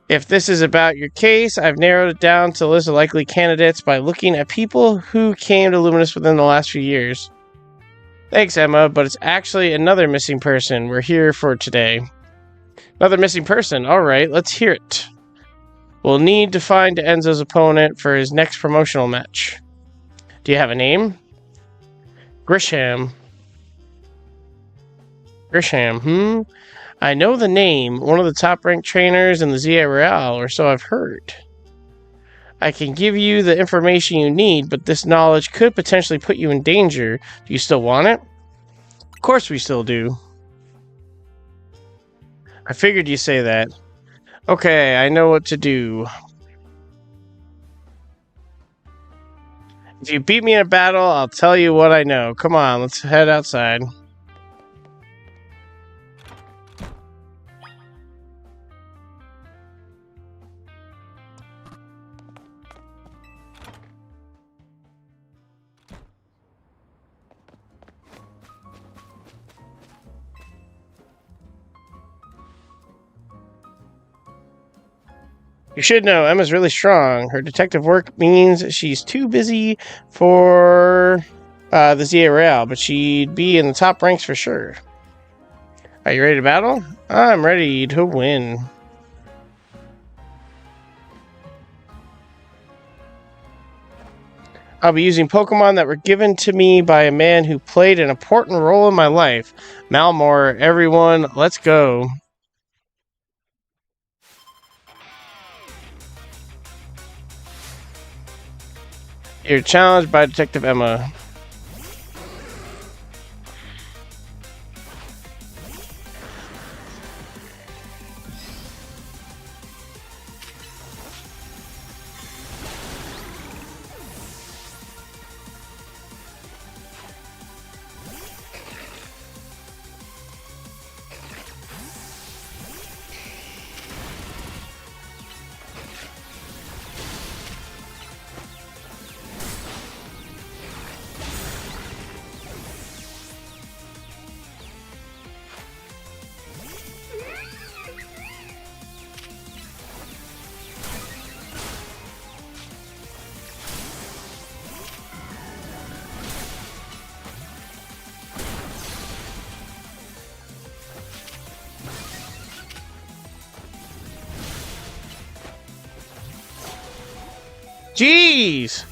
Speaker 1: If this is about your case, I've narrowed it down to a list of likely candidates by looking at people who came to Luminous within the last few years. Thanks, Emma, but it's actually another missing person we're here for today. Another missing person? Alright, let's hear it. We'll need to find Enzo's opponent for his next promotional match. Do you have a name? Grisham. Grisham, I know the name. One of the top-ranked trainers in the ZA Royale, or so I've heard. I can give you the information you need, but this knowledge could potentially put you in danger. Do you still want it? Of course we still do. I figured you'd say that. Okay, I know what to do. If you beat me in a battle, I'll tell you what I know. Come on, let's head outside. You should know, Emma's really strong. Her detective work means she's too busy for the ZA Real, but she'd be in the top ranks for sure. Are you ready to battle? I'm ready to win. I'll be using Pokemon that were given to me by a man who played an important role in my life. Malmore, everyone, let's go. You're challenged by Detective Emma. Jeez!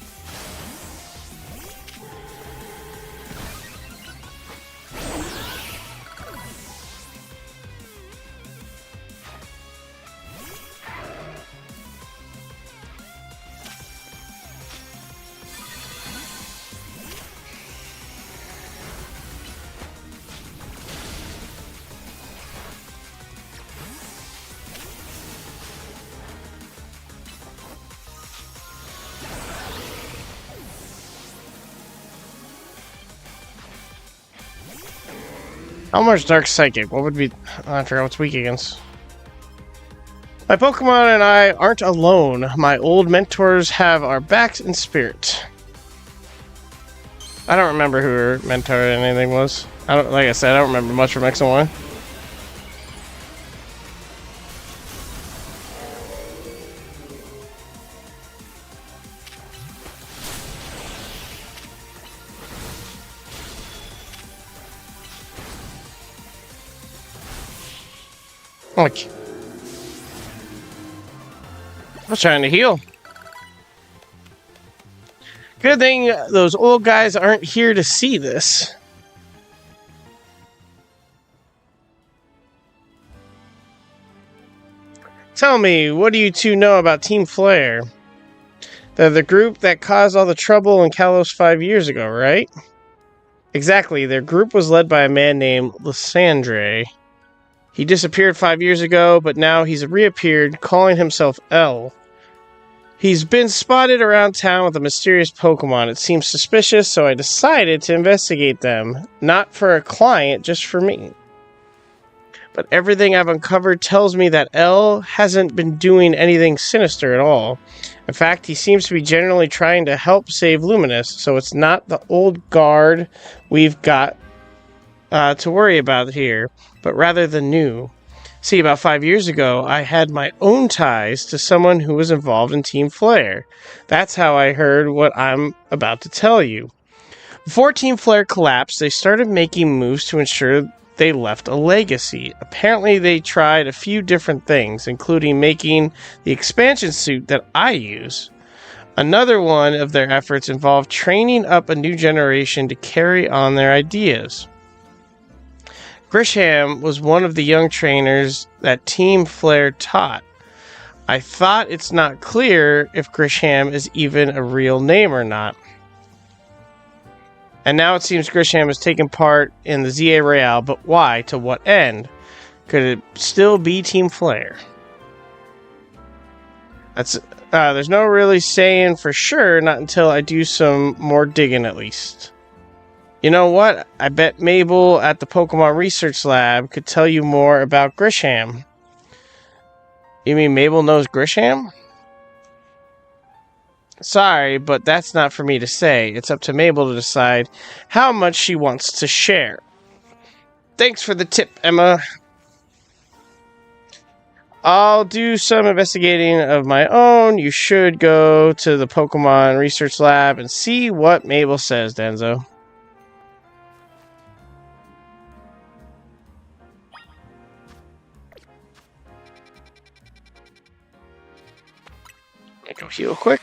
Speaker 1: How much Dark Psychic? What would be... I forgot what's weak against. My Pokemon and I aren't alone. My old mentors have our backs in spirit. I don't remember who her mentor or anything was. Like I said, I don't remember much from X and Y. Look. I was trying to heal. Good thing those old guys aren't here to see this. Tell me, what do you two know about Team Flare? They're the group that caused all the trouble in Kalos 5 years ago, right? Exactly, their group was led by a man named Lysandre. He disappeared 5 years ago, but now he's reappeared, calling himself L. He's been spotted around town with a mysterious Pokemon. It seems suspicious, so I decided to investigate them. Not for a client, just for me. But everything I've uncovered tells me that L hasn't been doing anything sinister at all. In fact, he seems to be generally trying to help save Luminous, so it's not the old guard we've got to worry about here, but rather the new. See, about 5 years ago, I had my own ties to someone who was involved in Team Flare. That's how I heard what I'm about to tell you. Before Team Flare collapsed, they started making moves to ensure they left a legacy. Apparently, they tried a few different things, including making the expansion suit that I use. Another one of their efforts involved training up a new generation to carry on their ideas. Grisham was one of the young trainers that Team Flare taught. I thought it's not clear if Grisham is even a real name or not. And now it seems Grisham has taken part in the ZA Real, but why? To what end? Could it still be Team Flare? There's no really saying for sure, not until I do some more digging at least. You know what? I bet Mabel at the Pokemon Research Lab could tell you more about Grisham. You mean Mabel knows Grisham? Sorry, but that's not for me to say. It's up to Mabel to decide how much she wants to share. Thanks for the tip, Emma. I'll do some investigating of my own. You should go to the Pokemon Research Lab and see what Mabel says, Denzo. Go heal quick.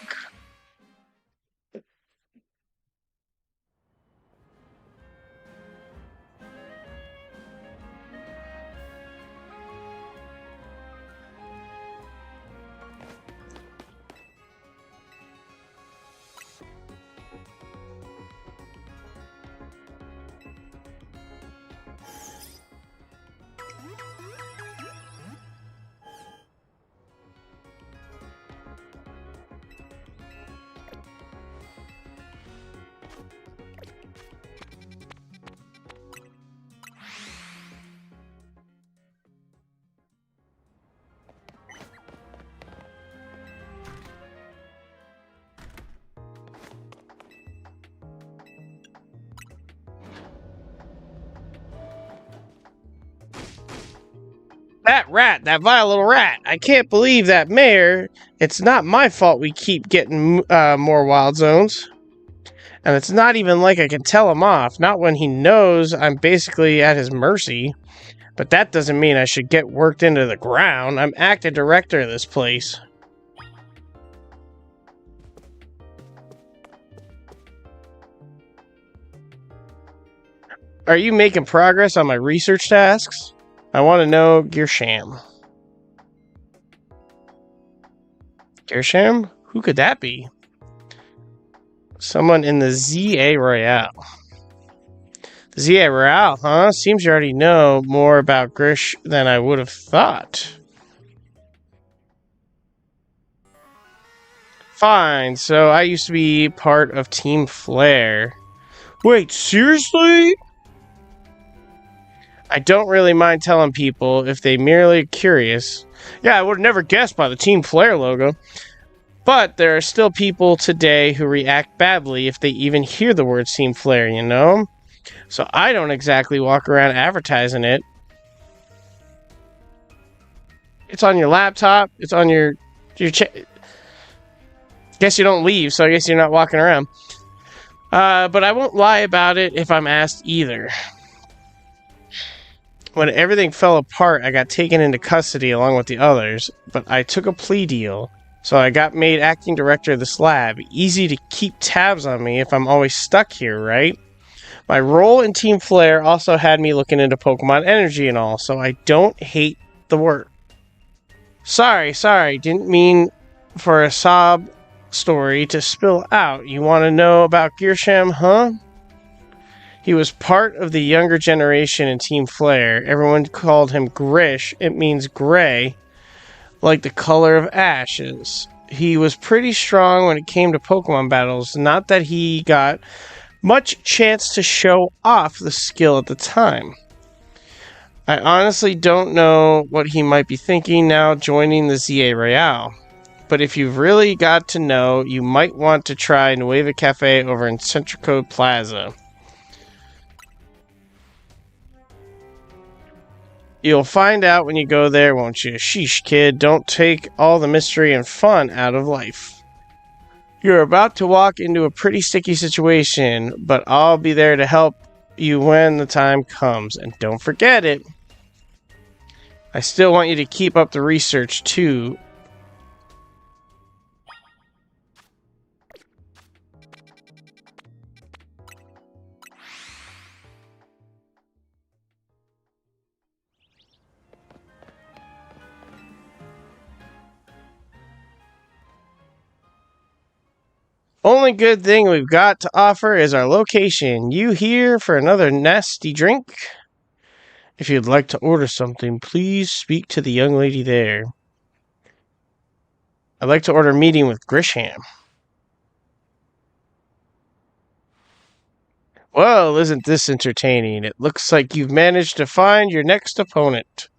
Speaker 1: That rat, that vile little rat. I can't believe that mayor. It's not my fault we keep getting more wild zones. And it's not even like I can tell him off, not when he knows I'm basically at his mercy. But that doesn't mean I should get worked into the ground. I'm acting director of this place. Are you making progress on my research tasks? I want to know Gearsham. Gearsham? Who could that be? Someone in the ZA Royale. The ZA Royale, huh? Seems you already know more about Grish than I would have thought. Fine, so I used to be part of Team Flare. Wait, seriously? I don't really mind telling people if they merely curious. Yeah, I would have never guessed by the Team Flare logo. But there are still people today who react badly if they even hear the word Team Flare, you know? So I don't exactly walk around advertising it. It's on your laptop. It's on your guess you don't leave, so I guess you're not walking around. But I won't lie about it if I'm asked either. When everything fell apart, I got taken into custody along with the others, but I took a plea deal, so I got made acting director of this lab. Easy to keep tabs on me if I'm always stuck here, right? My role in Team Flare also had me looking into Pokemon Energy and all, so I don't hate the work. Sorry, didn't mean for a sob story to spill out. You want to know about Gearsham, huh? He was part of the younger generation in Team Flare. Everyone called him Grish. It means gray, like the color of ashes. He was pretty strong when it came to Pokemon battles. Not that he got much chance to show off the skill at the time. I honestly don't know what he might be thinking now joining the ZA Royale. But if you've really got to know, you might want to try Nueva Cafe over in Centrico Plaza. You'll find out when you go there, won't you? Sheesh, kid, don't take all the mystery and fun out of life. You're about to walk into a pretty sticky situation, but I'll be there to help you when the time comes. And don't forget it. I still want you to keep up the research, too. Only good thing we've got to offer is our location. You here for another nasty drink? If you'd like to order something, please speak to the young lady there. I'd like to order a meeting with Grisham. Well, isn't this entertaining? It looks like you've managed to find your next opponent.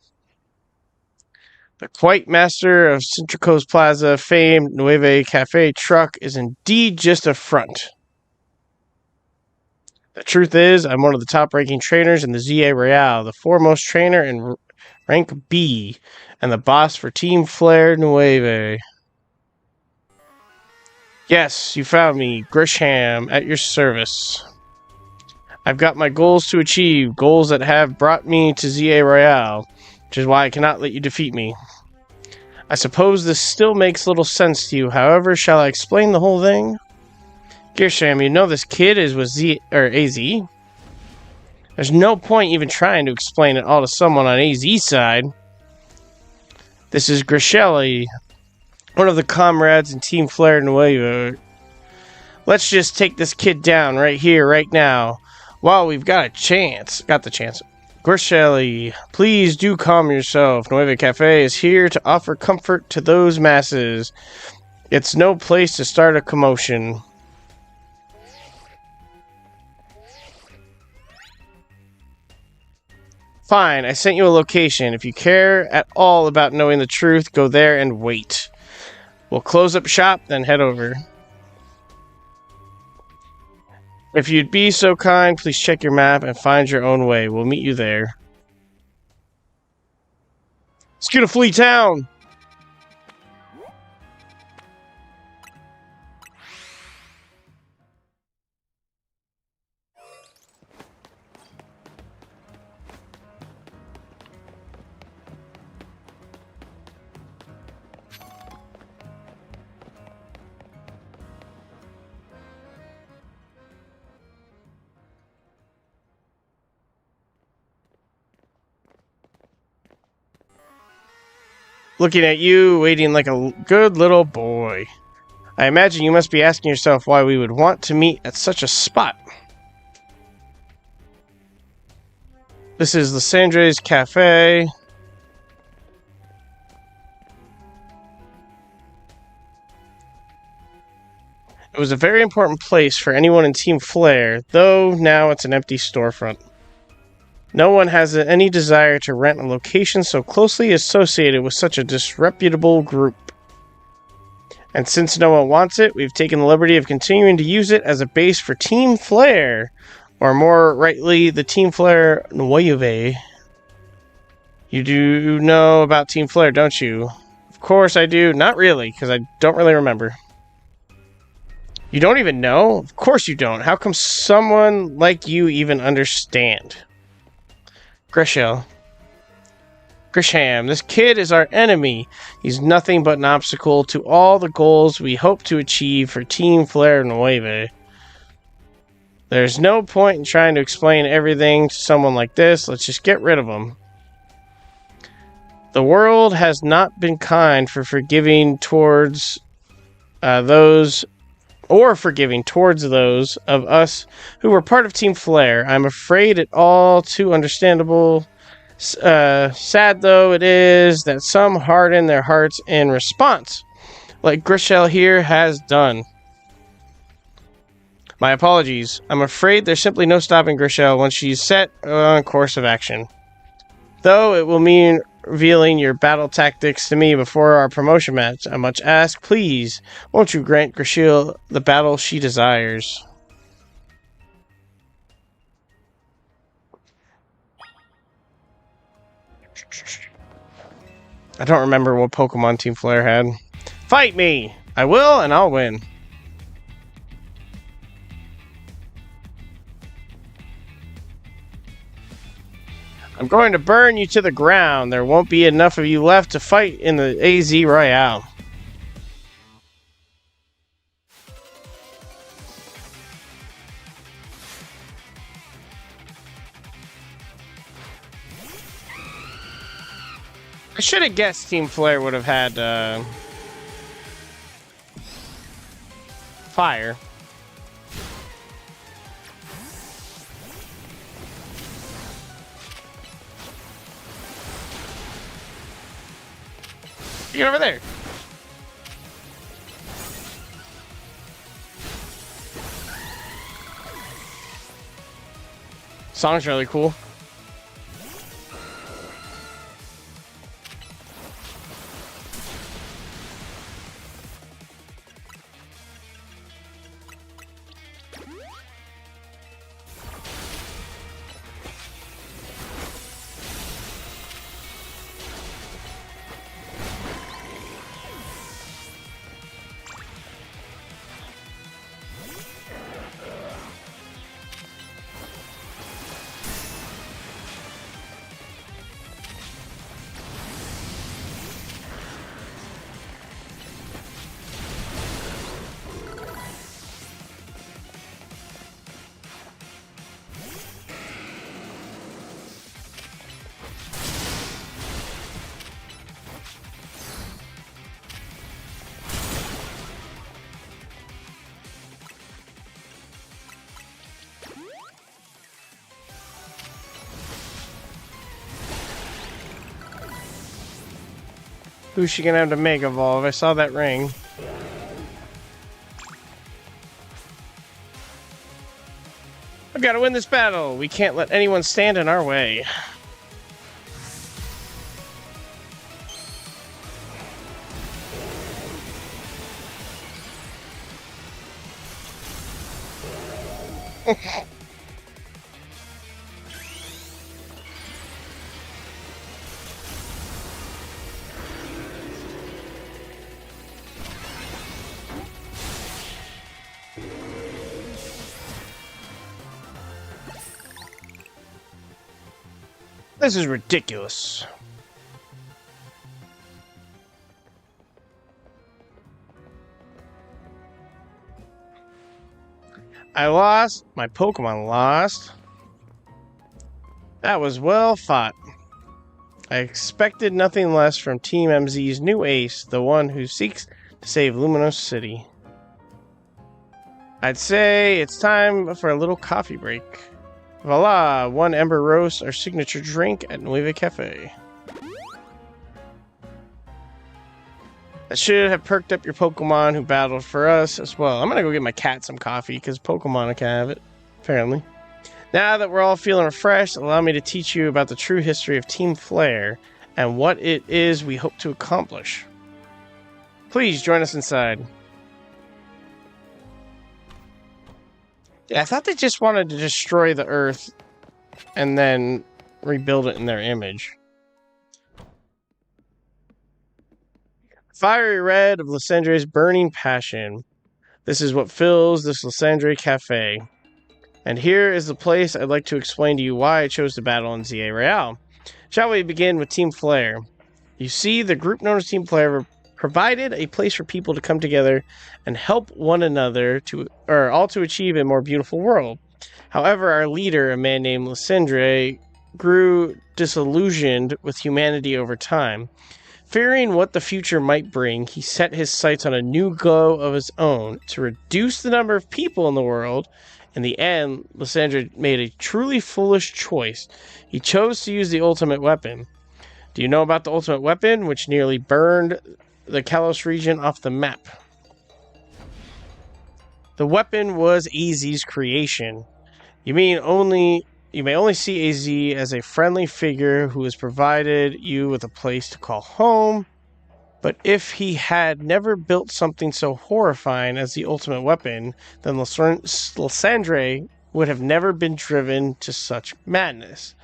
Speaker 1: The Quite Master of Centrico's Plaza famed Nueve Cafe truck is indeed just a front. The truth is, I'm one of the top-ranking trainers in the ZA Royale, the foremost trainer in rank B, and the boss for Team Flare Nueve. Yes, you found me, Grisham, at your service. I've got my goals to achieve, goals that have brought me to ZA Royale, which is why I cannot let you defeat me. I suppose this still makes little sense to you, however, shall I explain the whole thing? Grisham, you know this kid is with AZ? There's no point even trying to explain it all to someone on AZ's side. This is Grishelli, one of the comrades in Team Flare Nuevo. Let's just take this kid down right here, right now, while we've got the chance. Grishelli, please do calm yourself. Nueve Cafe is here to offer comfort to those masses. It's no place to start a commotion. Fine, I sent you a location. If you care at all about knowing the truth, go there and wait. We'll close up shop, then head over. If you'd be so kind, please check your map and find your own way. We'll meet you there. Let's get to Flea Town! Looking at you, waiting like a good little boy. I imagine you must be asking yourself why we would want to meet at such a spot. This is Lysandre's Cafe. It was a very important place for anyone in Team Flare, though now it's an empty storefront. No one has any desire to rent a location so closely associated with such a disreputable group. And since no one wants it, we've taken the liberty of continuing to use it as a base for Team Flare, or more rightly, the Team Flare Nueve. You do know about Team Flare, don't you? Of course I do. Not really, because I don't really remember. You don't even know? Of course you don't. How come someone like you even understand? Grisham, this kid is our enemy. He's nothing but an obstacle to all the goals we hope to achieve for Team Flare Nueve. There's no point in trying to explain everything to someone like this. Let's just get rid of him. The world has not been kind for forgiving towards those of us who were part of Team Flare. I'm afraid it all too understandable. Sad though it is that some harden their hearts in response, like Grishel here has done. My apologies. I'm afraid there's simply no stopping Grishel once she's set on course of action. Though it will mean revealing your battle tactics to me before our promotion match. I much ask, please, won't you grant Grishel the battle she desires? I don't remember what Pokemon Team Flare had. Fight me! I will, and I'll win. I'm going to burn you to the ground. There won't be enough of you left to fight in the AZ Royale. I should have guessed Team Flare would have had fire. Get over there. Song's really cool. Who's she gonna have to Mega Evolve? I saw that ring. I've got to win this battle. We can't let anyone stand in our way. This is ridiculous. I lost. My Pokemon lost. That was well fought. I expected nothing less from Team MZ's new ace, the one who seeks to save Luminos City. I'd say it's time for a little coffee break. Voila, one Ember Roast, our signature drink at Nueva Cafe. That should have perked up your Pokemon who battled for us as well. I'm gonna go get my cat some coffee because Pokemon can have it, apparently. Now that we're all feeling refreshed, allow me to teach you about the true history of Team Flare and what it is we hope to accomplish. Please join us inside. Yeah, I thought they just wanted to destroy the Earth and then rebuild it in their image. Fiery red of Lysandre's burning passion. This is what fills this Lysandre Cafe. And here is the place I'd like to explain to you why I chose to battle in ZA Royale. Shall we begin with Team Flare? You see, the group known as Team Flare provided a place for people to come together and help one another all to achieve a more beautiful world. However, our leader, a man named Lysandre, grew disillusioned with humanity over time. Fearing what the future might bring, he set his sights on a new goal of his own to reduce the number of people in the world. In the end, Lysandre made a truly foolish choice. He chose to use the ultimate weapon. Do you know about the ultimate weapon, which nearly burned the Kalos region off the map? The weapon was AZ's creation. You may only see AZ as a friendly figure who has provided you with a place to call home, but if he had never built something so horrifying as the ultimate weapon, then Lysandre would have never been driven to such madness,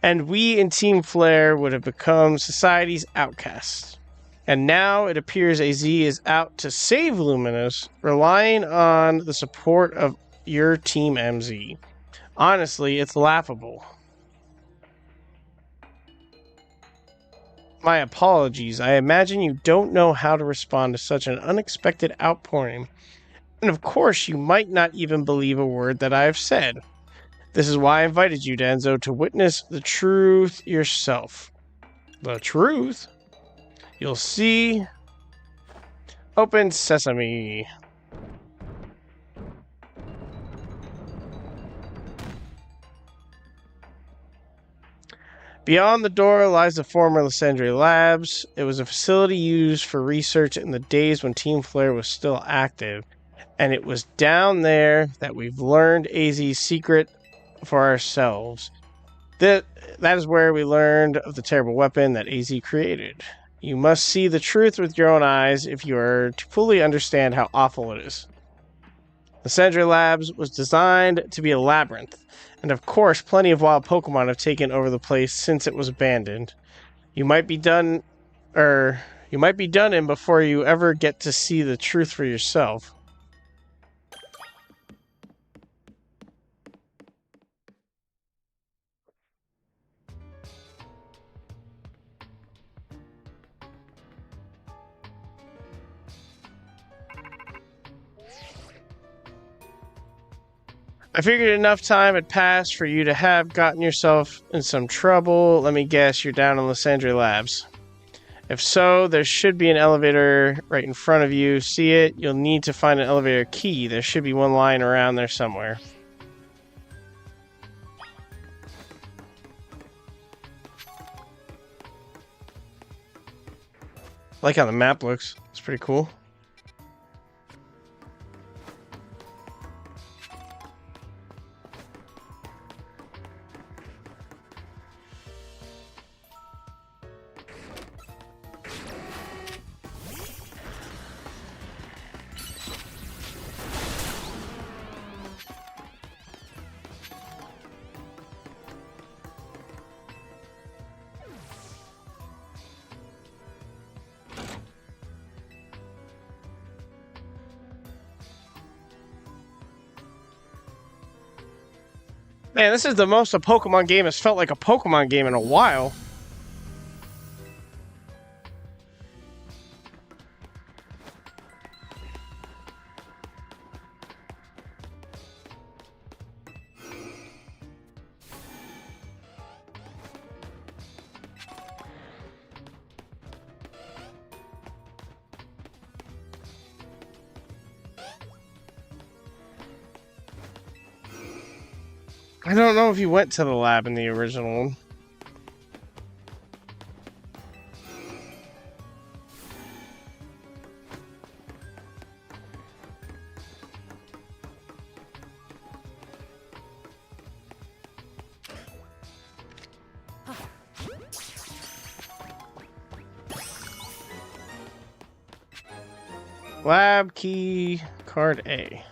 Speaker 1: and we in Team Flare would have become society's outcasts. And now it appears AZ is out to save Luminous, relying on the support of your Team MZ. Honestly, it's laughable. My apologies. I imagine you don't know how to respond to such an unexpected outpouring. And of course, you might not even believe a word that I have said. This is why I invited you, Danzo, to witness the truth yourself. The truth? You'll see. Open sesame. Beyond the door lies the former Lysandre Labs. It was a facility used for research in the days when Team Flare was still active. And it was down there that we've learned AZ's secret for ourselves. That is where we learned of the terrible weapon that AZ created. You must see the truth with your own eyes if you are to fully understand how awful it is. Lysandre Labs was designed to be a labyrinth, and of course plenty of wild Pokemon have taken over the place since it was abandoned. You might be done in before you ever get to see the truth for yourself. I figured enough time had passed for you to have gotten yourself in some trouble. Let me guess, you're down in Lysandre Labs. If so, there should be an elevator right in front of you. See it? You'll need to find an elevator key. There should be one lying around there somewhere. I like how the map looks. It's pretty cool. Man, this is the most a Pokemon game has felt like a Pokemon game in a while. I don't know if you went to the lab in the original one. Lab key card A.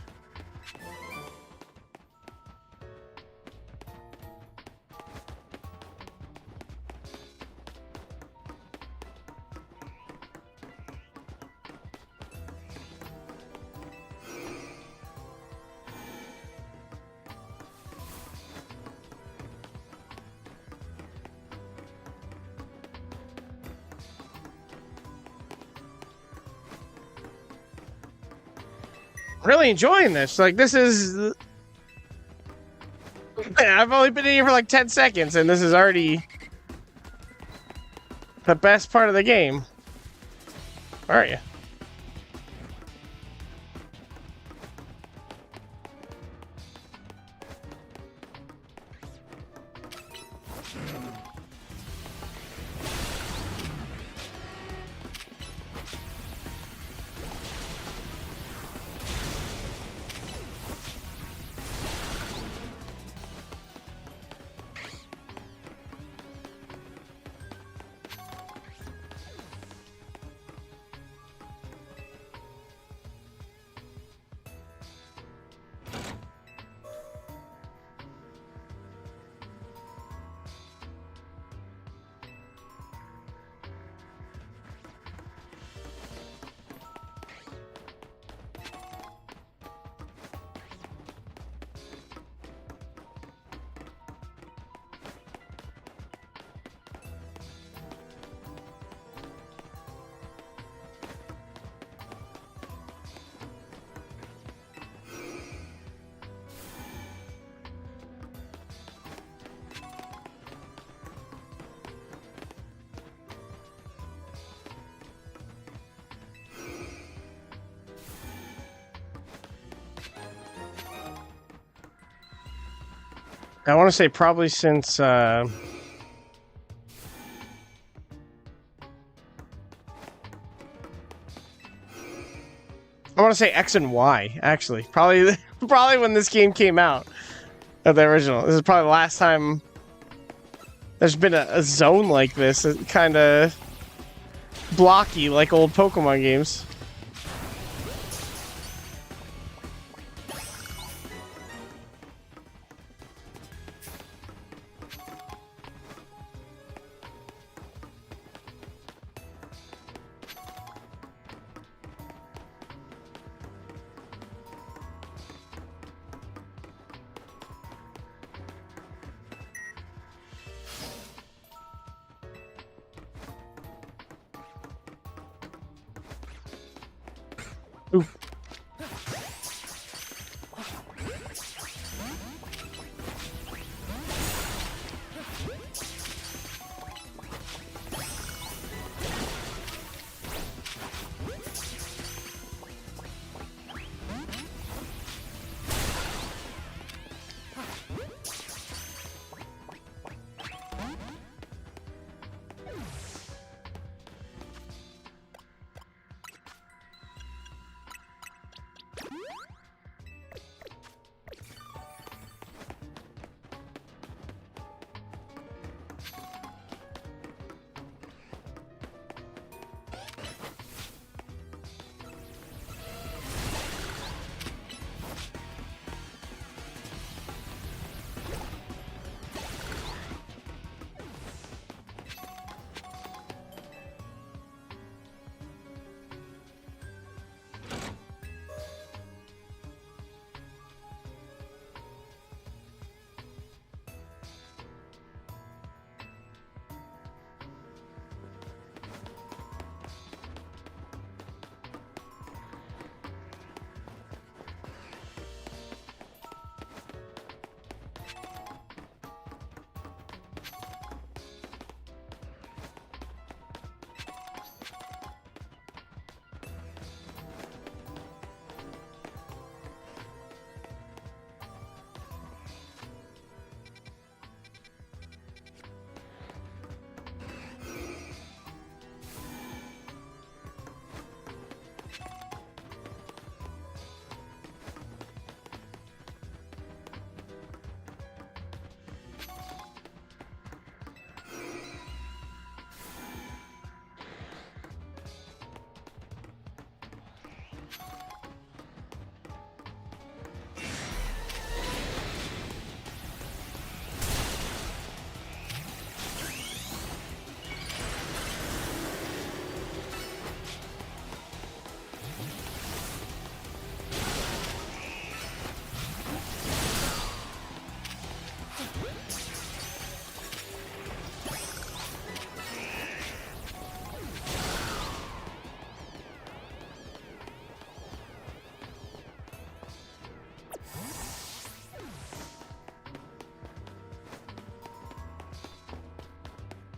Speaker 1: Really enjoying this. Like, this is... I've only been in here for like 10 seconds, and this is already the best part of the game. Where are you? I want to say probably since I want to say X and Y, actually. Probably when this game came out. Of the original. This is probably the last time there's been a zone like this. Kind of blocky like old Pokemon games. Oof.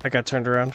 Speaker 1: I got turned around.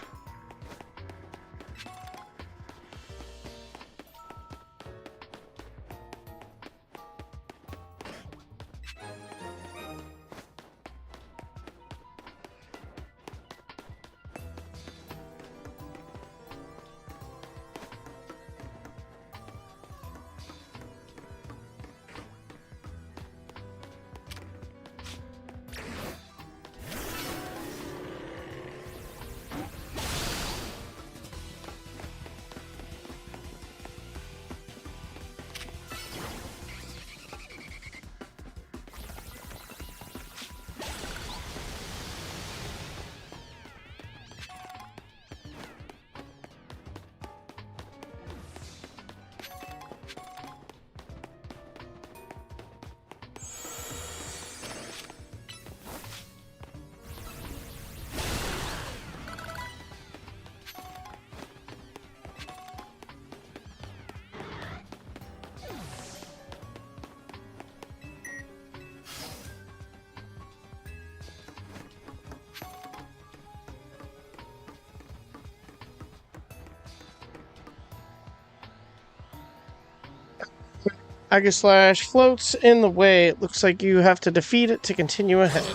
Speaker 1: Aegislash floats in the way. It looks like you have to defeat it to continue ahead.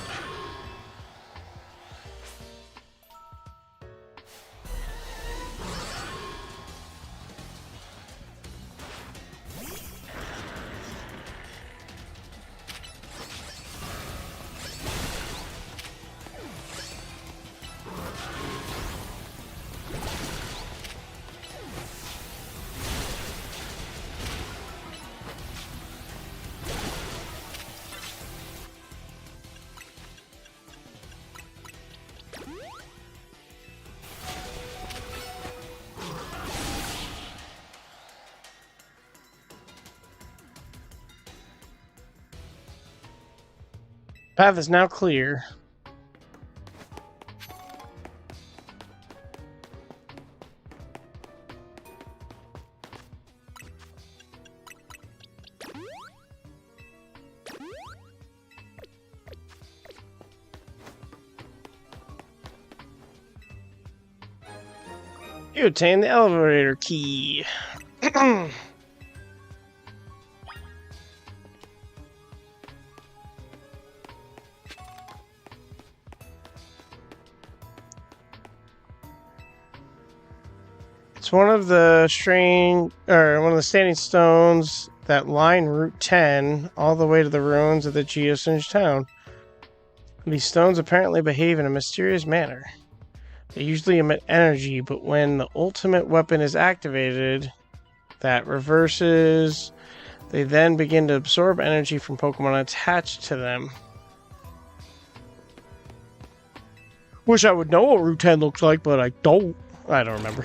Speaker 1: Path is now clear. You obtain the elevator key. It's one of the standing stones that line Route 10 all the way to the ruins of the Geosynge town. These stones apparently behave in a mysterious manner. They usually emit energy, but when the ultimate weapon is activated, that reverses. They then begin to absorb energy from Pokemon attached to them. Wish I would know what Route 10 looks like, but I don't. I don't remember.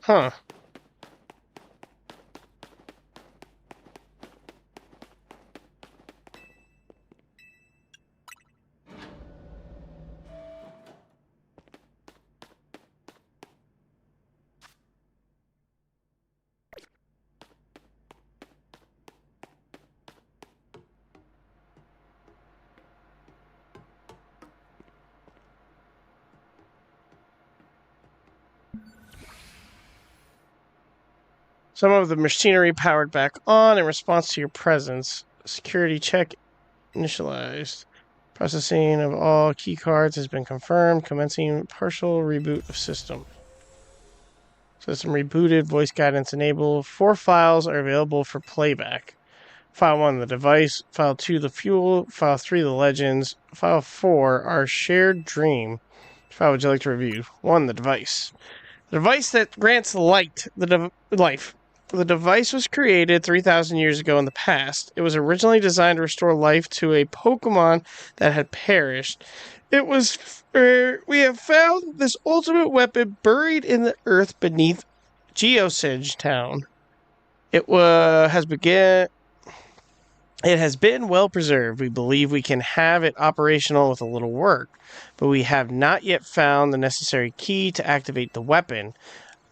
Speaker 1: Huh. Some of the machinery powered back on in response to your presence. Security check initialized. Processing of all key cards has been confirmed. Commencing partial reboot of system. System rebooted. Voice guidance enabled. 4 files are available for playback. File 1, the device. File 2, the fuel. File 3, the legends. File 4, our shared dream. How would you like to review? 1. The device. The device that grants life. The device was created 3,000 years ago in the past. It was originally designed to restore life to a Pokémon that had perished. We have found this ultimate weapon buried in the earth beneath Geosage Town. It has been well preserved. We believe we can have it operational with a little work, but we have not yet found the necessary key to activate the weapon.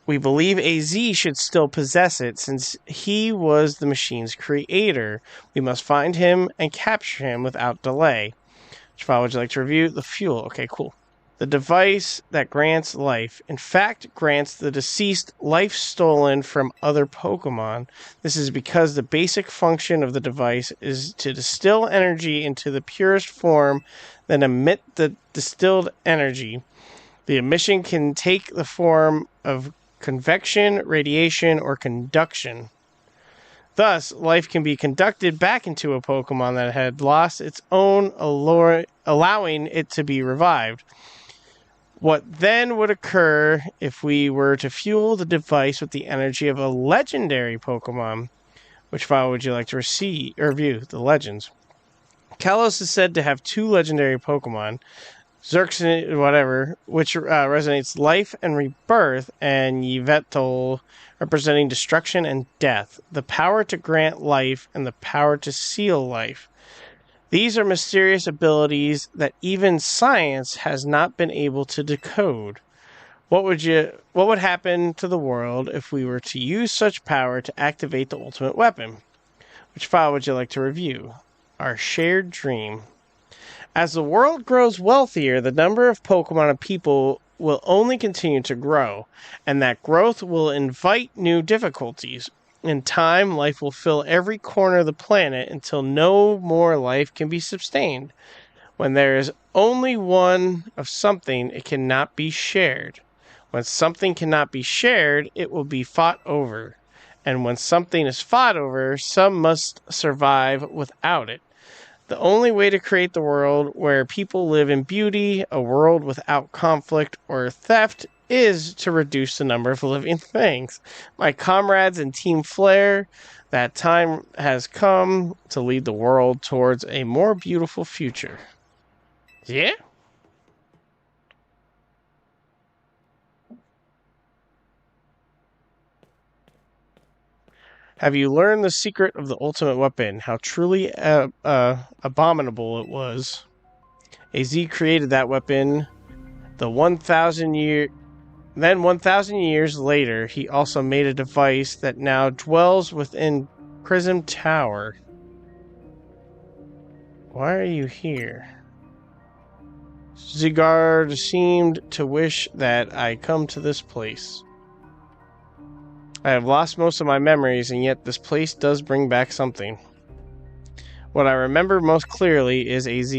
Speaker 1: We believe AZ should still possess it since he was the machine's creator. We must find him and capture him without delay. Which file would you like to review? The fuel. Okay, cool. The device that grants life, in fact, grants the deceased life stolen from other Pokemon. This is because the basic function of the device is to distill energy into the purest form, then emit the distilled energy. The emission can take the form of convection, radiation, or conduction. Thus, life can be conducted back into a Pokemon that had lost its own allure, allowing it to be revived. What then would occur if we were to fuel the device with the energy of a legendary Pokemon? Which file would you like to review? The legends. Kalos is said to have 2 legendary Pokemon, Xerxin, whatever, which resonates life and rebirth, and Yveltal, representing destruction and death, the power to grant life and the power to seal life. These are mysterious abilities that even science has not been able to decode. What would happen to the world if we were to use such power to activate the ultimate weapon? Which file would you like to review? Our shared dream. As the world grows wealthier, the number of Pokemon and people will only continue to grow, and that growth will invite new difficulties. In time, life will fill every corner of the planet until no more life can be sustained. When there is only one of something, it cannot be shared. When something cannot be shared, it will be fought over. And when something is fought over, some must survive without it. The only way to create the world where people live in beauty, a world without conflict or theft, is to reduce the number of living things. My comrades in Team Flare, that time has come to lead the world towards a more beautiful future. Yeah? Have you learned the secret of the ultimate weapon? How truly abominable it was. AZ created that weapon. Then 1,000 years later, he also made a device that now dwells within Prism Tower. Why are you here? Zygarde seemed to wish that I come to this place. I have lost most of my memories, and yet this place does bring back something. What I remember most clearly is AZ.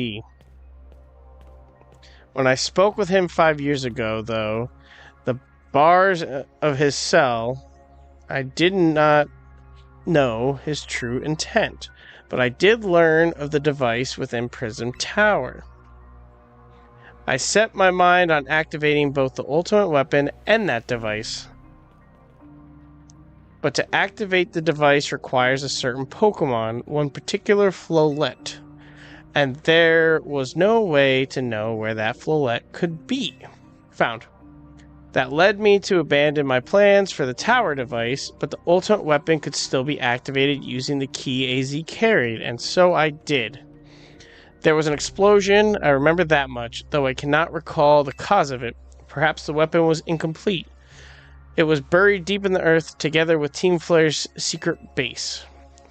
Speaker 1: When I spoke with him 5 years ago, though, the bars of his cell, I did not know his true intent, but I did learn of the device within Prism Tower. I set my mind on activating both the ultimate weapon and that device. But to activate the device requires a certain Pokemon, one particular Flowlet. And there was no way to know where that Flowlet could be found. That led me to abandon my plans for the tower device, but the ultimate weapon could still be activated using the key AZ carried, and so I did. There was an explosion, I remember that much, though I cannot recall the cause of it. Perhaps the weapon was incomplete. It was buried deep in the earth together with Team Flare's secret base.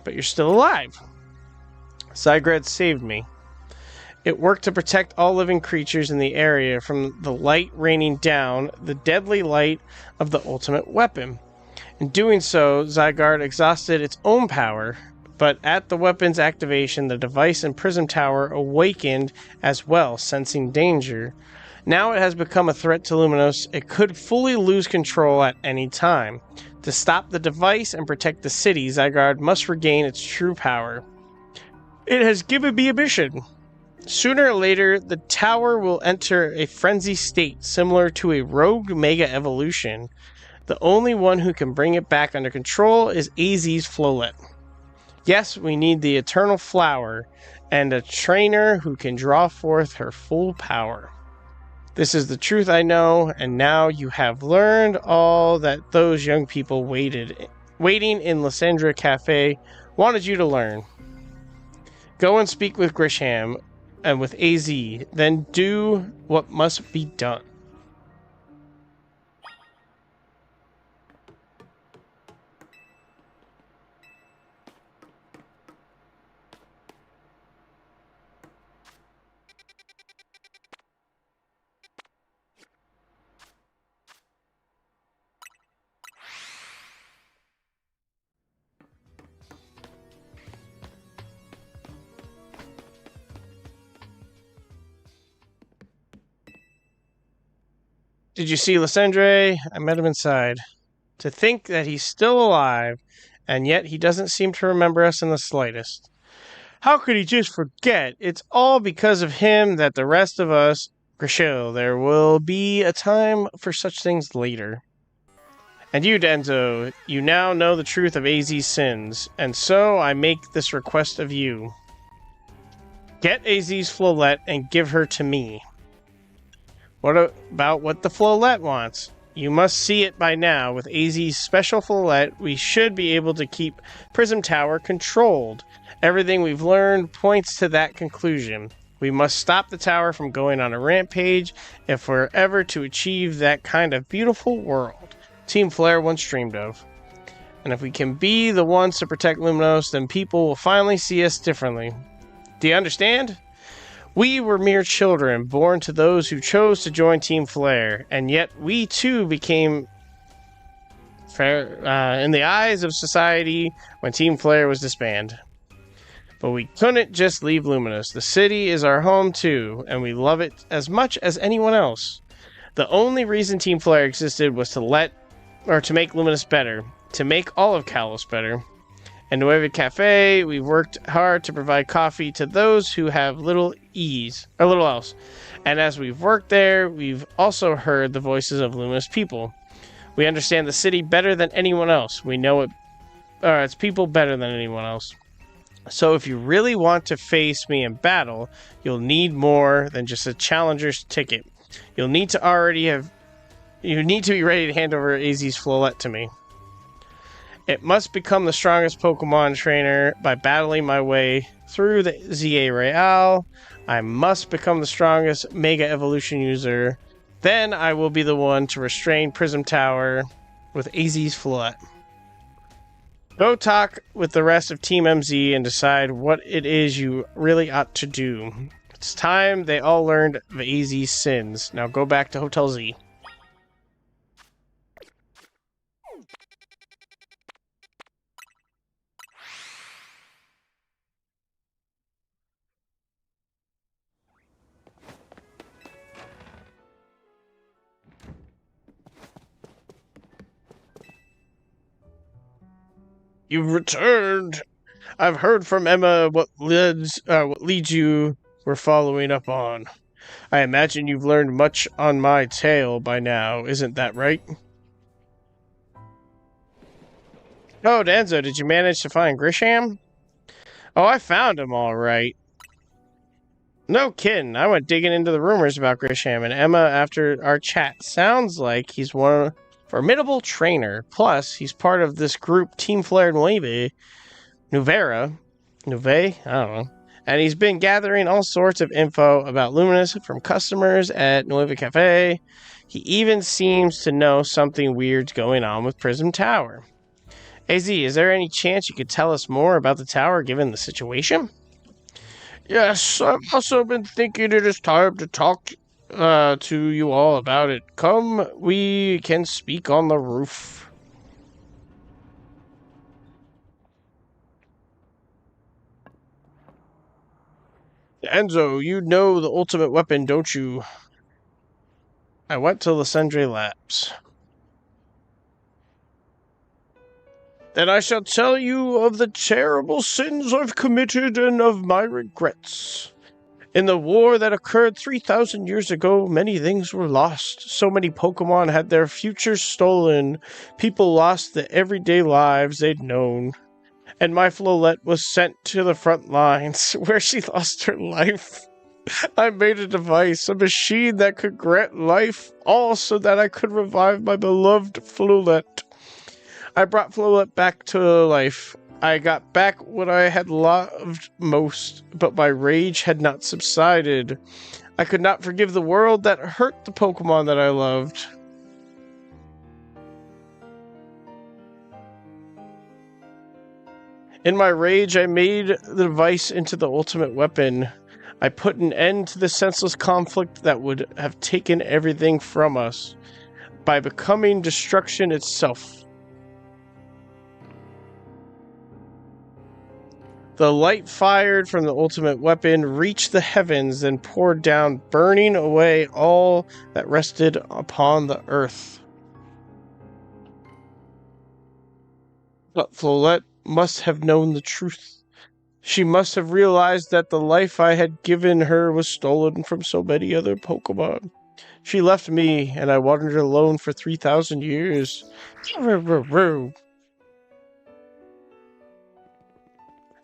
Speaker 1: But you're still alive. Zygarde saved me. It worked to protect all living creatures in the area from the light raining down, the deadly light of the ultimate weapon. In doing so, Zygarde exhausted its own power, but at the weapon's activation, the device in Prism Tower awakened as well, sensing danger. Now it has become a threat to Luminos. It could fully lose control at any time. To stop the device and protect the city, Zygarde must regain its true power. It has given me a mission. Sooner or later, the tower will enter a frenzy state similar to a rogue mega evolution. The only one who can bring it back under control is AZ's Flolet. Yes, we need the Eternal Flower and a trainer who can draw forth her full power. This is the truth I know, and now you have learned all that those young people waiting in Lysandra Cafe wanted you to learn. Go and speak with Grisham and with AZ, then do what must be done. Did you see Lysandre? I met him inside. To think that he's still alive, and yet he doesn't seem to remember us in the slightest. How could he just forget? It's all because of him that the rest of us... Grisham, there will be a time for such things later. And you, Denzo, you now know the truth of AZ's sins, and so I make this request of you. Get AZ's Flolet and give her to me. What about what the Flolet wants? You must see it by now. With AZ's special Flolet, we should be able to keep Prism Tower controlled. Everything we've learned points to that conclusion. We must stop the tower from going on a rampage if we're ever to achieve that kind of beautiful world Team Flare once dreamed of. And if we can be the ones to protect Luminos, then people will finally see us differently. Do you understand? We were mere children, born to those who chose to join Team Flare, and yet we too became fair in the eyes of society when Team Flare was disbanded. But we couldn't just leave Luminous. The city is our home too, and we love it as much as anyone else. The only reason Team Flare existed was to make Luminous better, to make all of Kalos better. In Nueva Cafe, we've worked hard to provide coffee to those who have little else. And as we've worked there, we've also heard the voices of luminous people. We understand the city better than anyone else. We know its people better than anyone else. So if you really want to face me in battle, you'll need more than just a challenger's ticket. You need to be ready to hand over AZ's Flolet to me. It must become the strongest Pokemon trainer by battling my way through the ZA Real. I must become the strongest Mega Evolution user. Then I will be the one to restrain Prism Tower with AZ's Flolet. Go talk with the rest of Team MZ and decide what it is you really ought to do. It's time they all learned of AZ's sins. Now go back to Hotel Z. You've returned. I've heard from Emma what leads you were following up on. I imagine you've learned much on my tale by now, isn't that right? Oh, Danzo, did you manage to find Grisham? Oh, I found him all right. No kidding. I went digging into the rumors about Grisham and Emma after our chat. Sounds like he's one formidable trainer. Plus, he's part of this group Team Flare Nueve. I don't know. And he's been gathering all sorts of info about Luminous from customers at Nueva Cafe. He even seems to know something weird's going on with Prism Tower. AZ, is there any chance you could tell us more about the tower given the situation? Yes, I've also been thinking it is time to talk to you all about it. Come, we can speak on the roof. Enzo, you know the ultimate weapon, don't you? I went to Lysandre Labs. Then I shall tell you of the terrible sins I've committed and of my regrets. In the war that occurred 3,000 years ago, many things were lost. So many Pokémon had their futures stolen. People lost the everyday lives they'd known. And my Flowette was sent to the front lines, where she lost her life. I made a device, a machine that could grant life, all so that I could revive my beloved Flowette. I brought Flowette back to life. I got back what I had loved most, but my rage had not subsided. I could not forgive the world that hurt the Pokemon that I loved. In my rage, I made the device into the ultimate weapon. I put an end to the senseless conflict that would have taken everything from us by becoming destruction itself. The light fired from the ultimate weapon reached the heavens and poured down, burning away all that rested upon the earth. But Flowette must have known the truth. She must have realized that the life I had given her was stolen from so many other Pokemon. She left me, and I wandered alone for 3,000 years.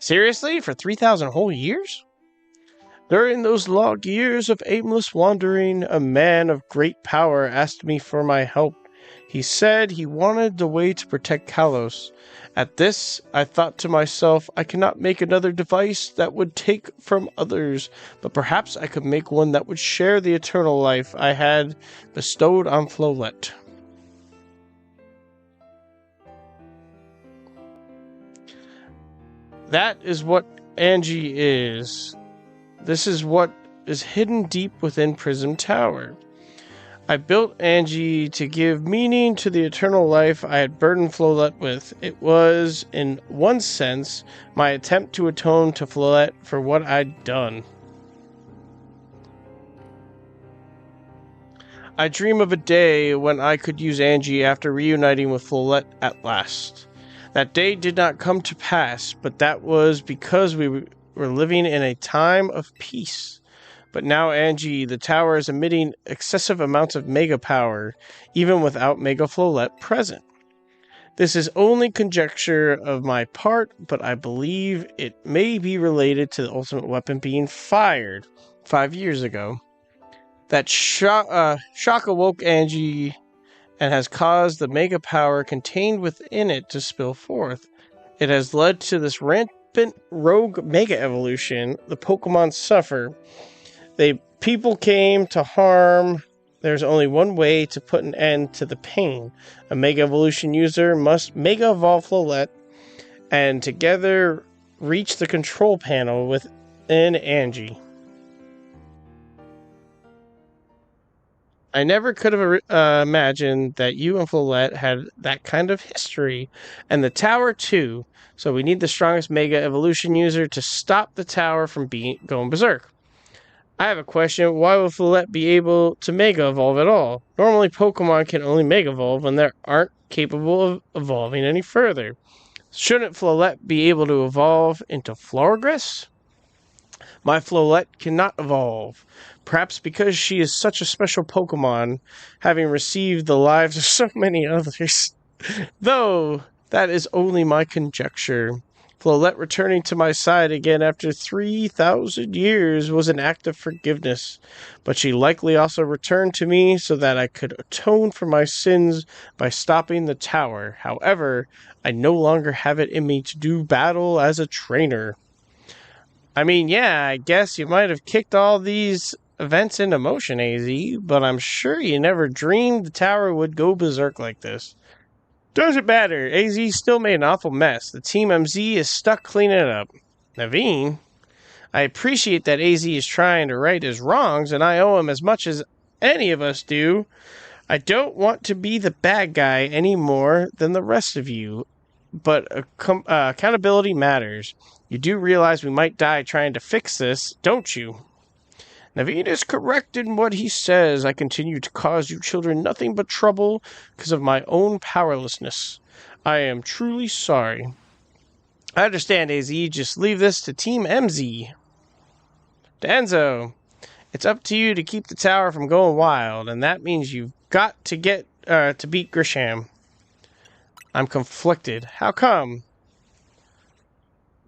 Speaker 1: Seriously? For 3,000 whole years? During those long years of aimless wandering, a man of great power asked me for my help. He said he wanted the way to protect Kalos. At this, I thought to myself, I cannot make another device that would take from others, but perhaps I could make one that would share the eternal life I had bestowed on Flowette. That is what Angie is. This is what is hidden deep within Prism Tower. I built Angie to give meaning to the eternal life I had burdened Flowette with. It was, in one sense, my attempt to atone to Flowette for what I'd done. I dream of a day when I could use Angie after reuniting with Flowette at last. That day did not come to pass, but that was because we were living in a time of peace. But now, Angie, the tower is emitting excessive amounts of Mega power, even without Mega Flowette present. This is only conjecture of my part, but I believe it may be related to the ultimate weapon being fired 5 years ago. That shock awoke Angie and has caused the Mega power contained within it to spill forth. It has led to this rampant rogue Mega evolution. The Pokemon suffer. People came to harm. There's only one way to put an end to the pain. A Mega Evolution user must Mega Evolve Flowette and together reach the control panel within Angie. I never could have imagined that you and Flowette had that kind of history. And the tower too. So we need the strongest Mega Evolution user to stop the tower from going berserk. I have a question. Why will Flowette be able to Mega Evolve at all? Normally, Pokemon can only Mega Evolve when they aren't capable of evolving any further. Shouldn't Flowette be able to evolve into Florges? My Flowette cannot evolve. Perhaps because she is such a special Pokemon, having received the lives of so many others. Though, that is only my conjecture. Flowette returning to my side again after 3,000 years was an act of forgiveness, but she likely also returned to me so that I could atone for my sins by stopping the tower. However, I no longer have it in me to do battle as a trainer. I mean, yeah, I guess you might have kicked all these events into motion, AZ, but I'm sure you never dreamed the tower would go berserk like this. Doesn't matter. AZ still made an awful mess. The Team MZ is stuck cleaning it up. Naveen? I appreciate that AZ is trying to right his wrongs, and I owe him as much as any of us do. I don't want to be the bad guy any more than the rest of you, but accountability matters. You do realize we might die trying to fix this, don't you? Naveen is correct in what he says. I continue to cause you children nothing but trouble because of my own powerlessness. I am truly sorry. I understand, AZ. Just leave this to Team MZ. Enzo, it's up to you to keep the tower from going wild, and that means you've got to get to beat Grisham. I'm conflicted. How come?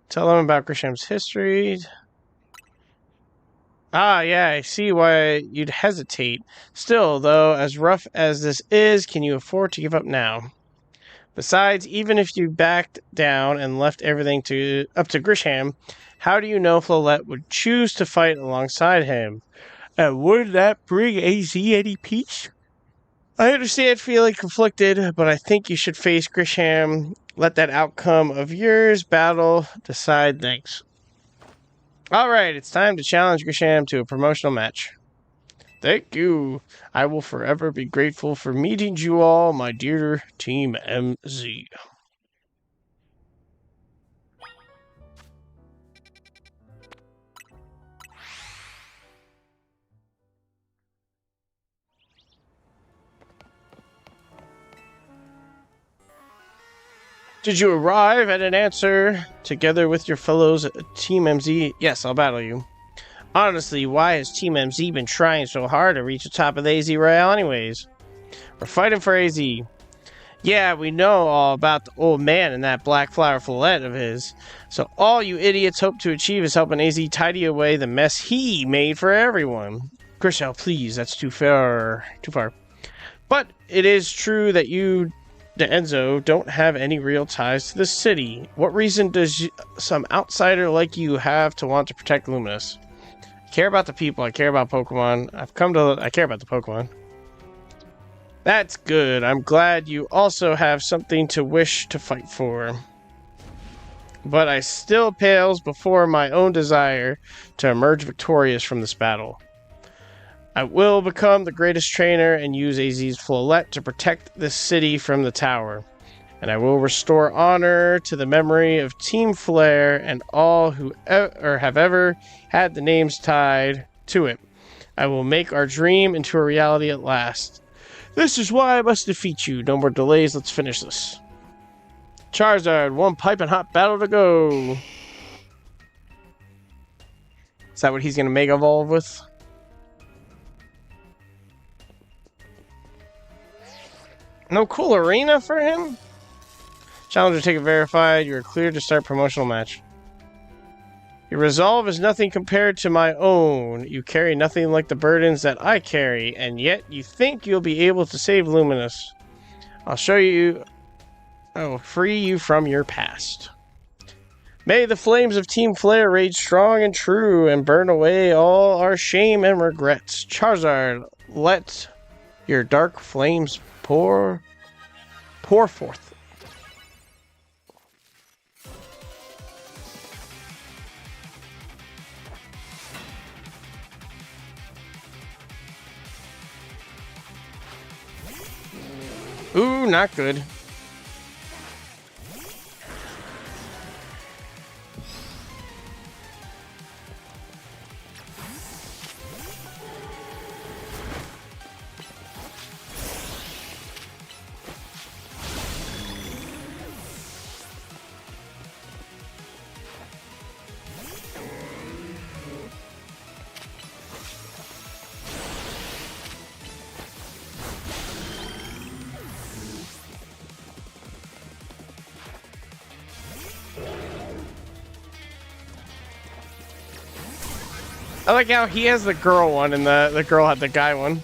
Speaker 1: Tell them about Grisham's history. Ah, yeah, I see why you'd hesitate. Still, though, as rough as this is, can you afford to give up now? Besides, even if you backed down and left everything up to Grisham, how do you know Flolette would choose to fight alongside him? And would that bring AZ any peace? I understand feeling conflicted, but I think you should face Grisham. Let that outcome of yours battle decide things. Alright, it's time to challenge Grisham to a promotional match. Thank you. I will forever be grateful for meeting you all, my dear Team MZ. Did you arrive at an answer together with your fellows Team MZ? Yes, I'll battle you. Honestly, why has Team MZ been trying so hard to reach the top of the AZ Royale anyways? We're fighting for AZ. Yeah, we know all about the old man and that black flower fillet of his. So all you idiots hope to achieve is helping AZ tidy away the mess he made for everyone. Grisham, please, that's too far. But it is true that you, Enzo, don't have any real ties to the city. What reason does some outsider like you have to want to protect Luminous? I care about the people, I care about Pokemon. I care about the Pokemon. That's good. I'm glad you also have something to wish to fight for. But I still pales before my own desire to emerge victorious from this battle. I will become the greatest trainer and use AZ's Flolette to protect this city from the tower. And I will restore honor to the memory of Team Flare and all who have ever had the names tied to it. I will make our dream into a reality at last. This is why I must defeat you. No more delays, let's finish this. Charizard, one piping hot battle to go. Is that what he's going to Mega Evolve with? No cool arena for him? Challenger ticket verified. You are cleared to start promotional match. Your resolve is nothing compared to my own. You carry nothing like the burdens that I carry, and yet you think you'll be able to save Luminous. I'll show you... I will free you from your past. May the flames of Team Flare rage strong and true, and burn away all our shame and regrets. Charizard, let your dark flames pour forth. Ooh, not good. I like how he has the girl one and the girl had the guy one.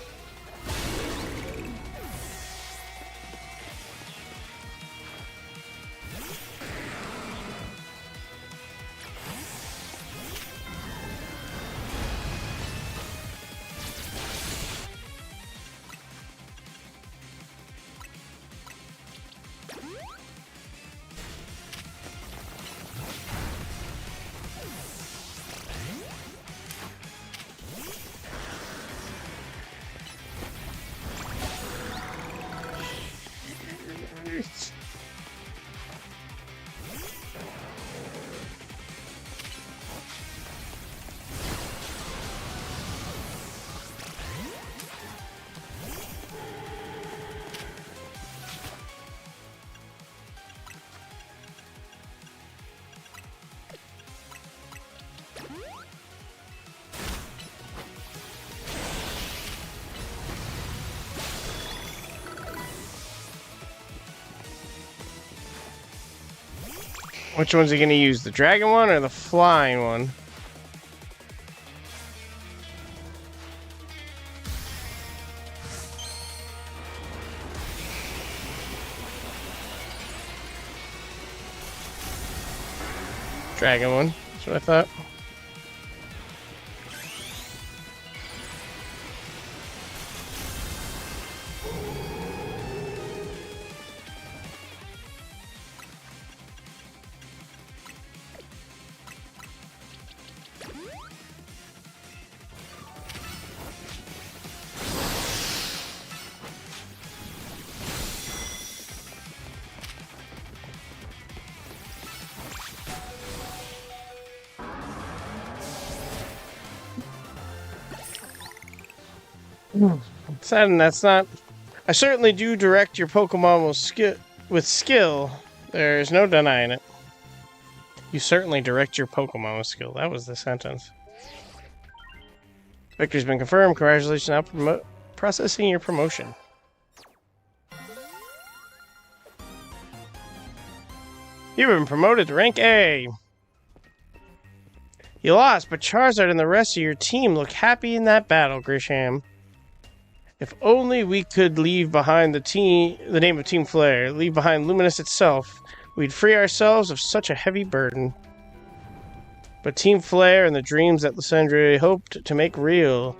Speaker 1: Which one's he going to use? The dragon one or the flying one? Dragon one. That's what I thought. Sad, and that's not. I certainly do direct your Pokemon with skill. There's no denying it. You certainly direct your Pokemon with skill. That was the sentence. Victory's been confirmed. Congratulations on processing your promotion. You've been promoted to rank A. You lost, but Charizard and the rest of your team look happy in that battle, Grisham. If only we could leave behind the name of Team Flare, leave behind Luminous itself, we'd free ourselves of such a heavy burden. But Team Flare and the dreams that Lysandre hoped to make real,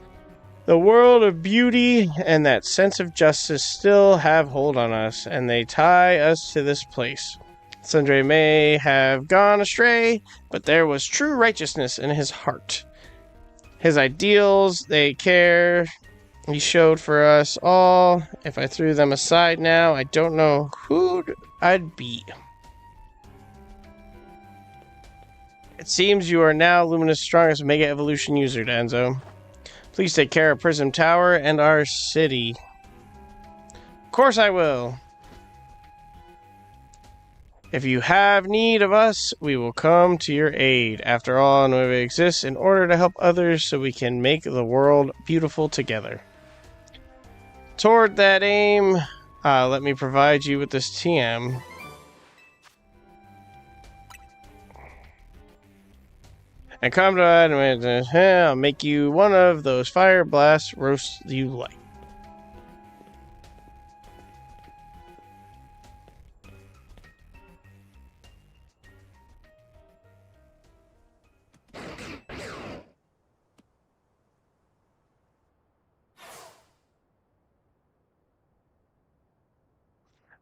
Speaker 1: the world of beauty and that sense of justice still have hold on us, and they tie us to this place. Lysandre may have gone astray, but there was true righteousness in his heart. His ideals, they care. He showed for us all. If I threw them aside now, I don't know who I'd be. It seems you are now Luminous' strongest Mega Evolution user, Danzo. Please take care of Prism Tower and our city. Of course I will. If you have need of us, we will come to your aid. After all, Nueve exists in order to help others so we can make the world beautiful together. Toward that aim, let me provide you with this TM. And come to it, I'll make you one of those fire blast roasts you like.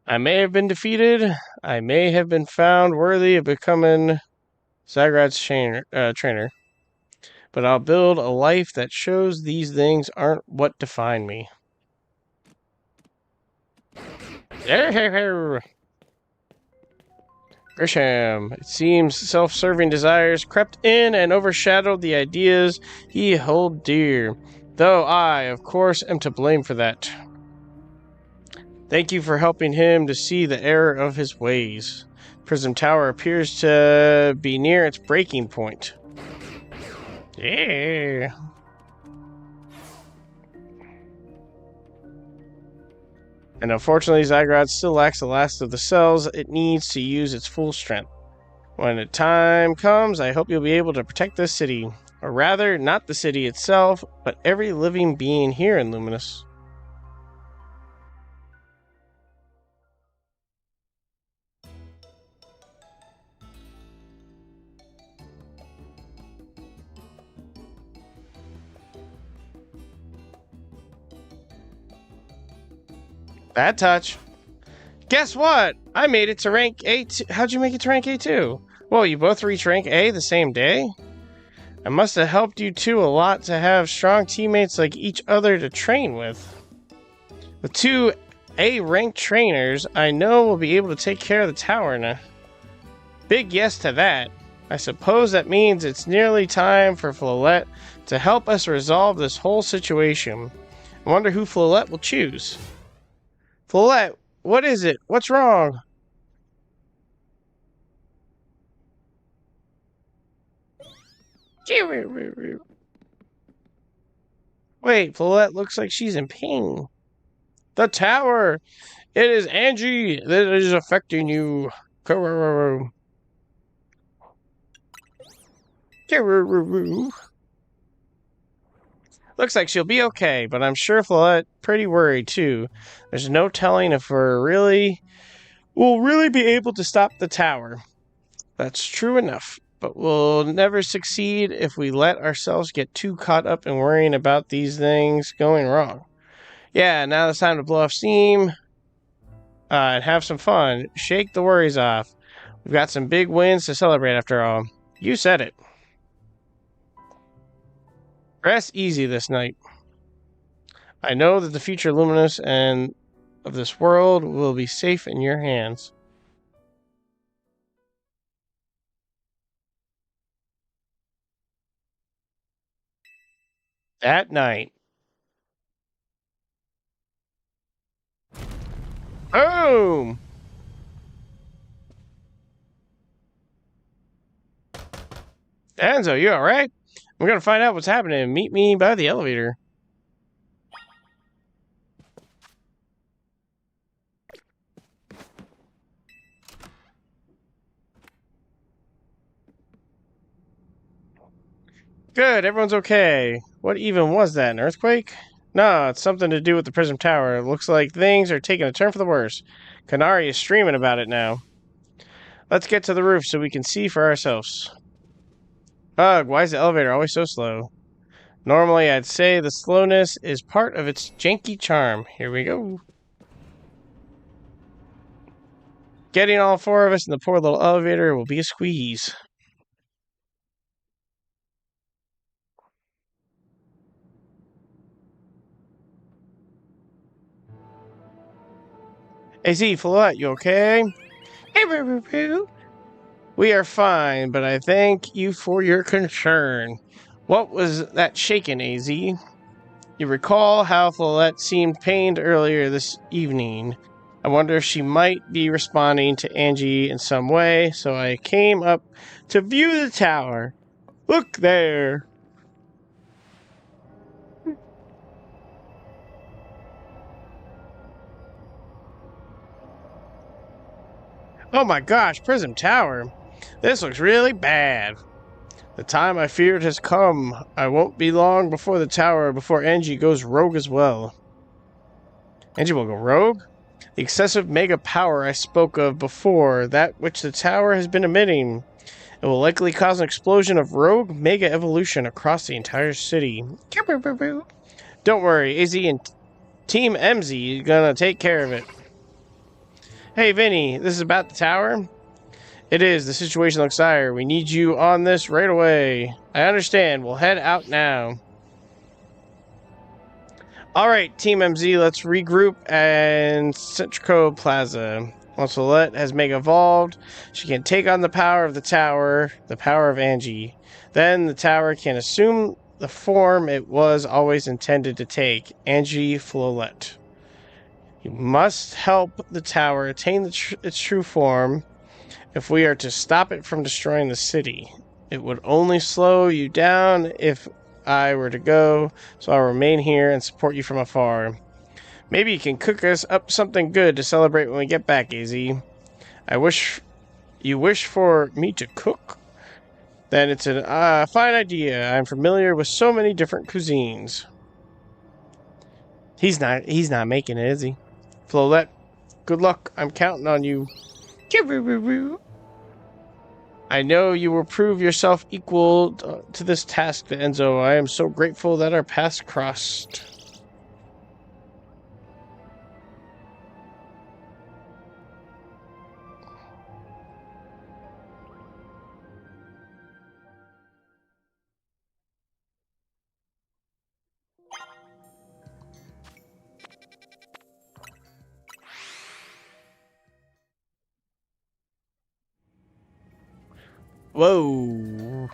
Speaker 1: I may have been defeated. I may have been found worthy of becoming Zagrad's trainer. But I'll build a life that shows these things aren't what define me. Grisham, it seems self-serving desires crept in and overshadowed the ideas he held dear. Though I, of course, am to blame for that. Thank you for helping him to see the error of his ways. Prism Tower appears to be near its breaking point. Yeah. And unfortunately, Zygrad still lacks the last of the cells it needs to use its full strength. When the time comes, I hope you'll be able to protect this city. Or rather, not the city itself, but every living being here in Luminous. Bad touch. Guess what? I made it to rank A. How'd you make it to rank A2? Whoa, you both reached rank A the same day? I must have helped you two a lot to have strong teammates like each other to train with. With two A-ranked trainers, I know we'll be able to take care of the tower now. Big yes to that. I suppose that means it's nearly time for Flolette to help us resolve this whole situation. I wonder who Flolette will choose. Flolette, what is it? What's wrong? Wait, Flolette looks like she's in pain. The tower! It is Angie that is affecting you. Looks like she'll be okay, but I'm sure Flalette's pretty worried too. There's no telling if we'll really be able to stop the tower. That's true enough, but we'll never succeed if we let ourselves get too caught up in worrying about these things going wrong. Yeah, now it's time to blow off steam and have some fun. Shake the worries off. We've got some big wins to celebrate after all. You said it. Rest easy this night. I know that the future Luminous and of this world will be safe in your hands. That night. Boom! Enzo, you alright? I'm gonna find out what's happening. Meet me by the elevator. Good, everyone's okay. What even was that, an earthquake? No, it's something to do with the Prism Tower. It looks like things are taking a turn for the worse. Kanari is streaming about it now. Let's get to the roof so we can see for ourselves. Ugh, why is the elevator always so slow? Normally, I'd say the slowness is part of its janky charm. Here we go. Getting all four of us in the poor little elevator will be a squeeze. Hey Z, Floette, you okay? We are fine, but I thank you for your concern. What was that shaking, AZ? You recall how Floette seemed pained earlier this evening. I wonder if she might be responding to Angie in some way, so I came up to view the tower. Look there! Oh my gosh, Prism Tower! This looks really bad. The time I feared has come. I won't be long before the tower, before Angie goes rogue as well. Angie will go rogue? The excessive mega power I spoke of before, that which the tower has been emitting. It will likely cause an explosion of rogue mega evolution across the entire city. Don't worry, AZ and Team MZ are gonna take care of it. Hey Vinny, this is about the tower? It is. The situation looks dire. We need you on this right away. I understand. We'll head out now. Alright, Team MZ, let's regroup and Centrico Plaza. Once Floette has Mega Evolved, she can take on the power of the tower, the power of Angie. Then the tower can assume the form it was always intended to take, Angie Floette. You must help the tower attain its true form if we are to stop it from destroying the city. It would only slow you down if I were to go, so I'll remain here and support you from afar. Maybe you can cook us up something good to celebrate when we get back, AZ. You wish for me to cook? Then it's a fine idea. I'm familiar with so many different cuisines. He's not making it, is he? Floette, good luck. I'm counting on you. I know you will prove yourself equal to this task, Enzo. I am so grateful that our paths crossed. Whoa.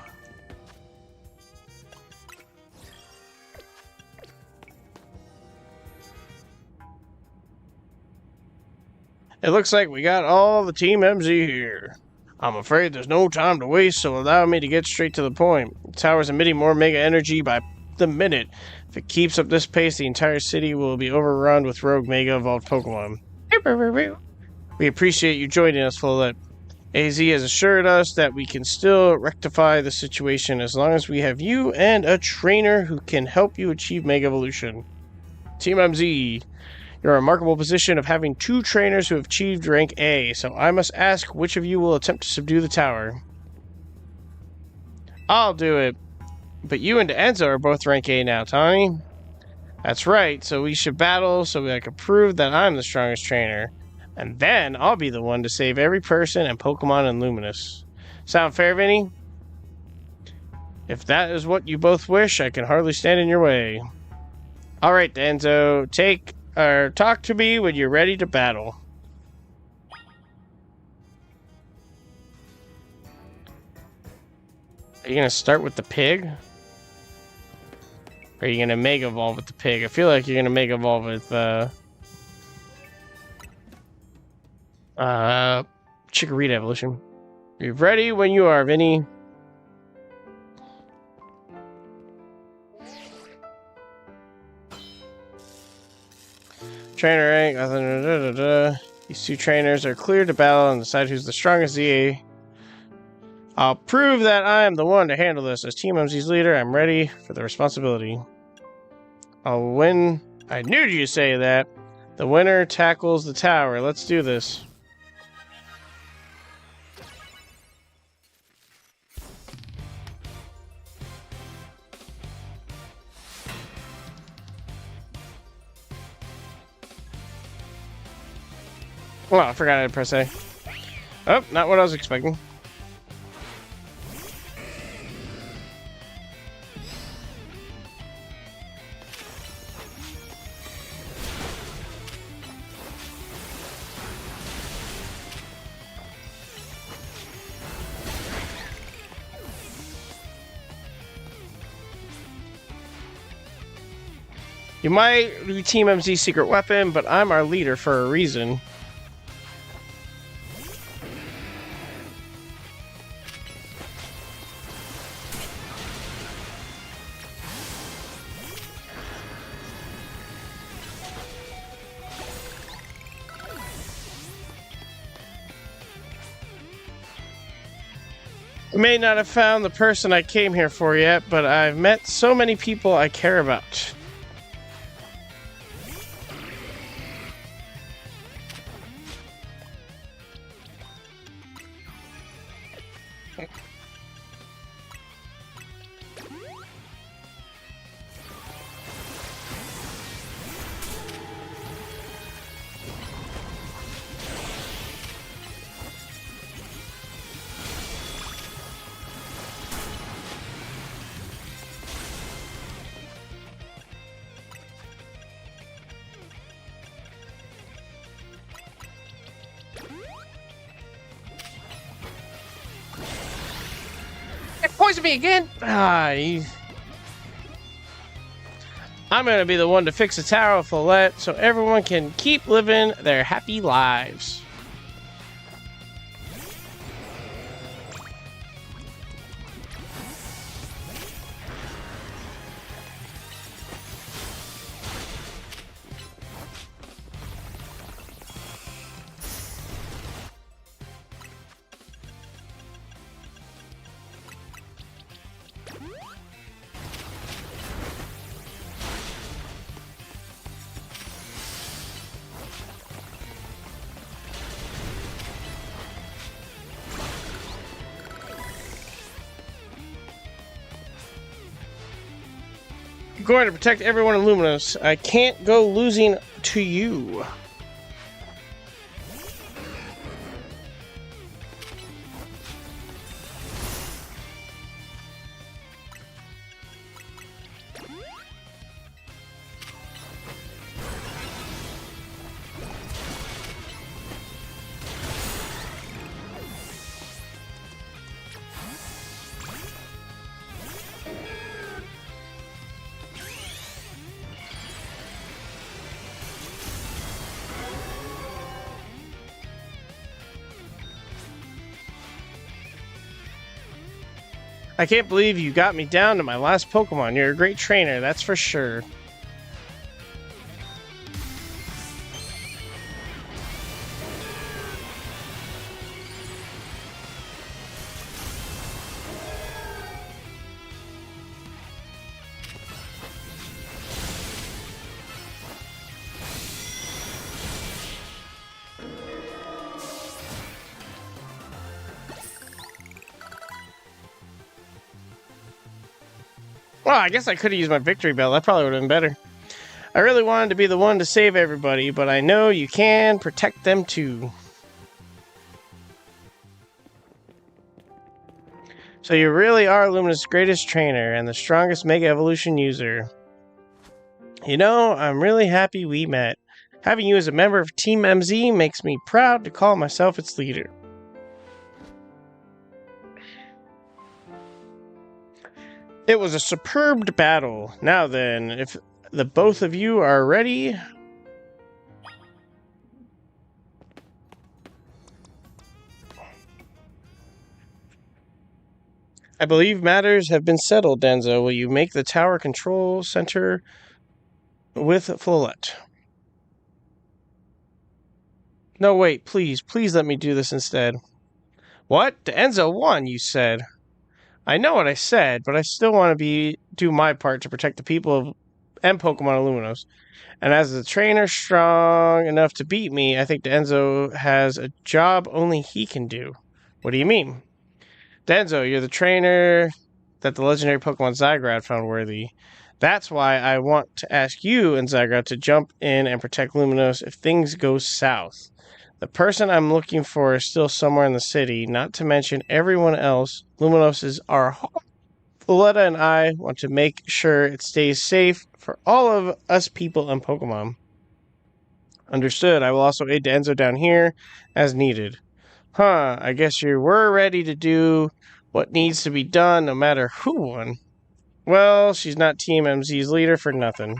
Speaker 1: It looks like we got all the Team MZ here. I'm afraid there's no time to waste, so allow me to get straight to the point. The tower's emitting more mega energy by the minute. If it keeps up this pace, the entire city will be overrun with rogue mega evolved Pokemon. We appreciate you joining us, Floette. AZ has assured us that we can still rectify the situation as long as we have you and a trainer who can help you achieve Mega Evolution. Team MZ, you're in a remarkable position of having 2 trainers who have achieved rank A, so I must ask which of you will attempt to subdue the tower. I'll do it. But you and Enzo are both rank A now, Tawny. That's right, so we should battle so I can prove that I'm the strongest trainer. And then I'll be the one to save every person and Pokemon in Luminous. Sound fair, Vinny? If that is what you both wish, I can hardly stand in your way. Alright, Enzo, talk to me when you're ready to battle. Are you gonna start with the pig? Or are you gonna Mega Evolve with the pig? I feel like you're gonna Mega Evolve with Chikorita evolution. You're ready when you are, Vinny. Trainer rank. These 2 trainers are clear to battle and decide who's the strongest ZA. I'll prove that I am the one to handle this. As Team MZ's leader, I'm ready for the responsibility. I'll win. I knew you'd say that. The winner tackles the tower. Let's do this. Well, I forgot to press A. Oh, not what I was expecting. You might be Team MZ's secret weapon, but I'm our leader for a reason. I may not have found the person I came here for yet, but I've met so many people I care about. Poison me again! I'm gonna be the one to fix the tower with Follette so everyone can keep living their happy lives. Going to protect everyone in Luminous. I can't go losing to you. I can't believe you got me down to my last Pokemon. You're a great trainer, that's for sure. Well, I guess I could have used my victory bell. That probably would have been better. I really wanted to be the one to save everybody, but I know you can protect them too. So you really are Lumina's greatest trainer and the strongest Mega Evolution user. You know, I'm really happy we met. Having you as a member of Team MZ makes me proud to call myself its leader. It was a superb battle. Now then, if the both of you are ready... I believe matters have been settled, Denzo. Will you make the tower control center with Flolette? No, wait, please let me do this instead. What? Denzo won, you said. I know what I said, but I still want to do my part to protect the people and Pokemon Luminos. And as a trainer strong enough to beat me, I think Denzo has a job only he can do. What do you mean? Denzo, you're the trainer that the legendary Pokemon Zygarde found worthy. That's why I want to ask you and Zygarde to jump in and protect Luminos if things go south. The person I'm looking for is still somewhere in the city, not to mention everyone else. Luminos is our home. Valletta and I want to make sure it stays safe for all of us people and Pokemon. Understood. I will also aid Denzo down here as needed. Huh, I guess you were ready to do what needs to be done no matter who won. Well, she's not Team MZ's leader for nothing.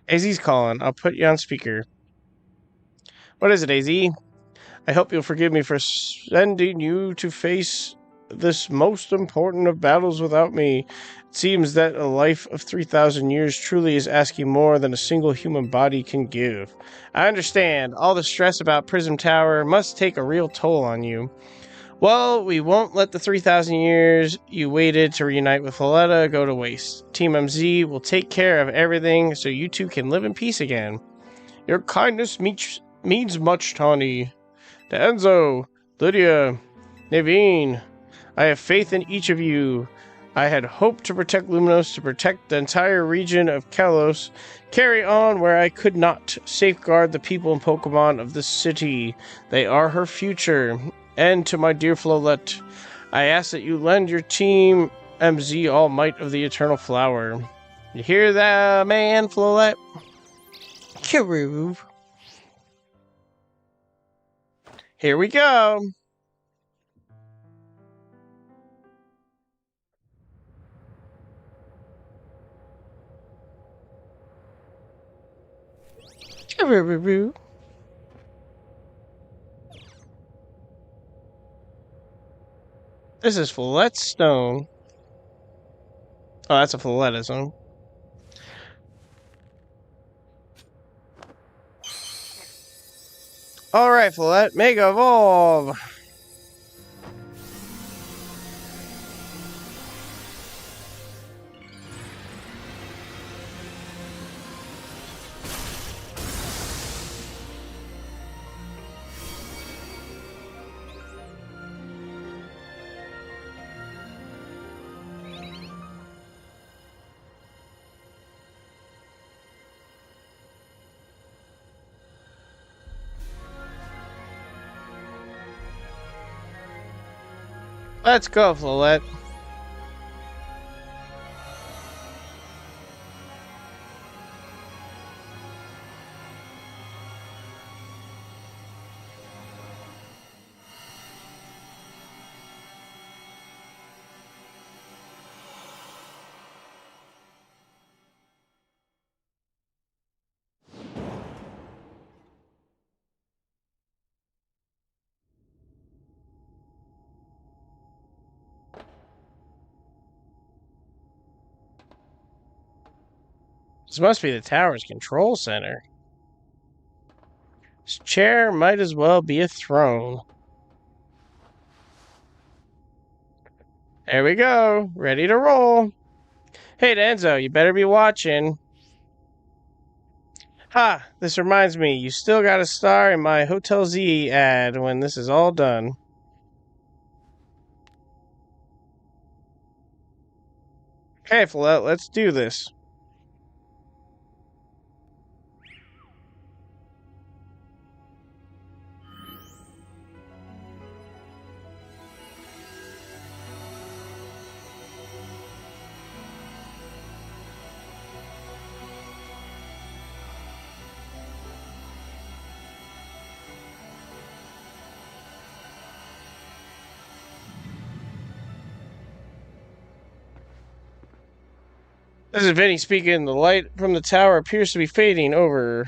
Speaker 1: AZ's calling. I'll put you on speaker. What is it, AZ? I hope you'll forgive me for sending you to face this most important of battles without me. It seems that a life of 3,000 years truly is asking more than a single human body can give. I understand. All the stress about Prism Tower must take a real toll on you. Well, we won't let the 3,000 years you waited to reunite with Valletta go to waste. Team MZ will take care of everything so you two can live in peace again. Your kindness means much, Tawny. Denzo, Lydia, Naveen, I have faith in each of you. I had hoped to protect Luminos, to protect the entire region of Kalos, carry on where I could not, safeguard the people and Pokemon of this city. They are her future. And to my dear Flolette, I ask that you lend your Team MZ all might of the Eternal Flower. You hear that, man, Flolette? Kiroo. Here we go. Kiroo. This is Follette's stone. Oh, that's a Folletta zone. Alright, Follette, Mega Evolve! Let's go, Follette. This must be the tower's control center. This chair might as well be a throne. There we go. Ready to roll. Hey, Denzo, you better be watching. Ha! This reminds me, you still got a star in my Hotel Z ad when this is all done. Okay, Floette, let's do this. This is Vinny speaking. The light from the tower appears to be fading over.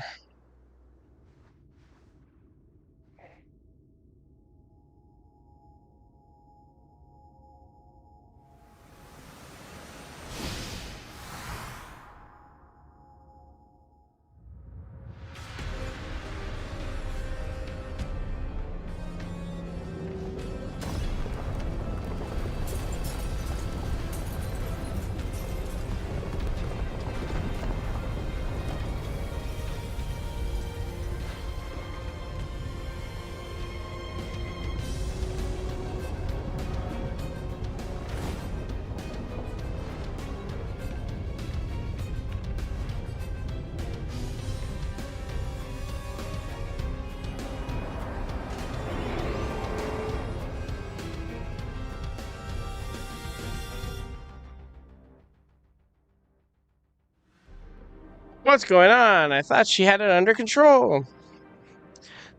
Speaker 1: What's going on? I thought she had it under control.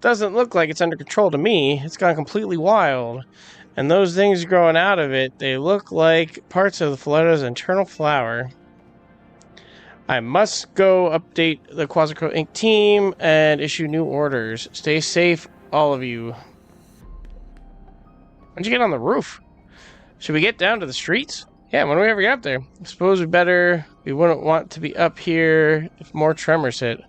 Speaker 1: Doesn't look like it's under control to me. It's gone completely wild. And those things growing out of it, they look like parts of the Floetta's internal flower. I must go update the Quasico Inc. team and issue new orders. Stay safe, all of you. When'd you get on the roof? Should we get down to the streets? Yeah, when do we ever get up there? I suppose we better. We wouldn't want to be up here if more tremors hit.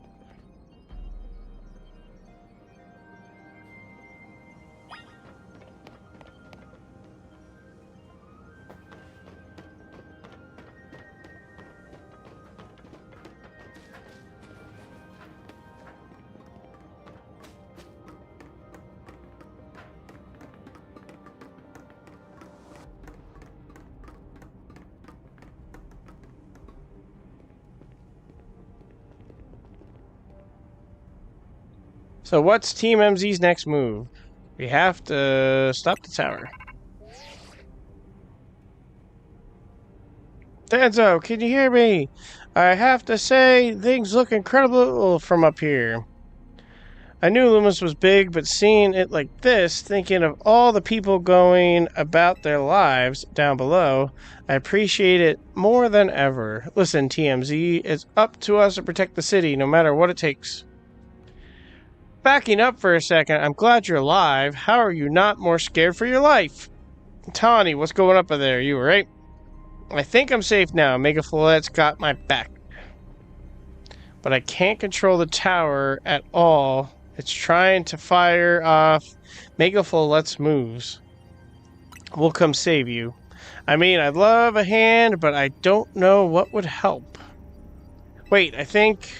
Speaker 1: So what's Team MZ's next move? We have to stop the tower. Danzo, can you hear me? I have to say, things look incredible from up here. I knew Loomis was big, but seeing it like this, thinking of all the people going about their lives down below, I appreciate it more than ever. Listen, TMZ, it's up to us to protect the city, no matter what it takes. Backing up for a second, I'm glad you're alive. How are you not more scared for your life? Tawny, what's going up there? You alright? I think I'm safe now. Mega Floette's got my back. But I can't control the tower at all. It's trying to fire off Mega Floette's moves. We'll come save you. I mean, I'd love a hand, but I don't know what would help. Wait, I think...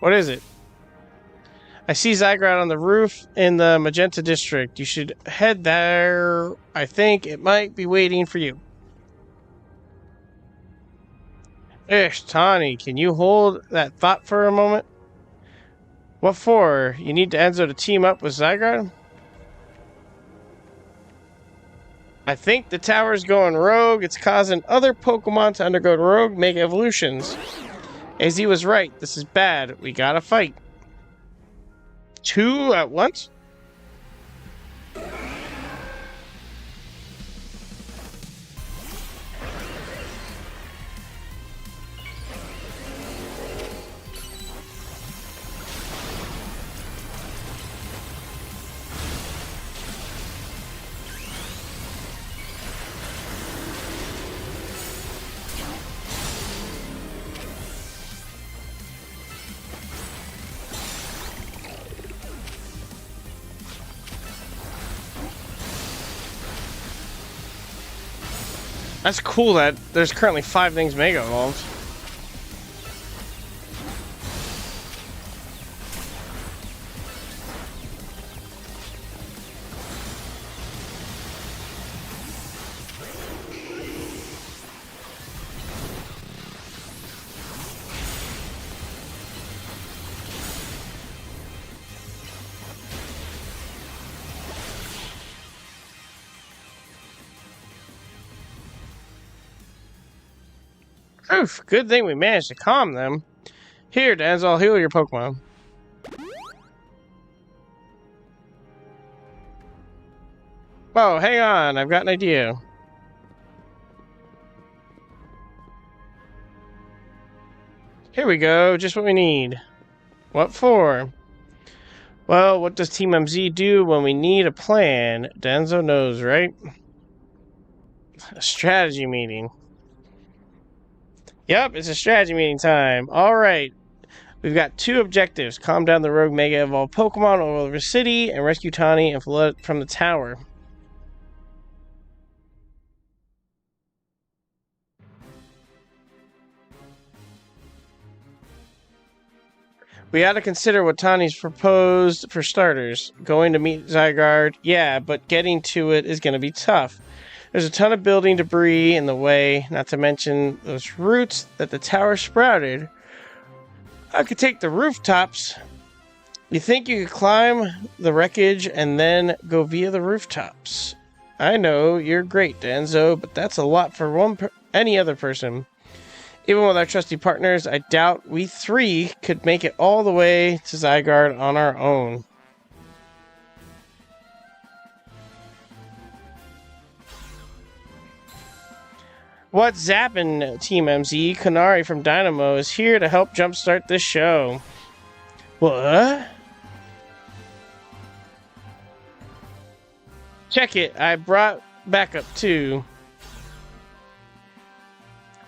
Speaker 1: What is it? I see Zygrad on the roof in the Magenta District. You should head there. I think it might be waiting for you. Ish, Tawny, can you hold that thought for a moment? What for? You need Enzo to team up with Zygrad? I think the tower's going rogue. It's causing other Pokemon to undergo rogue mega evolutions. AZ was right. This is bad. We gotta fight. 2 at once? That's cool that there's currently 5 things Mega Evolved. Oof, good thing we managed to calm them. Here, Denzo, I'll heal your Pokemon. Oh, hang on, I've got an idea. Here we go, just what we need. What for? Well, what does Team MZ do when we need a plan? Denzo knows, right? A strategy meeting. Yep, it's a strategy meeting time. Alright. We've got 2 objectives. Calm down the rogue Mega Evolved Pokemon all over the city, and rescue Tawny and Flood from the tower. We ought to consider what Tawny's proposed for starters. Going to meet Zygarde, yeah, but getting to it is going to be tough. There's a ton of building debris in the way, not to mention those roots that the tower sprouted. I could take the rooftops. You think you could climb the wreckage and then go via the rooftops? I know, you're great, Denzo, but that's a lot for any other person. Even with our trusty partners, I doubt we 3 could make it all the way to Zygarde on our own. What's zappin', Team MZ? Kanari from Dynamo is here to help jumpstart this show. What? Check it, I brought backup too.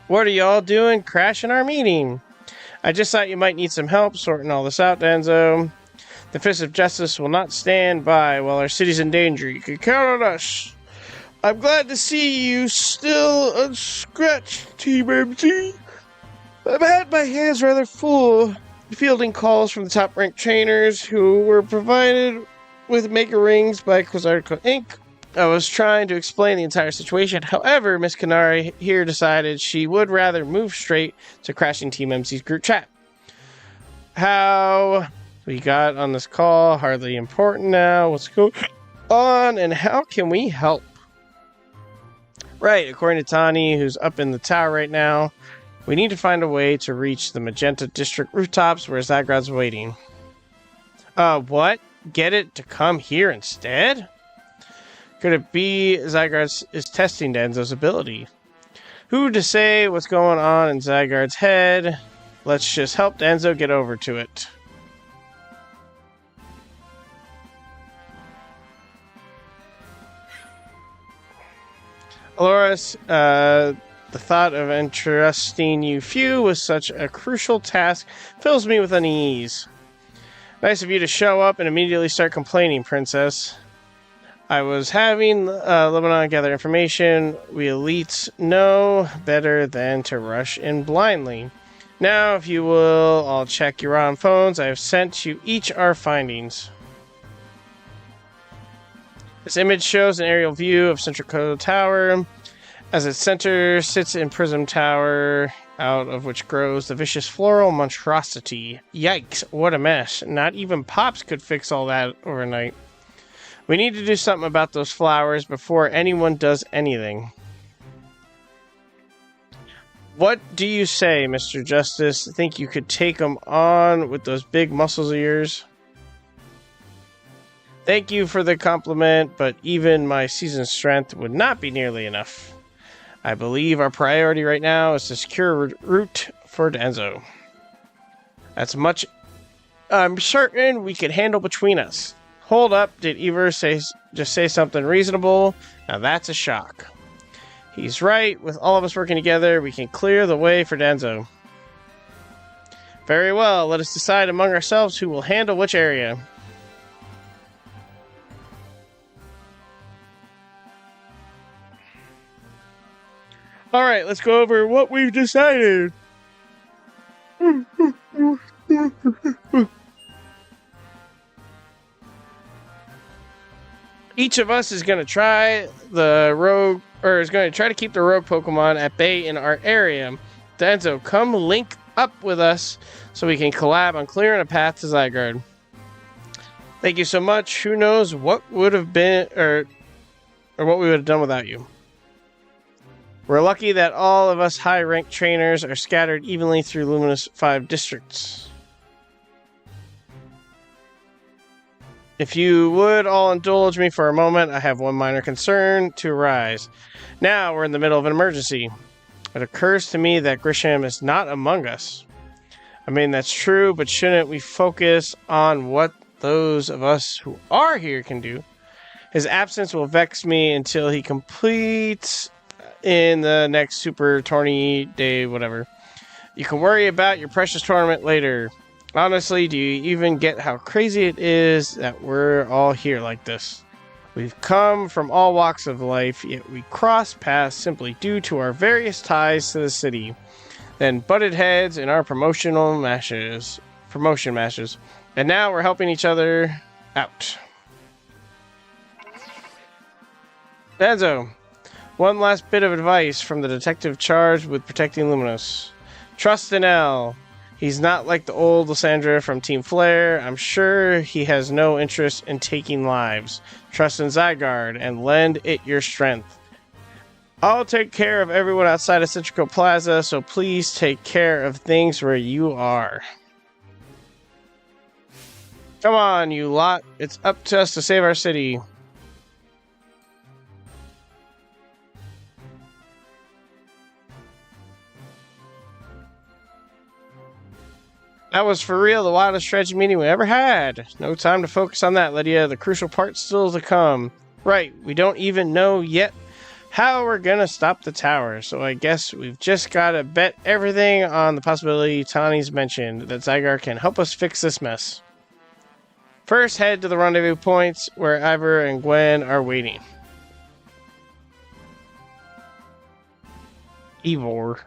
Speaker 1: What are y'all doing crashing our meeting? I just thought you might need some help sorting all this out, Denzo. The Fist of Justice will not stand by while our city's in danger. You can count on us. I'm glad to see you still unscratched, Team MZ. I've had my hands rather full fielding calls from the top-ranked trainers who were provided with Mega Rings by Quasarco Inc. I was trying to explain the entire situation. However, Miss Kanari here decided she would rather move straight to crashing Team MZ's group chat. How we got on this call, hardly important now. What's going on and how can we help? Right, according to Tawny, who's up in the tower right now, we need to find a way to reach the Magenta District rooftops where Zygarde's waiting. What? Get it to come here instead? Could it be Zygarde is testing Denzo's ability? Who to say what's going on in Zygarde's head? Let's just help Denzo get over to it. Aloris, the thought of entrusting you few with such a crucial task fills me with unease. Nice of you to show up and immediately start complaining, Princess. I was having Lebanon gather information. We elites know better than to rush in blindly. Now, if you will, all check your own phones. I have sent you each our findings. This image shows an aerial view of Central Coast Tower. As its center sits in Prism Tower, out of which grows the vicious floral monstrosity. Yikes, what a mess. Not even Pops could fix all that overnight. We need to do something about those flowers before anyone does anything. What do you say, Mr. Justice? Think you could take them on with those big muscles of yours? Thank you for the compliment, but even my seasoned strength would not be nearly enough. I believe our priority right now is to secure a route for Denzo. That's much I'm certain we could handle between us. Hold up, did Ever just say something reasonable? Now that's a shock. He's right, with all of us working together, we can clear the way for Denzo. Very well, let us decide among ourselves who will handle which area. Alright, let's go over what we've decided. Each of us is going to try the rogue, or is going to try to keep the rogue Pokemon at bay in our area. Denzo, come link up with us so we can collab on clearing a path to Zygarde. Thank you so much. Who knows what would have been, or what we would have done without you. We're lucky that all of us high-ranked trainers are scattered evenly through Luminous 5 districts. If you would all indulge me for a moment, I have one minor concern to arise. Now we're in the middle of an emergency. It occurs to me that Grisham is not among us. I mean, that's true, but shouldn't we focus on what those of us who are here can do? His absence will vex me until he completes in the next Super Tourney Day, whatever. You can worry about your precious tournament later. Honestly, do you even get how crazy it is that we're all here like this? We've come from all walks of life, yet we cross paths simply due to our various ties to the city. Then butted heads in our promotion matches. And now we're helping each other out. Danzo, one last bit of advice from the detective charged with protecting Luminous. Trust in L. He's not like the old Lysandra from Team Flare. I'm sure he has no interest in taking lives. Trust in Zygarde and lend it your strength. I'll take care of everyone outside of Citrico Plaza, so please take care of things where you are. Come on, you lot. It's up to us to save our city. That was for real the wildest strategy meeting we ever had. No time to focus on that, Lydia. The crucial part's still to come. Right, we don't even know yet how we're gonna stop the tower, so I guess we've just gotta bet everything on the possibility Tani's mentioned, that Zygarde can help us fix this mess. First, head to the rendezvous points where Ivor and Gwen are waiting. Ivor.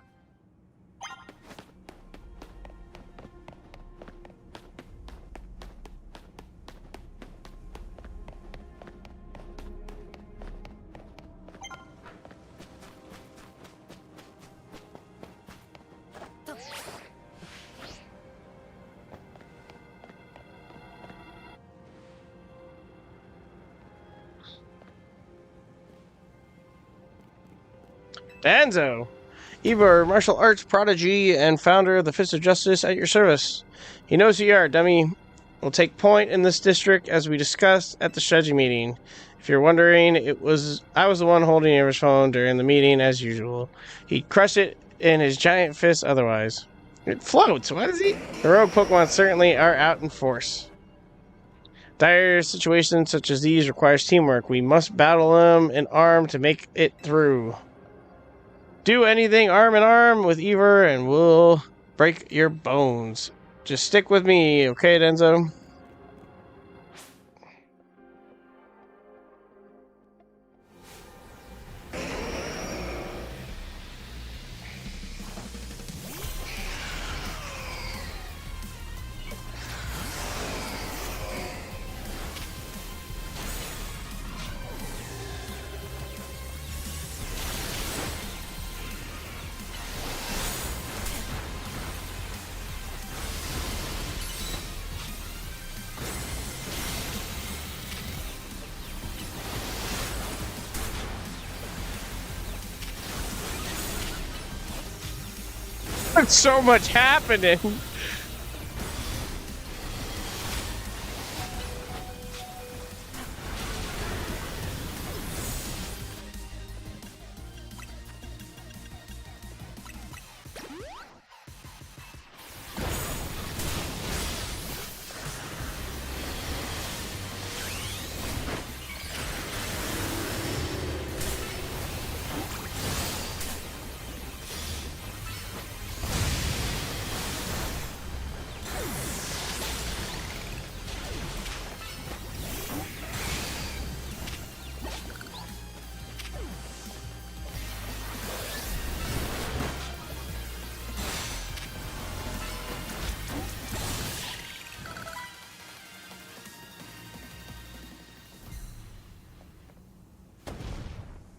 Speaker 1: Danzo! Ivor, martial arts prodigy and founder of the Fist of Justice, at your service. He knows who you are, dummy. We'll take point in this district as we discussed at the strategy meeting. If you're wondering, I was the one holding Ivor's phone during the meeting as usual. He'd crush it in his giant fist otherwise. It floats, what is he? The rogue Pokemon certainly are out in force. Dire situations such as these requires teamwork. We must battle them in arm to make it through. Do anything arm in arm with Ivor and we'll break your bones. Just stick with me, okay, Denzo? There's so much happening.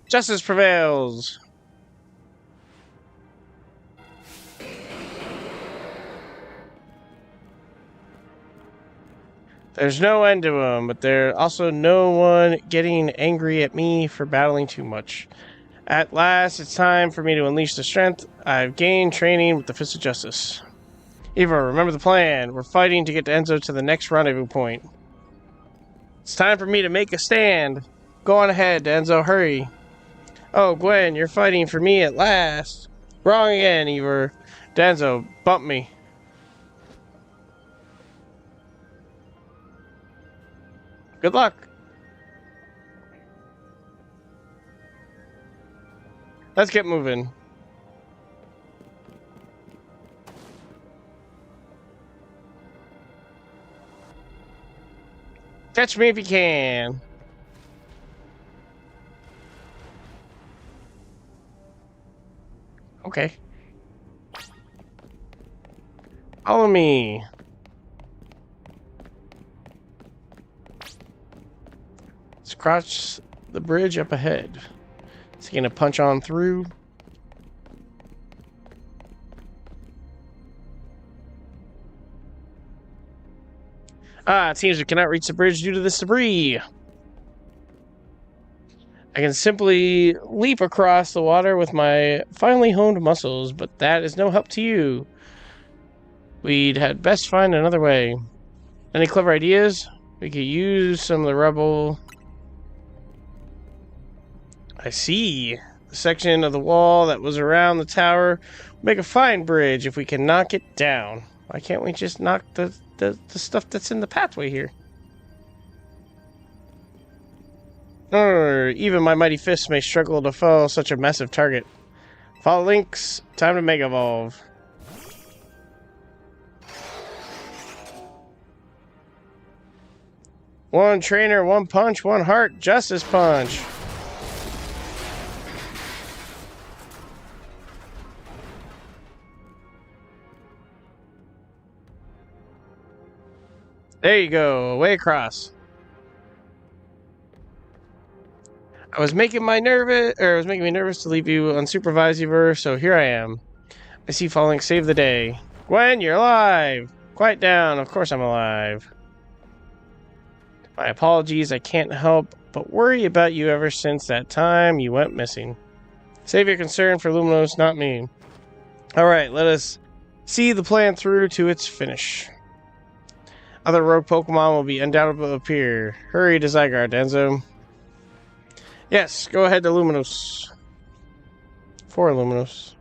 Speaker 1: Justice prevails. There's no end to them, but there's also no one getting angry at me for battling too much. At last, it's time for me to unleash the strength I've gained training with the Fist of Justice. Eva, remember the plan. We're fighting to get Enzo to the next rendezvous point. It's time for me to make a stand. Go on ahead, Enzo, hurry. Oh, Gwen, you're fighting for me at last. Wrong again, Eva. Enzo, bump me. Good luck. Let's get moving. Catch me if you can. Okay. Follow me. Let's cross the bridge up ahead. It's gonna punch on through. It seems we cannot reach the bridge due to this debris. I can simply leap across the water with my finely honed muscles, but that is no help to you. We'd had best find another way. Any clever ideas? We could use some of the rubble. I see. The section of the wall that was around the tower would make a fine bridge if we can knock it down. Why can't we just knock the stuff that's in the pathway here? Even my mighty fists may struggle to fell such a massive target. Follow links. Time to Mega Evolve. One trainer, one punch, one heart. Justice punch. There you go, way across. It was making me nervous to leave you unsupervised, Ever, so here I am. I see falling save the day. Gwen, you're alive! Quiet down, of course I'm alive. My apologies, I can't help but worry about you ever since that time you went missing. Save your concern for Luminos, not me. Alright, let us see the plan through to its finish. Other rogue Pokemon will be undoubtedly appear. Hurry to Zygarde, Enzo. Yes, go ahead to Luminos. For Luminos.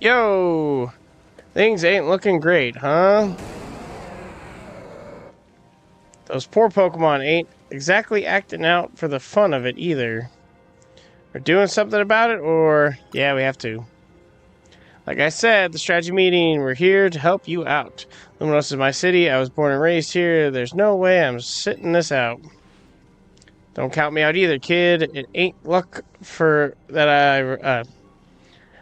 Speaker 1: Yo! Things ain't looking great, huh? Those poor Pokemon ain't exactly acting out for the fun of it either. We're doing something about it, or... yeah, we have to. Like I said, the strategy meeting, we're here to help you out. Luminos is my city, I was born and raised here, there's no way I'm sitting this out. Don't count me out either, kid. It ain't luck for that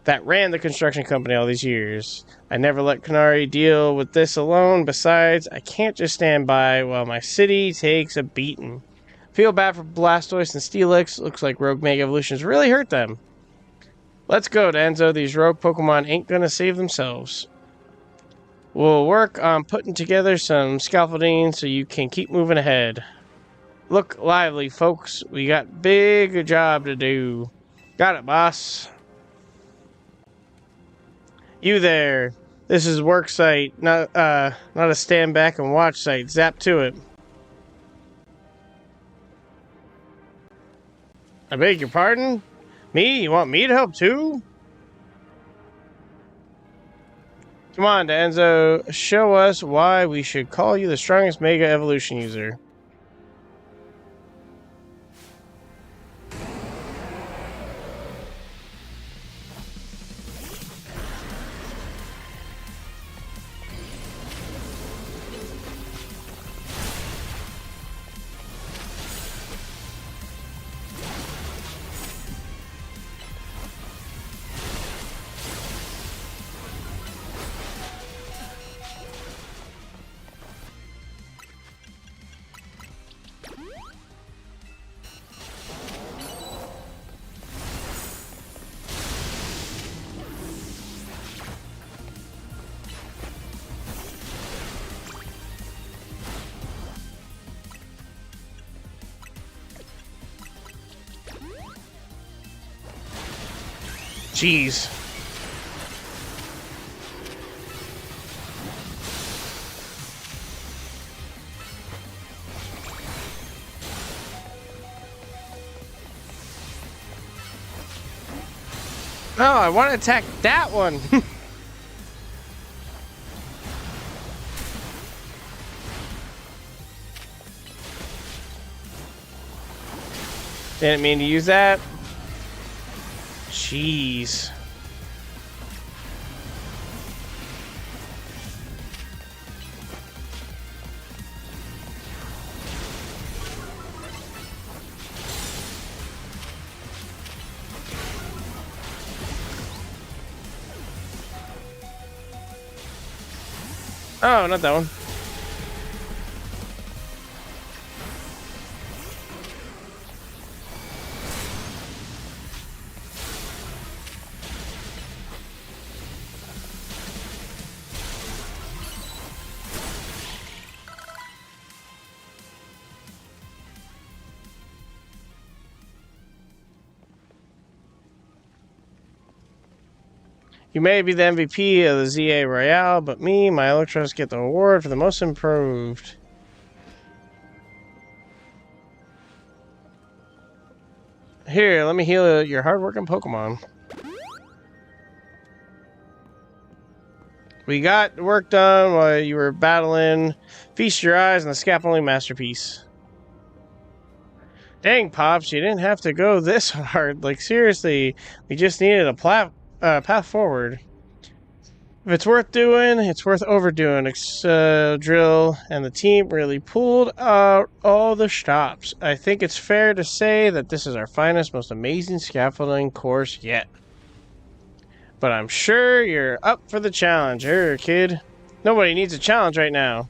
Speaker 1: that ran the construction company all these years. I never let Canary deal with this alone. Besides, I can't just stand by while my city takes a beating. Feel bad for Blastoise and Steelix. Looks like Rogue Mega Evolutions really hurt them. Let's go, Enzo. These rogue Pokemon ain't gonna save themselves. We'll work on putting together some scaffolding so you can keep moving ahead. Look lively, folks. We got big job to do. Got it, boss. You there. This is work site, not a stand back and watch site. Zap to it. I beg your pardon? Me? You want me to help too? Come on, Enzo. Show us why we should call you the strongest Mega Evolution user. Jeez. Oh, I want to attack that one. Didn't mean to use that. Jeez. Oh, not that one. You may be the MVP of the ZA Royale, but me, my Electros get the award for the most improved. Here, let me heal your hardworking Pokemon. We got work done while you were battling. Feast your eyes on the scaffolding masterpiece. Dang, Pops, you didn't have to go this hard. Like, seriously, we just needed a path forward. If it's worth doing, it's worth overdoing. Drill and the team really pulled out all the stops. I think it's fair to say that this is our finest, most amazing scaffolding course yet. But I'm sure you're up for the challenge, kid. Nobody needs a challenge right now.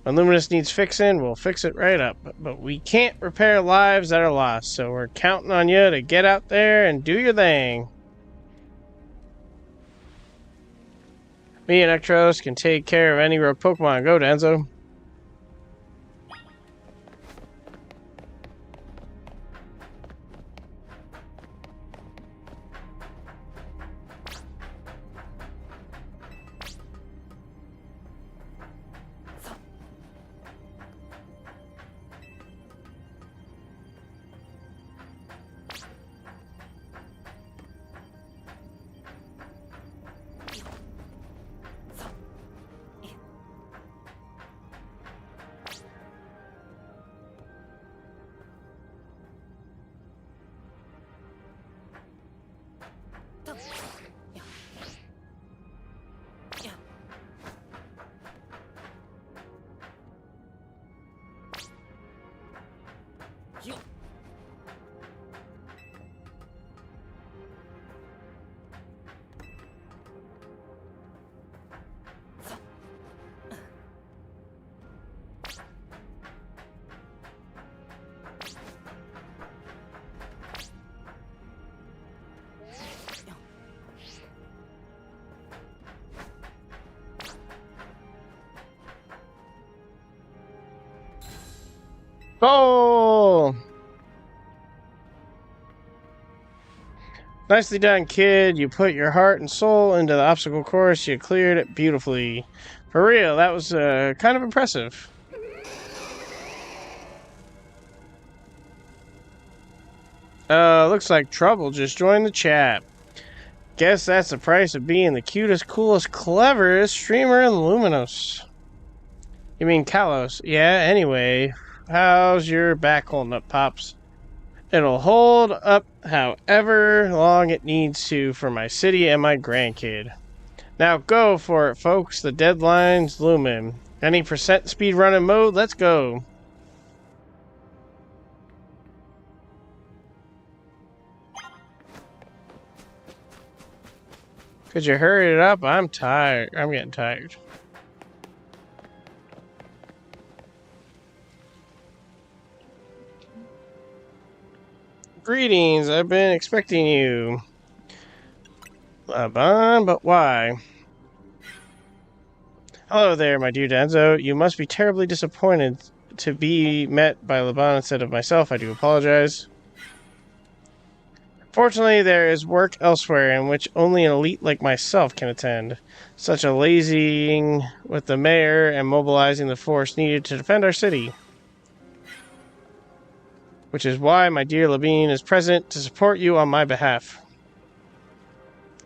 Speaker 1: When Luminous needs fixing, we'll fix it right up. But we can't repair lives that are lost, so we're counting on you to get out there and do your thing. Me and Electros can take care of any rogue Pokemon. Go, Danzo. Goal! Nicely done, kid. You put your heart and soul into the obstacle course. You cleared it beautifully. For real, that was kind of impressive. Looks like Trouble just joined the chat. Guess that's the price of being the cutest, coolest, cleverest streamer in Luminous. You mean Kalos? Yeah, anyway. How's your back holding up, Pops? It'll hold up however long it needs to for my city and my grandkid. Now go for it, folks. The deadline's looming. Any percent speed running mode? Let's go. Could you hurry it up? I'm tired. I'm getting tired. Greetings, I've been expecting you. Laban, but why? Hello there, my dear Danzo. You must be terribly disappointed to be met by Laban instead of myself. I do apologize. Fortunately, there is work elsewhere in which only an elite like myself can attend, such a lazying with the mayor and mobilizing the force needed to defend our city. Which is why my dear Labine is present to support you on my behalf.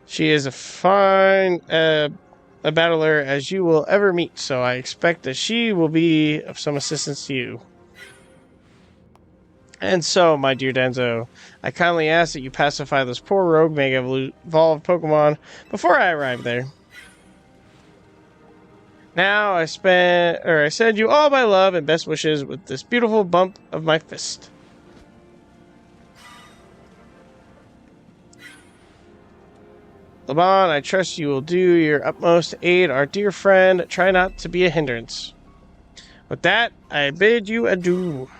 Speaker 1: She is a fine a battler as you will ever meet, so I expect that she will be of some assistance to you. And so, my dear Denzo, I kindly ask that you pacify this poor rogue Mega Evolved Pokemon before I arrive there. Now I send you all my love and best wishes with this beautiful bump of my fist. Laban, I trust you will do your utmost to aid our dear friend. Try not to be a hindrance. With that, I bid you adieu.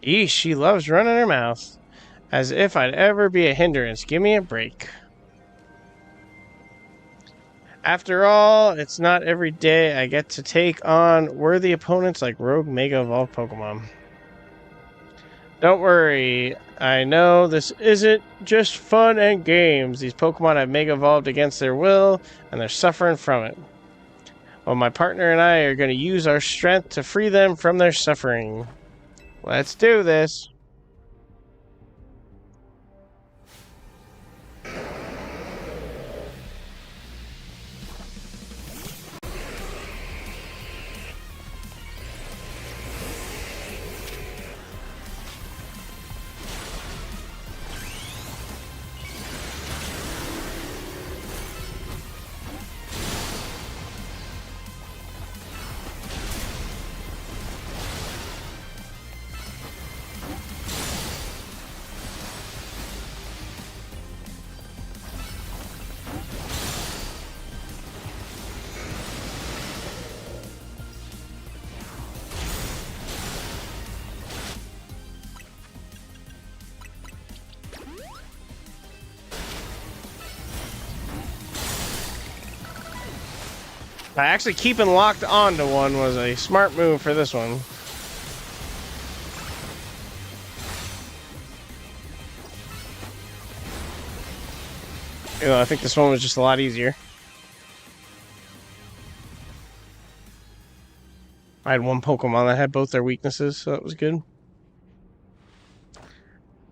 Speaker 1: Eesh, she loves running her mouth. As if I'd ever be a hindrance. Give me a break. After all, it's not every day I get to take on worthy opponents like rogue Mega Evolved Pokemon. Don't worry, I know this isn't just fun and games. These Pokemon have Mega Evolved against their will, and they're suffering from it. Well, my partner and I are going to use our strength to free them from their suffering. Let's do this. Actually keeping locked onto one was a smart move for this one. You know, I think this one was just a lot easier. I had one Pokemon that had both their weaknesses, so that was good.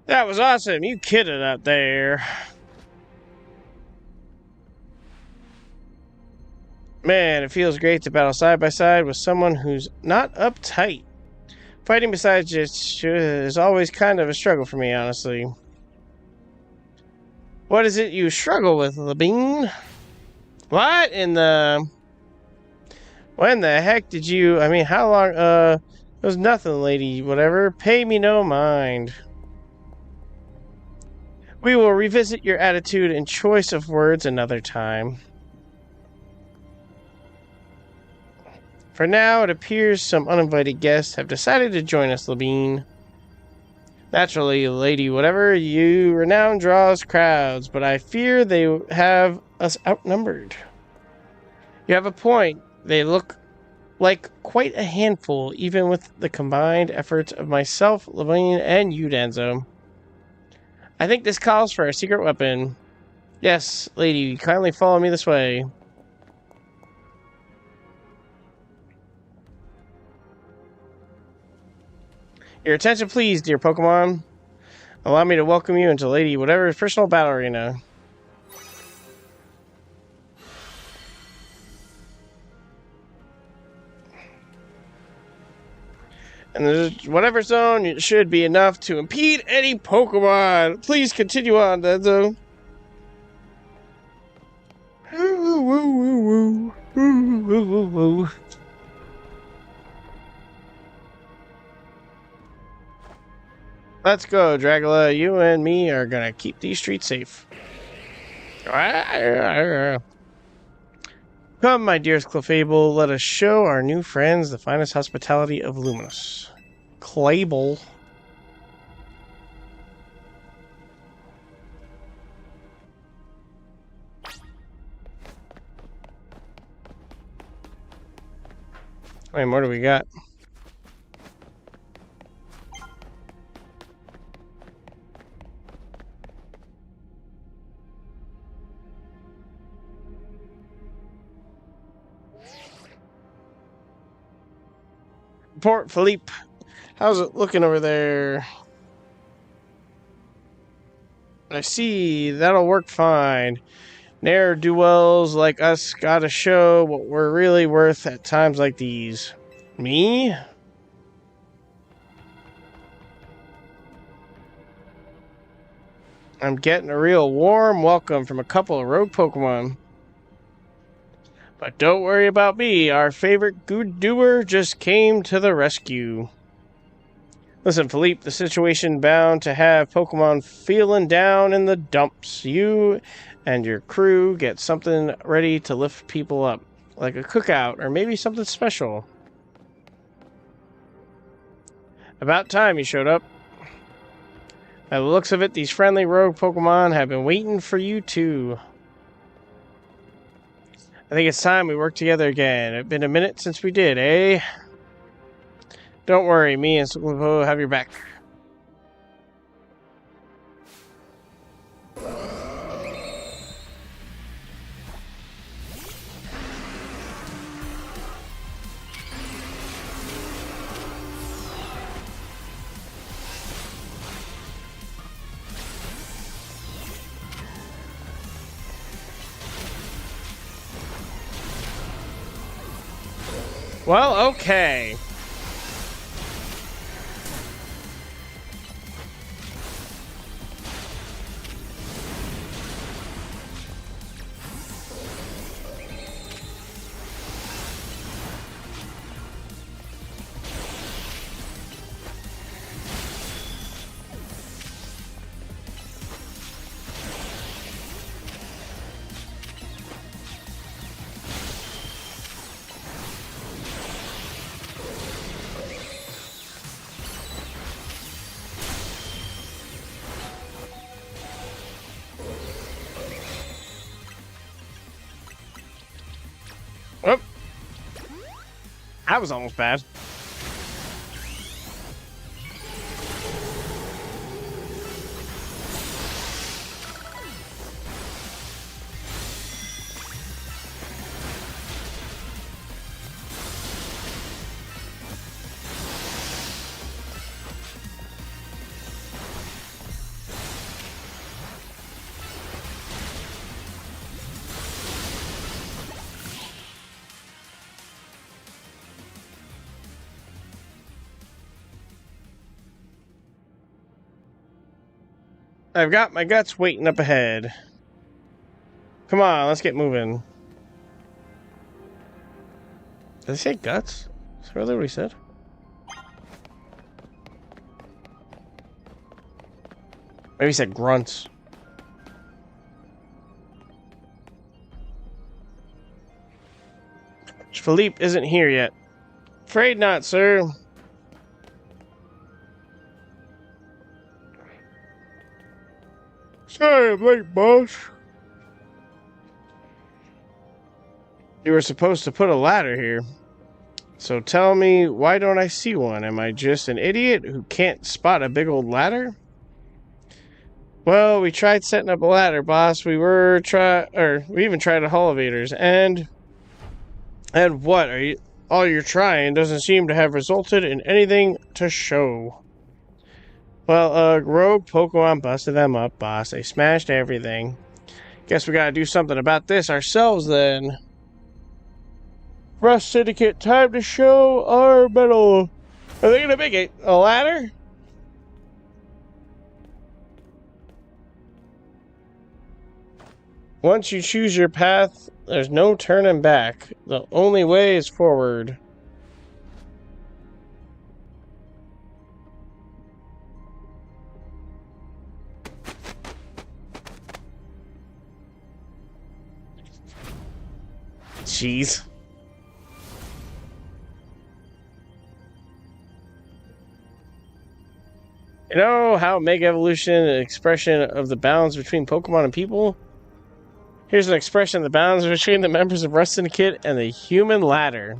Speaker 1: That was awesome. You kidded out there. Man, it feels great to battle side by side with someone who's not uptight. Fighting besides just is always kind of a struggle for me, honestly. What is it you struggle with, Labine? What in the... When the heck did you... I mean, how long... It was nothing, lady. Whatever. Pay me no mind. We will revisit your attitude and choice of words another time. For now, it appears some uninvited guests have decided to join us, Labine. Naturally, lady, whatever, you renown draws crowds, but I fear they have us outnumbered. You have a point. They look like quite a handful, even with the combined efforts of myself, Labine, and you, Danzo. I think this calls for a secret weapon. Yes, lady, kindly follow me this way. Your attention, please, dear Pokemon. Allow me to welcome you into Lady Whatever's personal battle arena. And the whatever zone should be enough to impede any Pokemon. Please continue on, Denzo. Woo, woo, woo, woo. Woo, woo, woo, woo. Let's go, Dragula. You and me are gonna keep these streets safe. Come, my dearest Clefable, let us show our new friends the finest hospitality of Luminous. Clable. How many more do we got? Report, Philippe. How's it looking over there? I see. That'll work fine. Ne'er-do-wells like us gotta show what we're really worth at times like these. Me? I'm getting a real warm welcome from a couple of rogue Pokemon. But don't worry about me. Our favorite good doer just came to the rescue. Listen, Philippe, the situation bound to have Pokemon feeling down in the dumps. You and your crew get something ready to lift people up, like a cookout or maybe something special. About time you showed up. By the looks of it, these friendly rogue Pokemon have been waiting for you too. I think it's time we work together again. It's been a minute since we did, eh? Don't worry, me and Suklapo have your back. Well, okay. Oh, that was almost bad. I've got my guts waiting up ahead. Come on, let's get moving. Did he say guts? Is that really what he said? Maybe he said grunts. Philippe isn't here yet. Afraid not, sir. Sorry I'm late, boss. You were supposed to put a ladder here. So tell me, why don't I see one? Am I just an idiot who can't spot a big old ladder? Well, we tried setting up a ladder, boss. We even tried elevators, and what are you? All you're trying doesn't seem to have resulted in anything to show. Well, rogue Pokemon busted them up, boss. They smashed everything. Guess we gotta do something about this ourselves, then. Rust Syndicate, time to show our mettle. Are they gonna make it a ladder? Once you choose your path, there's no turning back. The only way is forward. Jeez. You know how Mega Evolution is an expression of the balance between Pokemon and people? Here's an expression of the balance between the members of Rust Syndicate and the human ladder.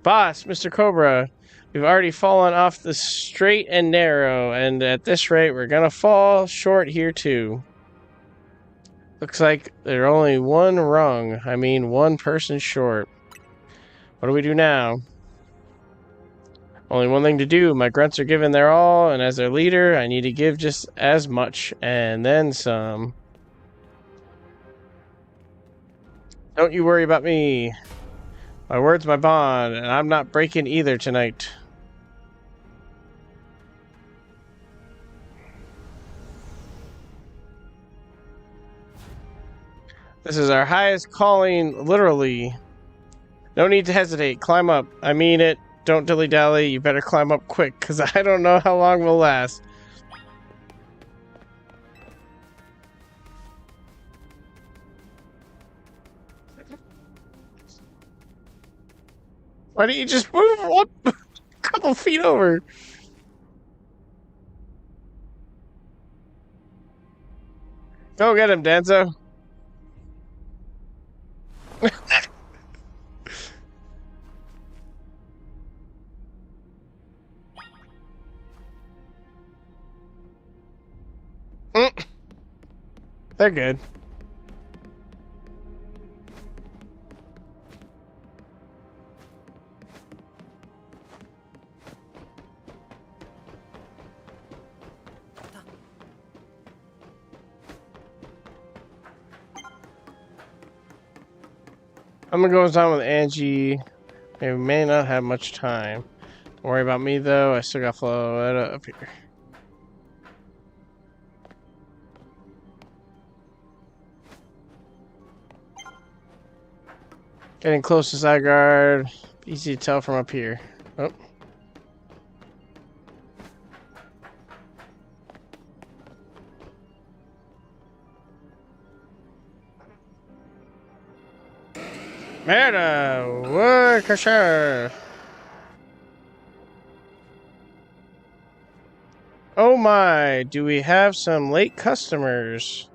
Speaker 1: Boss, Mr. Cobra, we've already fallen off the straight and narrow, and at this rate, we're gonna fall short here too. Looks like they're only one person short. What do we do now? Only one thing to do. My grunts are giving their all, and as their leader, I need to give just as much, and then some. Don't you worry about me. My word's my bond, and I'm not breaking either tonight. This is our highest calling, literally. No need to hesitate. Climb up. I mean it. Don't dilly-dally. You better climb up quick, because I don't know how long we'll last. Why don't you just move one couple feet over? Go get him, Danzo. They're good. I'm gonna go on with Angie. We may not have much time. Don't worry about me though. I still got Florida up here. Getting close to Zygarde. Easy to tell from up here. Oh. Merda! Worcestershire! Oh my, do we have some late customers?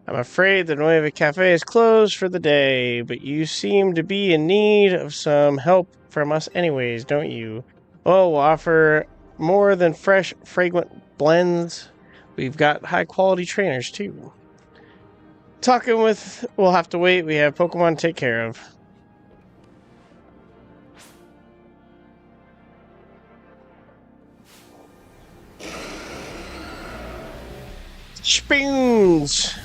Speaker 1: I'm afraid the Nueva Cafe is closed for the day, but you seem to be in need of some help from us anyways, don't you? Oh, we'll offer more than fresh, fragrant blends. We've got high-quality trainers, too. Talking with... We'll have to wait. We have Pokemon to take care of. Spoons!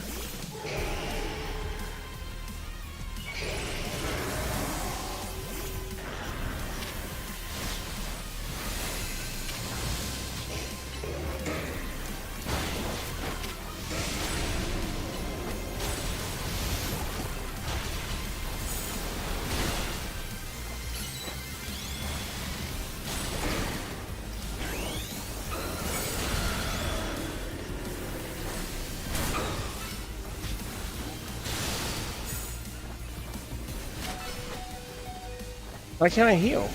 Speaker 1: Why can't I heal?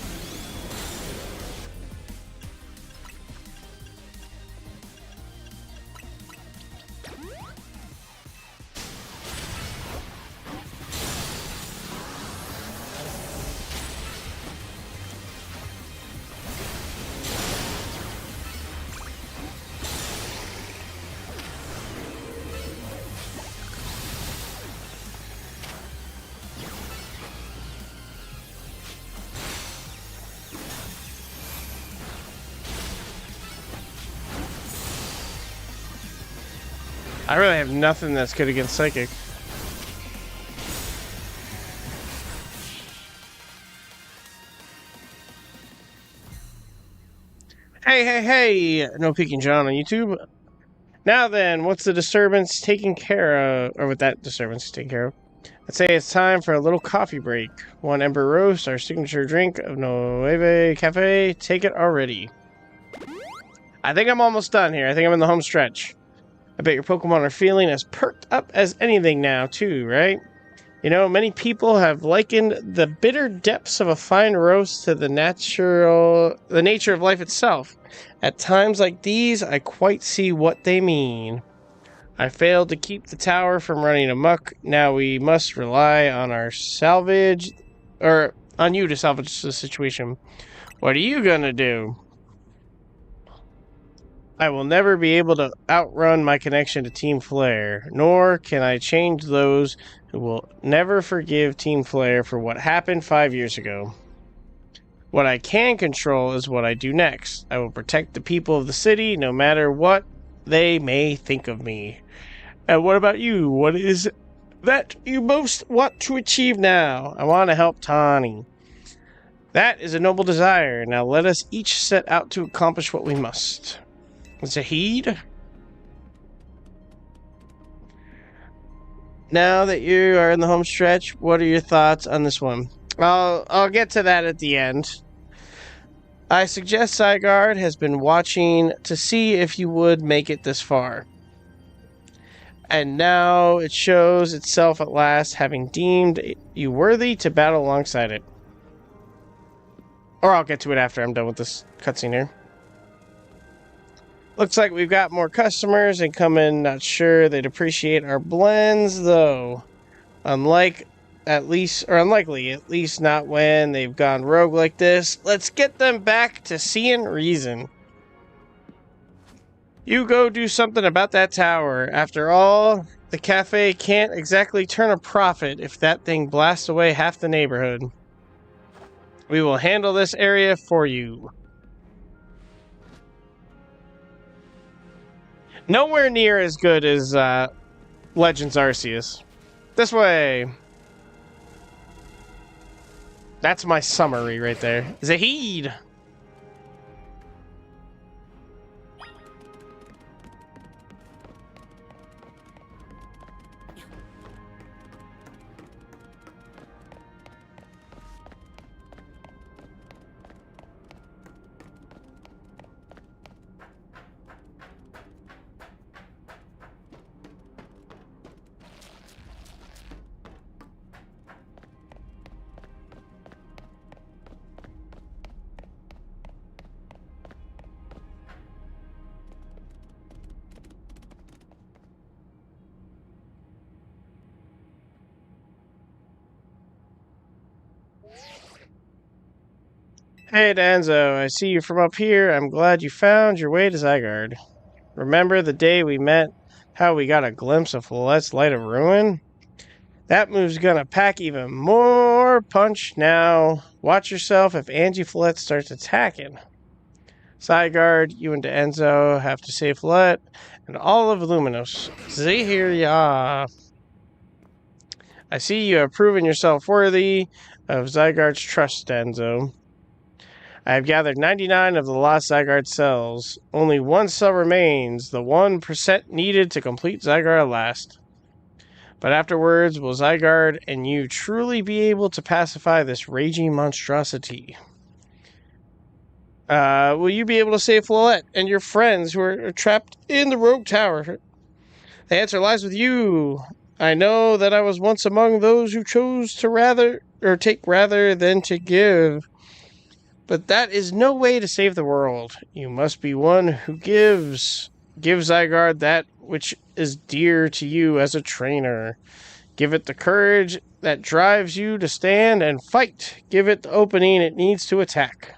Speaker 1: I really have nothing that's good against Psychic. Hey, no peeking John on YouTube. Now then, what's the disturbance taken care of, or what that disturbance is taken care of? I'd say it's time for a little coffee break. One Ember Roast, our signature drink of Nueva Cafe. Take it already. I think I'm almost done here. I think I'm in the home stretch. I bet your Pokemon are feeling as perked up as anything now, too, right? You know, many people have likened the bitter depths of a fine roast to the nature of life itself. At times like these, I quite see what they mean. I failed to keep the tower from running amok. Now we must rely on our salvage, or on you to salvage the situation. What are you gonna do? I will never be able to outrun my connection to Team Flare, nor can I change those who will never forgive Team Flare for what happened 5 years ago. What I can control is what I do next. I will protect the people of the city no matter what they may think of me. And what about you? What is that you most want to achieve now? I want to help Tawny. That is a noble desire. Now let us each set out to accomplish what we must. Zahid? Now that you are in the home stretch, what are your thoughts on this one? I'll get to that at the end. I suggest Zygarde has been watching to see if you would make it this far. And now it shows itself at last, having deemed you worthy to battle alongside it. Or I'll get to it after I'm done with this cutscene here. Looks like we've got more customers incoming. Not sure they'd appreciate our blends, though. Unlikely, at least not when they've gone rogue like this. Let's get them back to seeing reason. You go do something about that tower. After all, the cafe can't exactly turn a profit if that thing blasts away half the neighborhood. We will handle this area for you. Nowhere near as good as Legends Arceus. This way. That's my summary right there. Zahid! Hey Danzo, I see you from up here. I'm glad you found your way to Zygarde. Remember the day we met? How we got a glimpse of Follette's Light of Ruin? That move's gonna pack even more punch now. Watch yourself if Angie Follette starts attacking. Zygarde, you and Enzo have to save Follette and all of Luminos. See here, ya. I see you have proven yourself worthy of Zygarde's trust, Enzo. I have gathered 99 of the lost Zygarde cells. Only one cell remains, the 1% needed to complete Zygarde at last. But afterwards, will Zygarde and you truly be able to pacify this raging monstrosity? Will you be able to save Follette and your friends who are trapped in the Rogue Tower? The answer lies with you. I know that I was once among those who chose to take rather than to give. But that is no way to save the world. You must be one who gives. Give Zygarde that which is dear to you as a trainer. Give it the courage that drives you to stand and fight. Give it the opening it needs to attack.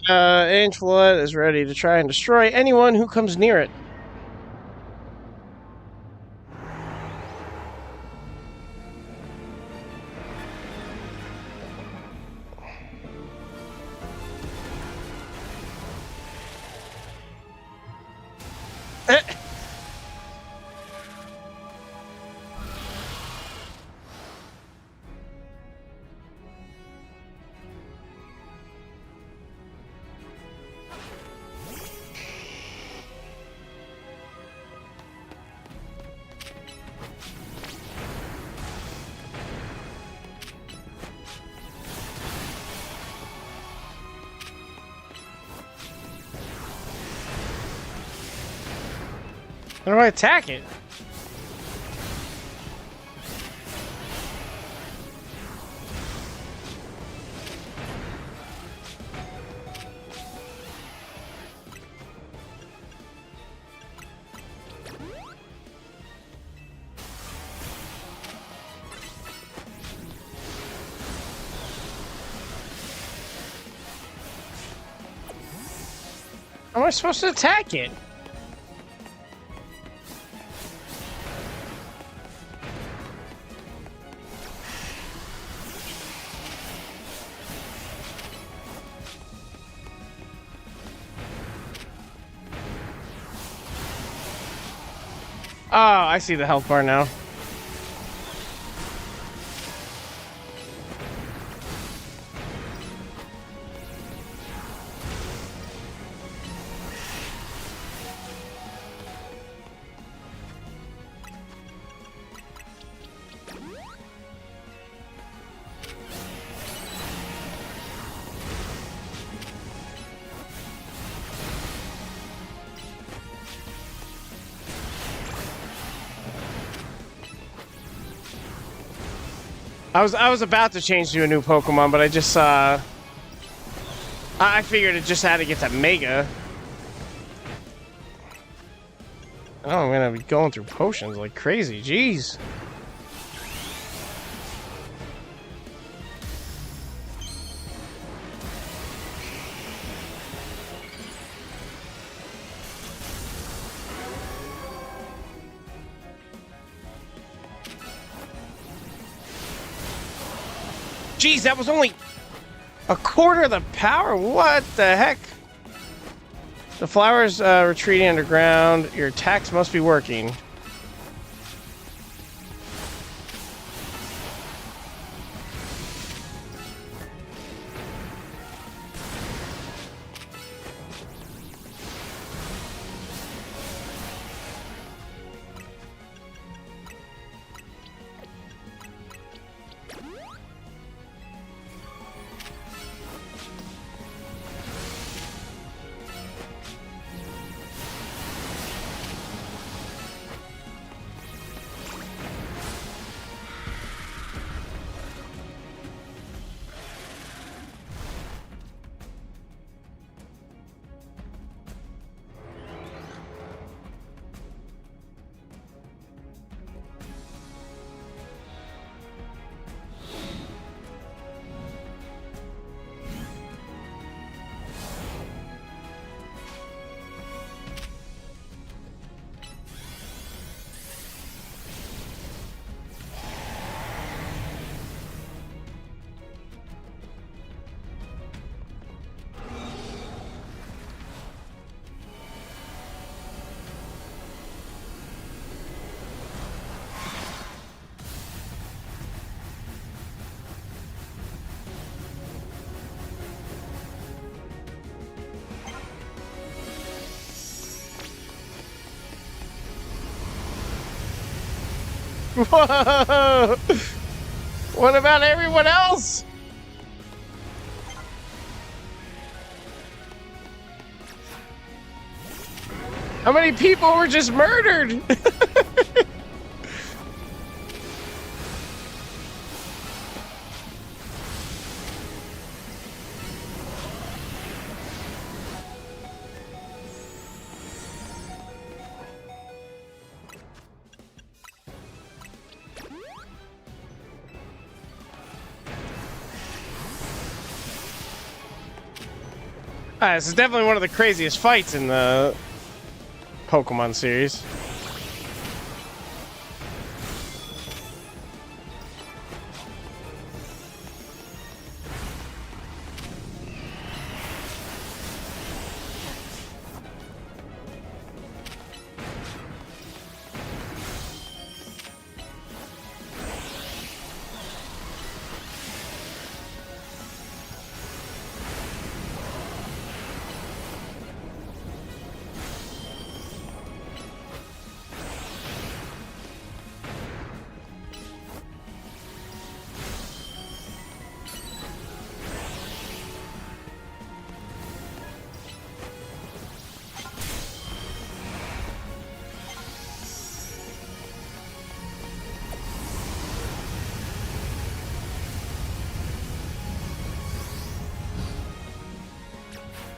Speaker 1: Ange Follette is ready to try and destroy anyone who comes near it. How do I attack it? How am I supposed to attack it? Oh, I see the health bar now. I was about to change to a new Pokemon, but I just I figured it just had to get to Mega. Oh, I'm gonna be going through potions like crazy. Jeez. Jeez, that was only a quarter of the power. What the heck? The flower's retreating underground. Your attacks must be working. Whoa! What about everyone else? How many people were just murdered? This is definitely one of the craziest fights in the Pokemon series.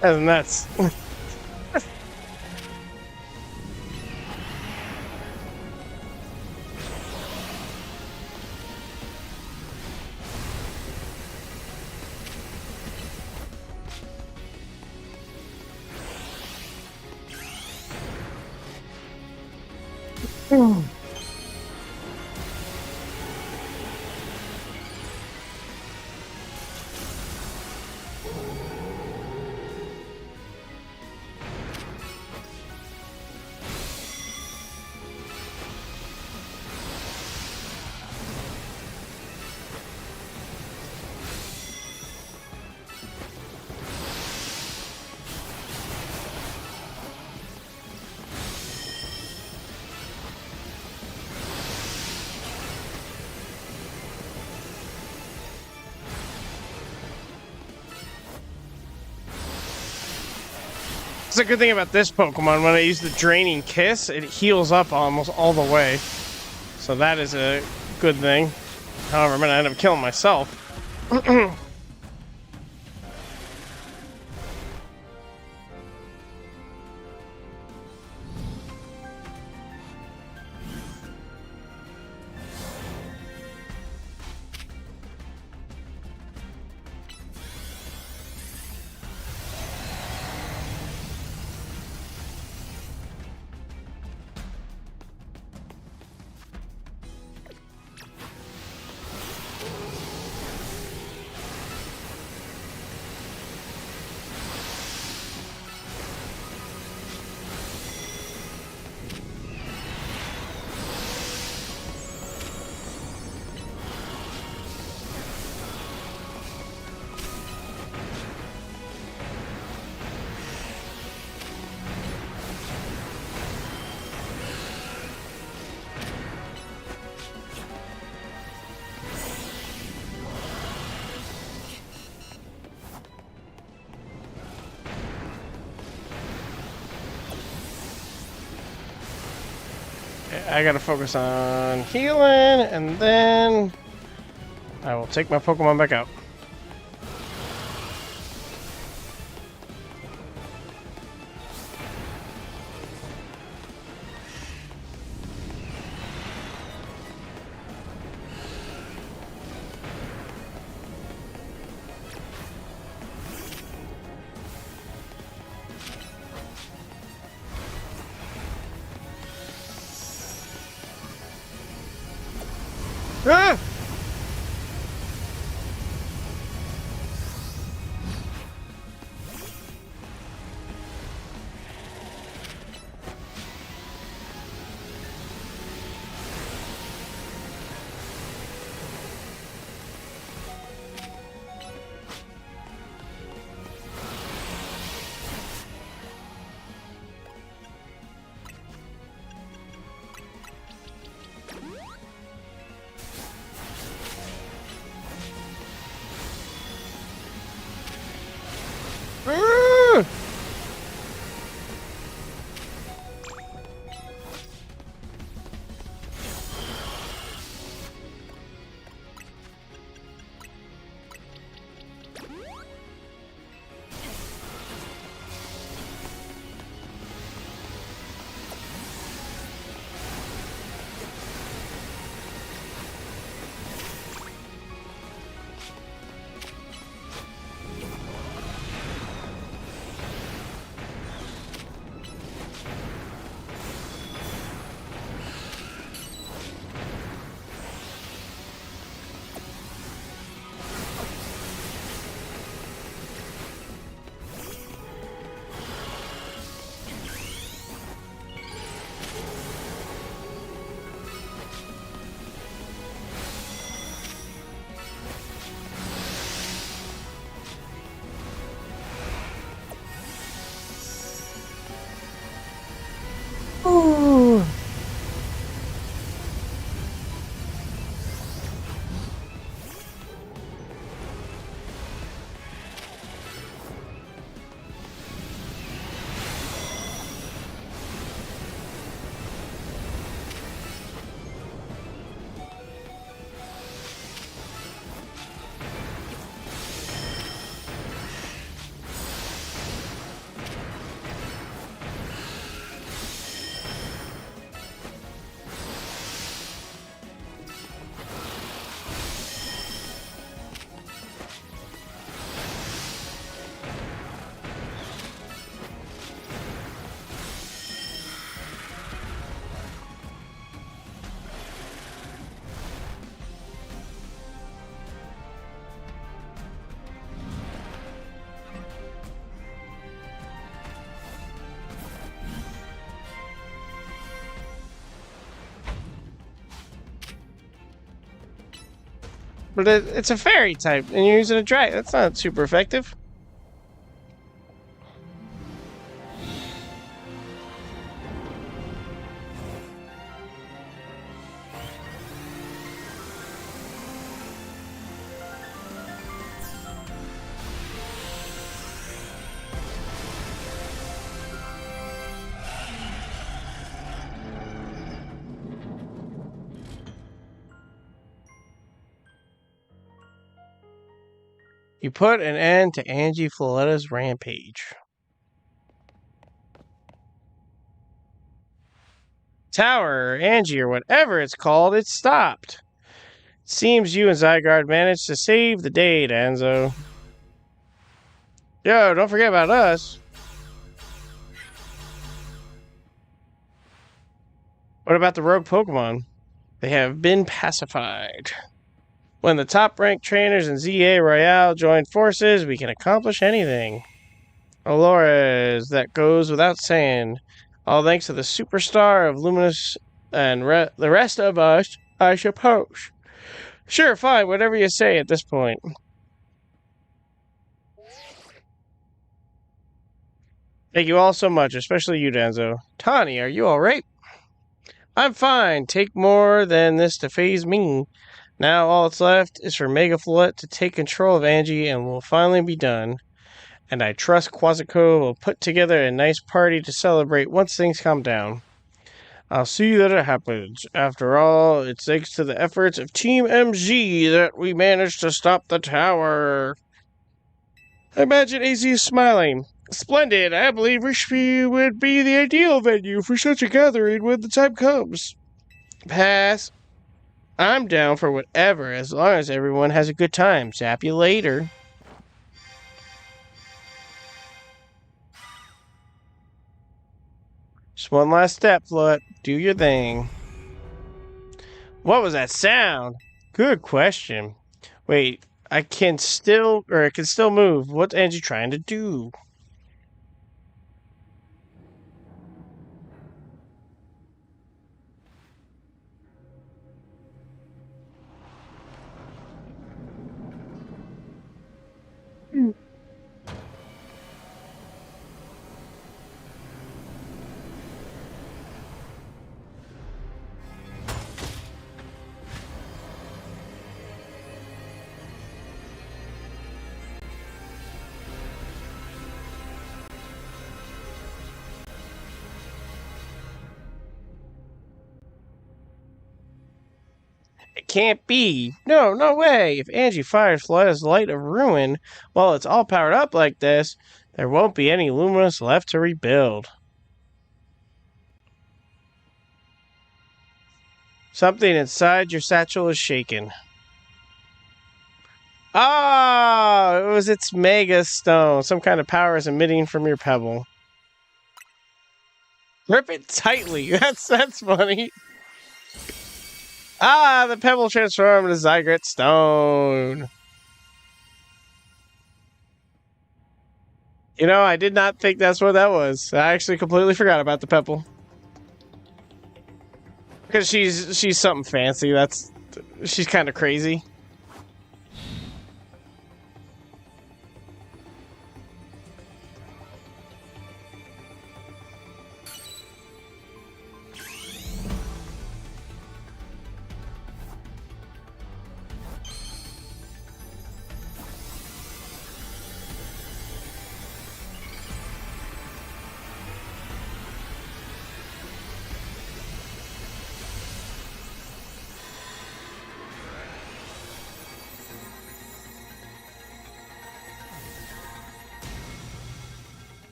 Speaker 1: That's nuts. That's a good thing about this Pokemon. When I use the Draining Kiss, it heals up almost all the way. So that is a good thing. However, I'm going to end up killing myself. I gotta focus on healing, and then I will take my Pokemon back out. Ah! Ah! But it's a fairy type, and you're using a dragon. That's not super effective. You put an end to Angie Floletta's rampage. Tower, or Angie, or whatever it's called, it stopped. Seems you and Zygarde managed to save the day, Danzo. Yo, don't forget about us. What about the rogue Pokemon? They have been pacified. When the top-ranked trainers in ZA Royale join forces, we can accomplish anything. Alores, that goes without saying. All thanks to the superstar of Luminous and the rest of us, I suppose. Sure, fine, whatever you say at this point. Thank you all so much, especially you, Danzo. Tawny, are you alright? I'm fine. Take more than this to phase me. Now all that's left is for Mega Floette to take control of Angie and we'll finally be done. And I trust Quasico will put together a nice party to celebrate once things calm down. I'll see that it happens. After all, it's thanks to the efforts of Team MZ that we managed to stop the tower. I imagine AZ is smiling. Splendid. I believe Rishby would be the ideal venue for such a gathering when the time comes. Pass. I'm down for whatever, as long as everyone has a good time. Zap you later. Just one last step, Floette. Do your thing. What was that sound? Good question. Wait, it can still move. What's Angie trying to do? It can't be. No, no way. If Angie fires Floetta's Light of Ruin while it's all powered up like this, there won't be any Luminous left to rebuild. Something inside your satchel is shaking. Ah, it was its Mega Stone. Some kind of power is emitting from your pebble. Grip it tightly. That's funny. Ah, the pebble transformed into Zygarde Stone. You know, I did not think that's what that was. I actually completely forgot about the pebble. Because she's something fancy. She's kind of crazy.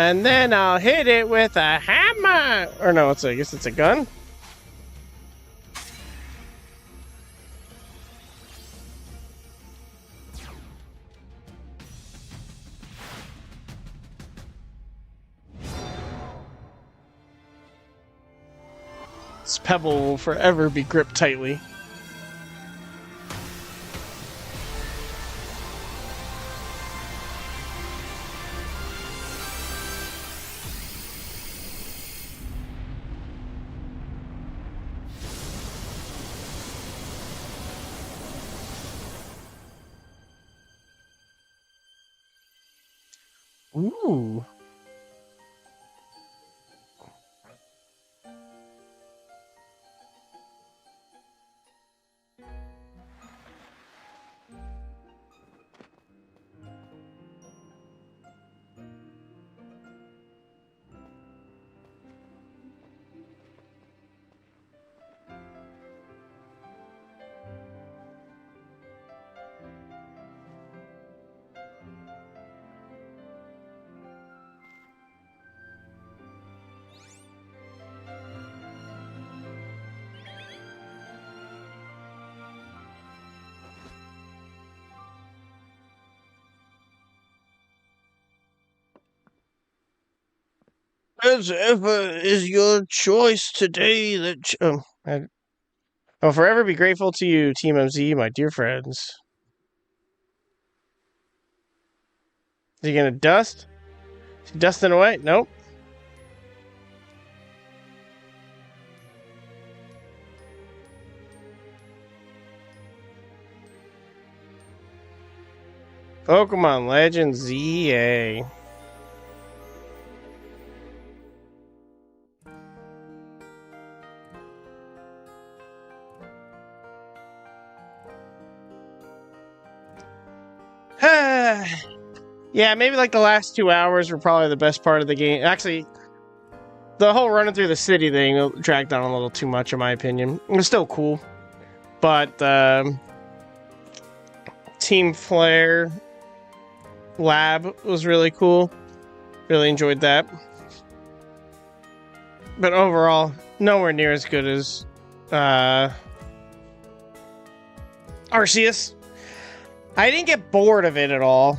Speaker 1: And then I'll hit it with a hammer! Or no, I guess it's a gun? This pebble will forever be gripped tightly. Ooh. As ever is your choice today that... I'll forever be grateful to you, Team MZ, my dear friends. Is he gonna dust? Is he dusting away? Nope. Pokemon Legends ZA. Yeah, maybe like the last 2 hours were probably the best part of the game. Actually, the whole running through the city thing dragged on a little too much, in my opinion. It was still cool, but Team Flare Lab was really cool. Really enjoyed that. But overall, nowhere near as good as Arceus. I didn't get bored of it at all.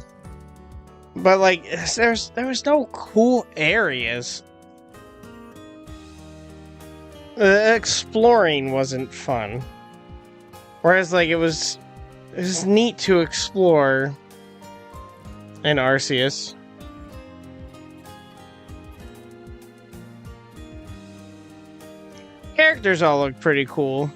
Speaker 1: But like, there was no cool areas. Exploring wasn't fun. Whereas like it was neat to explore in Arceus. Characters all look pretty cool.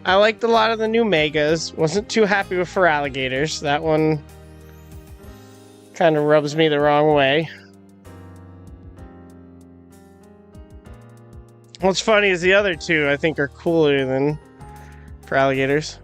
Speaker 1: I liked a lot of the new Megas. Wasn't too happy with Feraligatrs. That one kind of rubs me the wrong way. What's funny is the other two I think are cooler than Feraligatrs.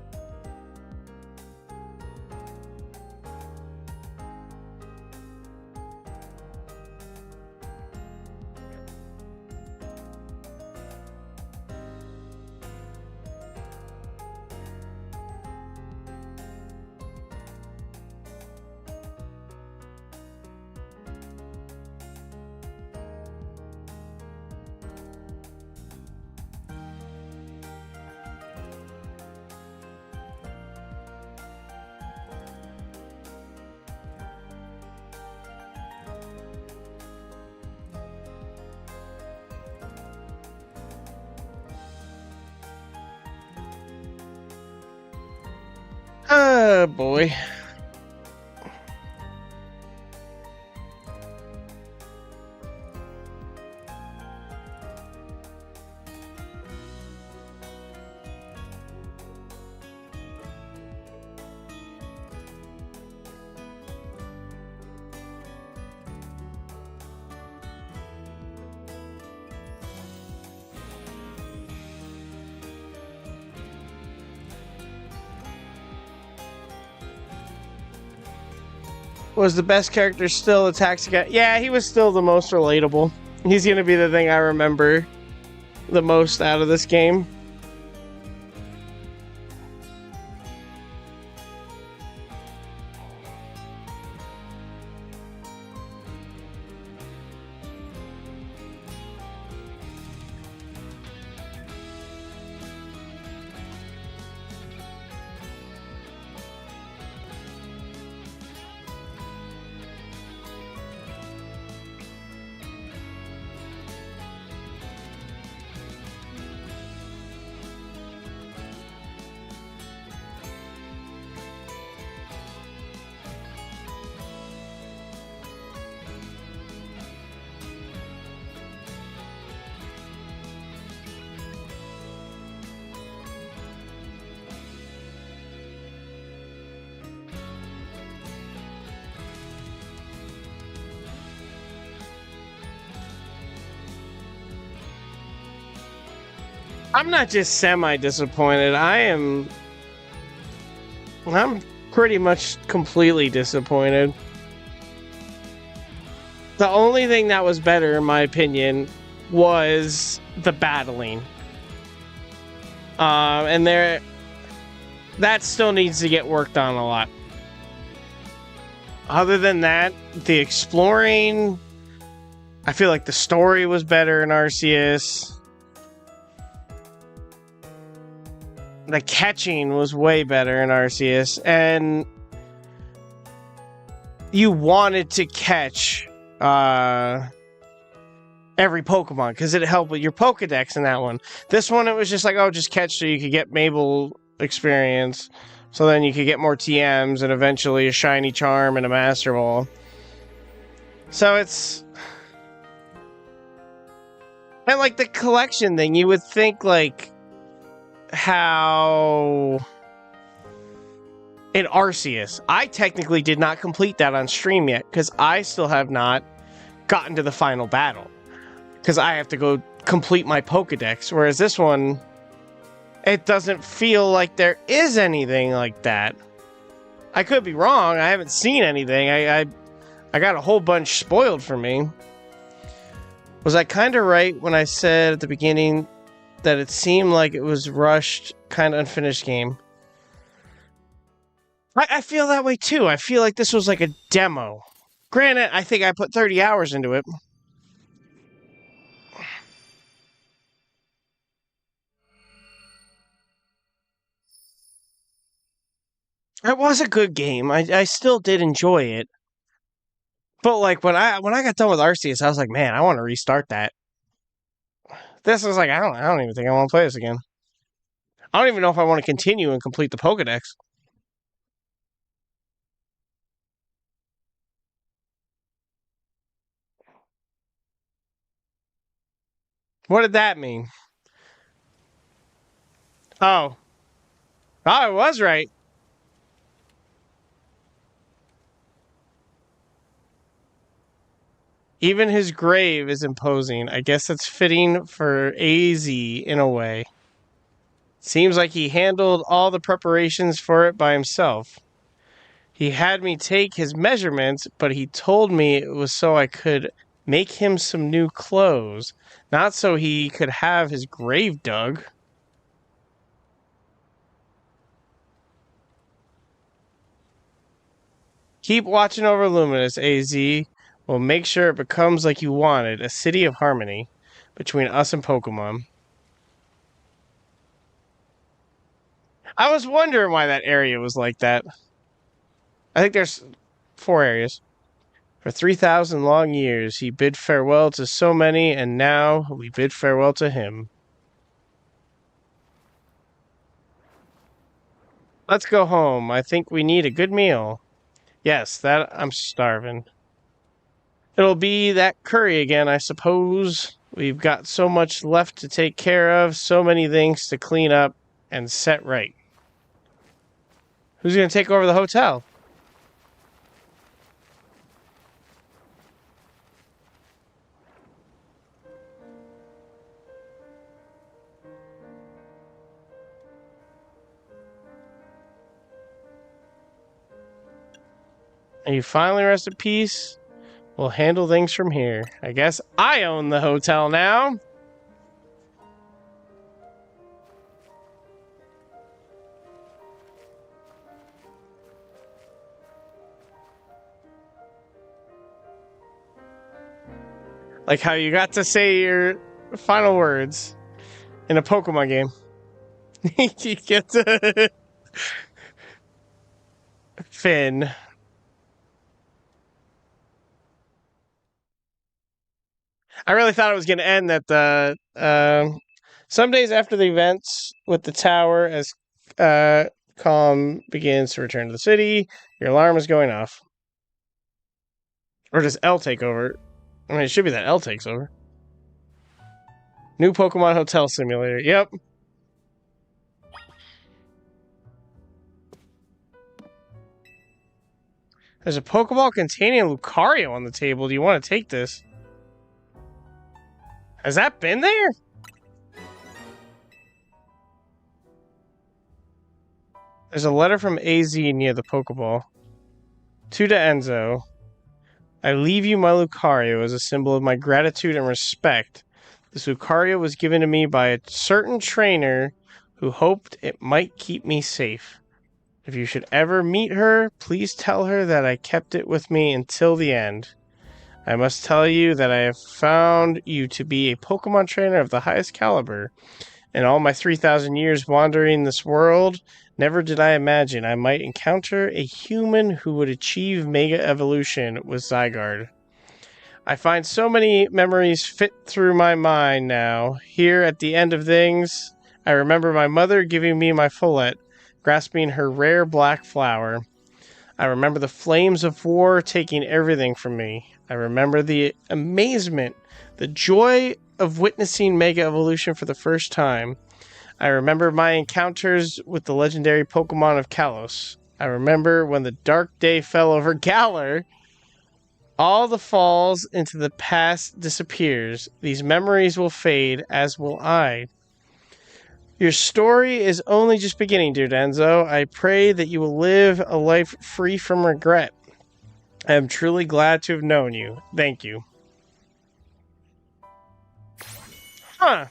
Speaker 1: Oh boy. Was the best character still the taxi guy? Yeah, he was still the most relatable. He's gonna be the thing I remember the most out of this game. I'm not just semi-disappointed. I'm pretty much completely disappointed. The only thing that was better, in my opinion, was the battling. And that still needs to get worked on a lot. Other than that, the exploring, I feel like the story was better in Arceus. The catching was way better in Arceus, and you wanted to catch every Pokemon because it helped with your Pokedex in that one. This one, it was just like, oh, just catch so you could get Mabel experience, so then you could get more TMs and eventually a shiny charm and a Master Ball. So it's... And like the collection thing, you would think like how in Arceus, I technically did not complete that on stream yet because I still have not gotten to the final battle because I have to go complete my Pokedex, whereas this one, it doesn't feel like there is anything like that. I could be wrong. I haven't seen anything. I got a whole bunch spoiled for me. Was I kind of right when I said at the beginning that it seemed like it was rushed, kind of unfinished game? I feel that way too. I feel like this was like a demo. Granted, I think I put 30 hours into it. It was a good game. I still did enjoy it. But like when I got done with Arceus, I was like, man, I want to restart that. This was like, I don't even think I want to play this again. I don't even know if I want to continue and complete the Pokedex. What did that mean? Oh. Oh, I was right. Even his grave is imposing. I guess it's fitting for AZ in a way. Seems like he handled all the preparations for it by himself. He had me take his measurements, but he told me it was so I could make him some new clothes, not so he could have his grave dug. Keep watching over Luminous, AZ. We'll make sure it becomes like you wanted, a city of harmony between us and Pokemon. I was wondering why that area was like that. I think there's 4 areas. For 3,000 long years, he bid farewell to so many, and now we bid farewell to him. Let's go home. I think we need a good meal. Yes, that I'm starving. It'll be that curry again, I suppose. We've got so much left to take care of, so many things to clean up and set right. Who's going to take over the hotel? And you finally rest in peace. We'll handle things from here. I guess I own the hotel now. Like how you got to say your final words in a Pokemon game. You get to... Finn. I really thought it was going to end that the some days after the events with the tower, as Calm begins to return to the city, your alarm is going off. Or does L take over? I mean, it should be that L takes over. New Pokemon Hotel Simulator. Yep. There's a Pokeball containing a Lucario on the table. Do you want to take this? Has that been there? There's a letter from AZ near the Pokeball. To Enzo, I leave you my Lucario as a symbol of my gratitude and respect. This Lucario was given to me by a certain trainer who hoped it might keep me safe. If you should ever meet her, please tell her that I kept it with me until the end. I must tell you that I have found you to be a Pokemon trainer of the highest caliber. In all my 3,000 years wandering this world, never did I imagine I might encounter a human who would achieve Mega Evolution with Zygarde. I find so many memories fit through my mind now. Here at the end of things, I remember my mother giving me my Follett, grasping her rare black flower. I remember the flames of war taking everything from me. I remember the amazement, the joy of witnessing Mega Evolution for the first time. I remember my encounters with the legendary Pokemon of Kalos. I remember when the dark day fell over Galar. All the falls into the past disappears. These memories will fade, as will I. Your story is only just beginning, dear Denzo. I pray that you will live a life free from regret. I am truly glad to have known you. Thank you. Huh.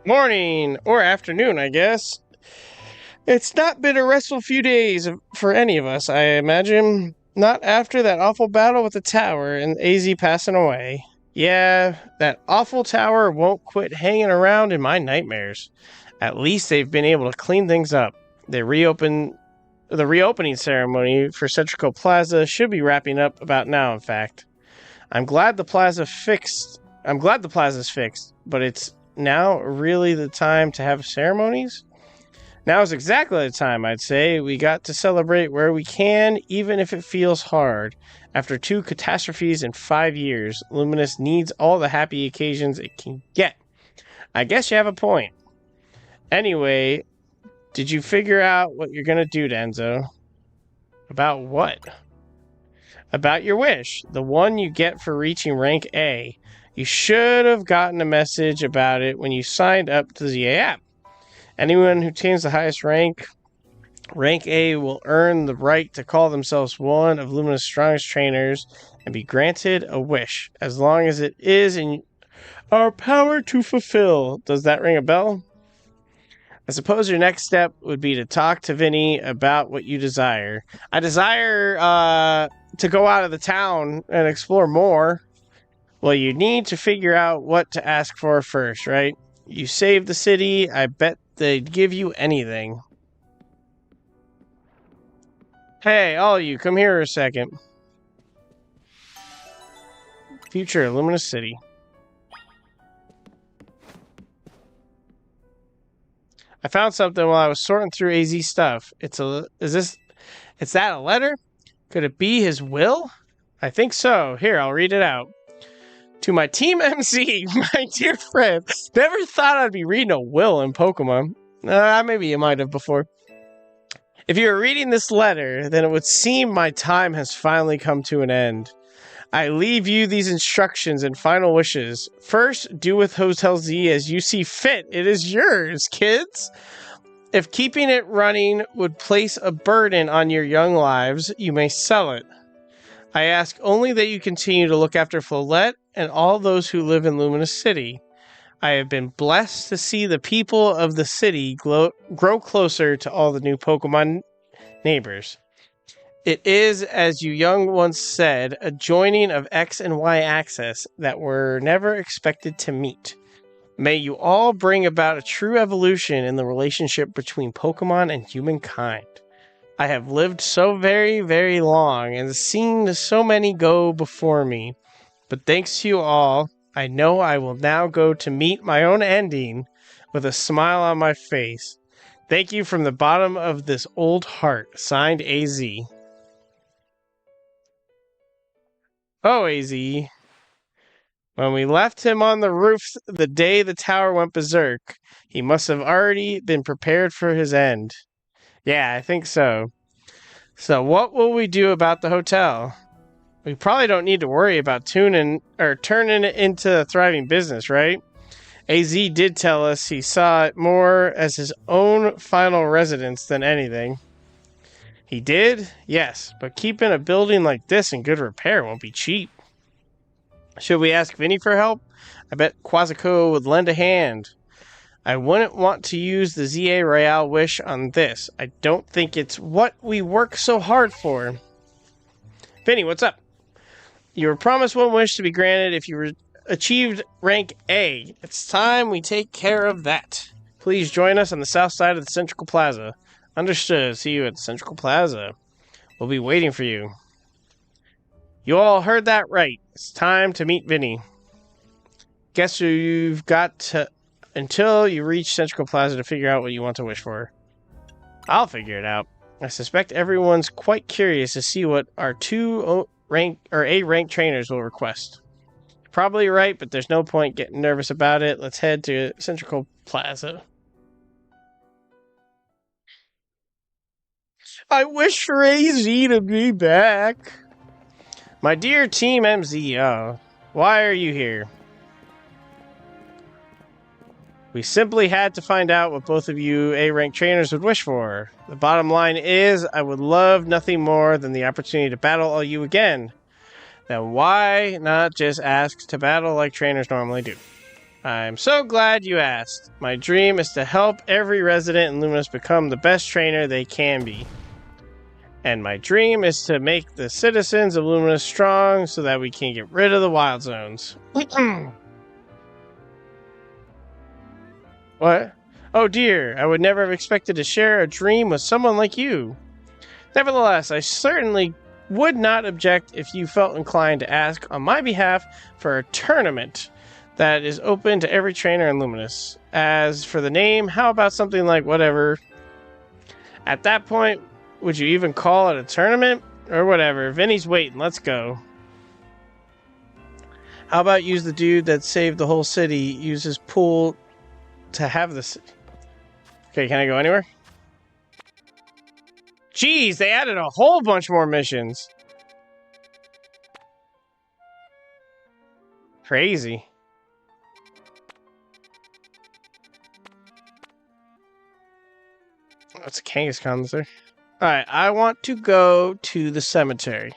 Speaker 1: Morning, or afternoon, I guess. It's not been a restful few days for any of us, I imagine. Not after that awful battle with the tower and AZ passing away. Yeah, that awful tower won't quit hanging around in my nightmares. At least they've been able to clean things up. The reopening ceremony for Centrical Plaza should be wrapping up about now, in fact. I'm glad the plaza's fixed, but it's now really the time to have ceremonies? Now is exactly the time, I'd say. We got to celebrate where we can, even if it feels hard. After 2 catastrophes in 5 years, Luminous needs all the happy occasions it can get. I guess you have a point. Anyway, did you figure out what you're gonna do, Denzo? About what? About your wish, the one you get for reaching rank A. You should have gotten a message about it when you signed up to the ZA app. Anyone who attains the highest rank A, will earn the right to call themselves one of Lumina's strongest trainers and be granted a wish, as long as it is in our power to fulfill. Does that ring a bell? I suppose your next step would be to talk to Vinny about what you desire. I desire to go out of the town and explore more. Well, you need to figure out what to ask for first, right? You saved the city, I bet they'd give you anything. Hey, all of you, come here a second. Future Luminous City. I found something while I was sorting through AZ stuff. Is that a letter? Could it be his will? I think so. Here, I'll read it out. To my team MC, my dear friend, never thought I'd be reading a will in Pokemon. Maybe you might have before. If you are reading this letter, then it would seem my time has finally come to an end. I leave you these instructions and final wishes. First, do with Hotel Z as you see fit. It is yours, kids. If keeping it running would place a burden on your young lives, you may sell it. I ask only that you continue to look after Follett and all those who live in Luminous City. I have been blessed to see the people of the city grow closer to all the new Pokemon neighbors. It is, as you young once said, a joining of X and Y axis that were never expected to meet. May you all bring about a true evolution in the relationship between Pokemon and humankind. I have lived so very, very long and seen so many go before me, but thanks to you all, I know I will now go to meet my own ending with a smile on my face. Thank you from the bottom of this old heart. Signed, AZ. Oh, AZ. When we left him on the roof the day the tower went berserk, he must have already been prepared for his end. Yeah, I think so. So what will we do about the hotel? We probably don't need to worry about turning it into a thriving business, right? AZ did tell us he saw it more as his own final residence than anything. He did? Yes, but keeping a building like this in good repair won't be cheap. Should we ask Vinny for help? I bet Quasico would lend a hand. I wouldn't want to use the ZA Royale wish on this. I don't think it's what we work so hard for. Vinny, what's up? You were promised one wish to be granted if you achieved rank A. It's time we take care of that. Please join us on the south side of the Central Plaza. Understood. See you at the Central Plaza. We'll be waiting for you. You all heard that right. It's time to meet Vinny. Guess you've got until you reach Central Plaza to figure out what you want to wish for. I'll figure it out. I suspect everyone's quite curious to see what our two A-rank trainers will request. You're probably right, but there's no point getting nervous about it. Let's head to Central Plaza. I wish for AZ to be back. My dear Team MZ, why are you here? We simply had to find out what both of you A-rank trainers would wish for. The bottom line is, I would love nothing more than the opportunity to battle all you again. Then why not just ask to battle like trainers normally do? I'm so glad you asked. My dream is to help every resident in Luminous become the best trainer they can be. And my dream is to make the citizens of Luminous strong so that we can get rid of the wild zones. What? Oh dear, I would never have expected to share a dream with someone like you. Nevertheless, I certainly would not object if you felt inclined to ask on my behalf for a tournament that is open to every trainer in Luminous. As for the name, how about something like whatever? At that point, would you even call it a tournament? Or whatever, Vinny's waiting, let's go. How about use the dude that saved the whole city, use his pool to have this. Okay, can I go anywhere? Jeez, they added a whole bunch more missions. Crazy. What's a Kangaskhan there? Alright, I want to go to the cemetery.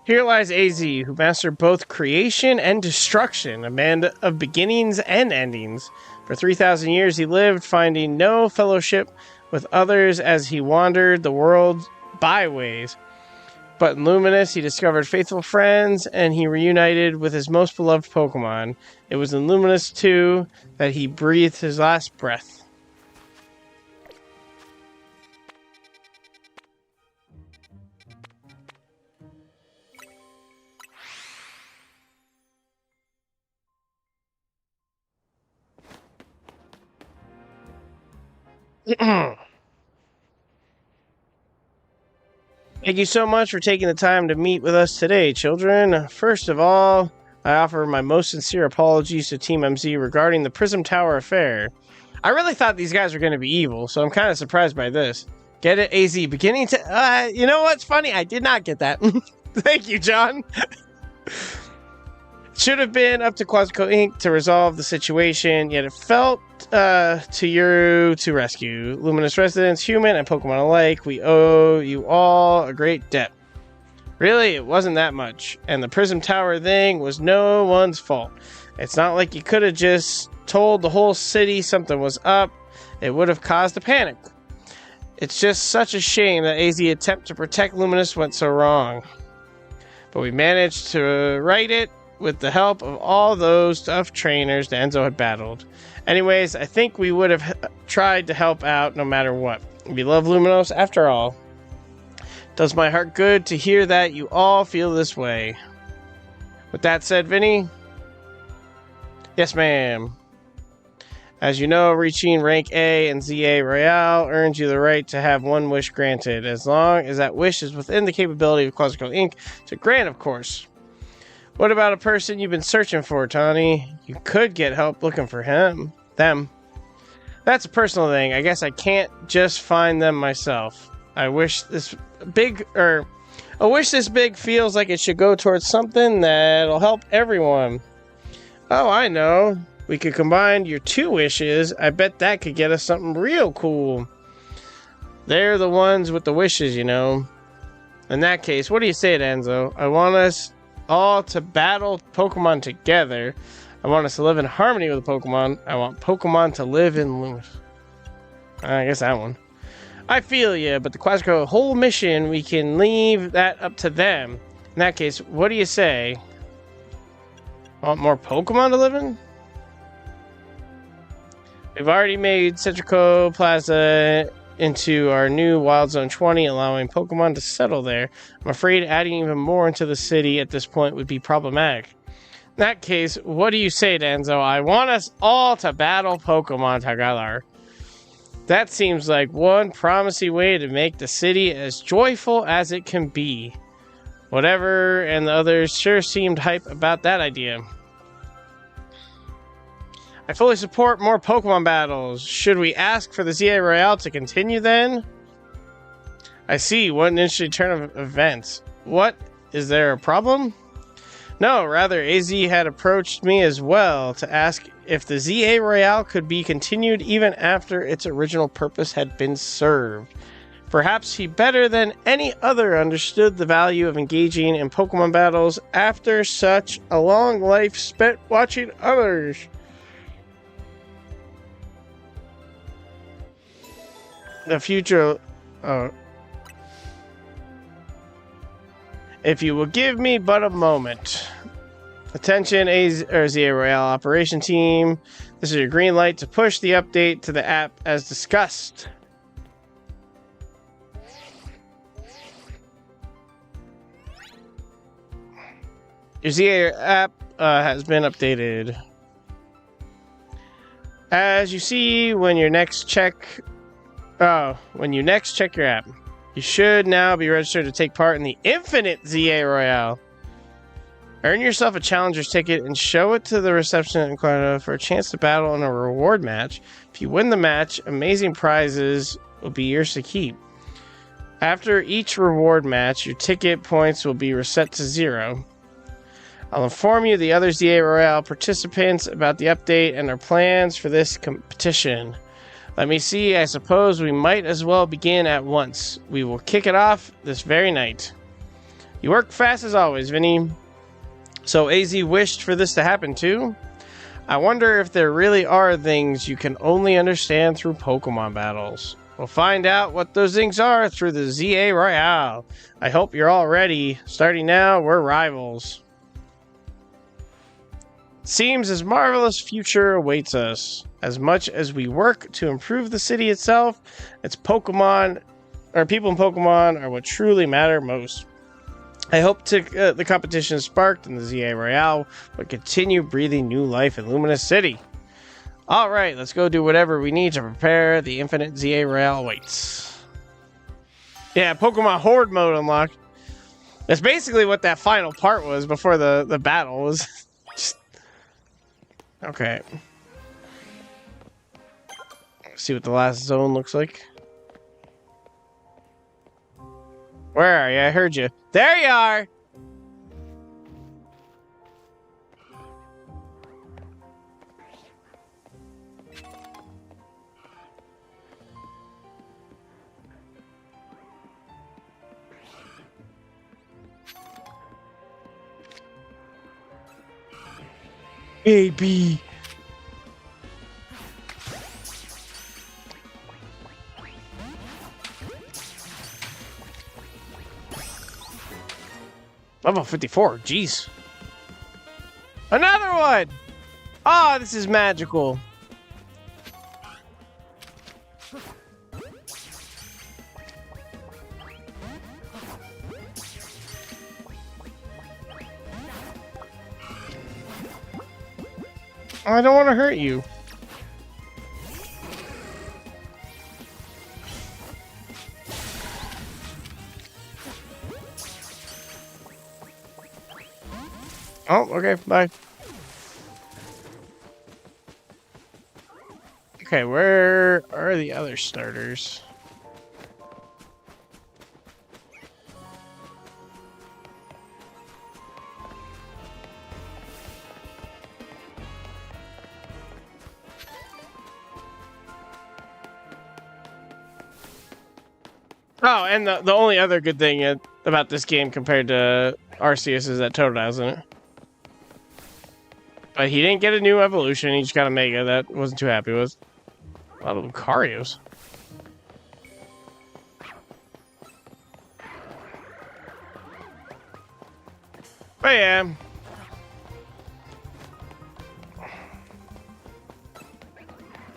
Speaker 1: Here lies AZ, who mastered both creation and destruction, a man of beginnings and endings. For 3,000 years he lived, finding no fellowship with others as he wandered the world's byways. But in Luminous he discovered faithful friends, and he reunited with his most beloved Pokémon. It was in Luminous, too, that he breathed his last breath. Thank you so much for taking the time to meet with us today, children. First of all, I offer my most sincere apologies to Team MZ regarding the Prism Tower affair. I really thought these guys were going to be evil, so I'm kind of surprised by this. Get it, AZ? Beginning to... you know what's funny? I did not get that. Thank you, John. Should have been up to Quasico Inc. to resolve the situation, yet it felt to you to rescue. Luminous residents, human and Pokemon alike, we owe you all a great debt. Really, it wasn't that much, and the Prism Tower thing was no one's fault. It's not like you could have just told the whole city something was up. It would have caused a panic. It's just such a shame that AZ's attempt to protect Luminous went so wrong. But we managed to right it, with the help of all those tough trainers Enzo had battled. Anyways, I think we would have tried to help out no matter what. We love Luminos after all. Does my heart good to hear that you all feel this way. With that said, Vinny? Yes, ma'am. As you know, reaching rank A and ZA Royale earns you the right to have one wish granted, as long as that wish is within the capability of Quasico Inc. to grant, of course. What about a person you've been searching for, Tawny? You could get help looking for them. That's a personal thing. I guess I can't just find them myself. I wish this big feels like it should go towards something that'll help everyone. Oh, I know. We could combine your 2 wishes. I bet that could get us something real cool. They're the ones with the wishes, you know. In that case, what do you say, Enzo? I want us all to battle Pokemon together. I want us to live in harmony with the Pokemon. I want Pokemon to live in Lumos. I guess that one. I feel you, but the Quasico whole mission, we can leave that up to them. In that case, what do you say? Want more Pokemon to live in? We've already made Citrico Plaza into our new Wild Zone 20, allowing Pokemon to settle there. I'm afraid adding even more into the city at this point would be problematic. In that case, what do you say, Danzo? I want us all to battle Pokemon together. That seems like one promising way to make the city as joyful as it can be. Whatever, and the others sure seemed hype about that idea. I fully support more Pokemon battles. Should we ask for the ZA Royale to continue then? I see. What an interesting turn of events. What? Is there a problem? No, rather, AZ had approached me as well to ask if the ZA Royale could be continued even after its original purpose had been served. Perhaps he better than any other understood the value of engaging in Pokemon battles after such a long life spent watching others. The future... if you will give me but a moment. Attention, ZA Royale Operation Team. This is your green light to push the update to the app as discussed. Your ZA app has been updated. As you see when you next check your app, you should now be registered to take part in the Infinite ZA Royale. Earn yourself a challenger's ticket and show it to the receptionist for a chance to battle in a reward match. If you win the match, amazing prizes will be yours to keep. After each reward match, your ticket points will be reset to 0. I'll inform you the other ZA Royale participants about the update and their plans for this competition. Let me see, I suppose we might as well begin at once. We will kick it off this very night. You work fast as always, Vinny. So AZ wished for this to happen too? I wonder if there really are things you can only understand through Pokemon battles. We'll find out what those things are through the ZA Royale. I hope you're all ready. Starting now, we're rivals. Seems as marvelous future awaits us. As much as we work to improve the city itself, its Pokemon, or people in Pokemon are what truly matter most. I hope the competition sparked in the ZA Royale will continue breathing new life in Luminous City. Alright, let's go do whatever we need to prepare. The Infinite ZA Royale awaits. Yeah, Pokemon Horde mode unlocked. That's basically what that final part was before the battle was. Okay. Let's see what the last zone looks like. Where are you? I heard you. There you are! Baby! Level 54, jeez. Another one! Oh, this is magical. I don't want to hurt you. Oh, okay, bye. Okay, where are the other starters? Oh, and the only other good thing about this game compared to Arceus is that Totodile's in it. But he didn't get a new evolution, he just got a Mega that wasn't too happy with. A lot of Lucarios. But yeah.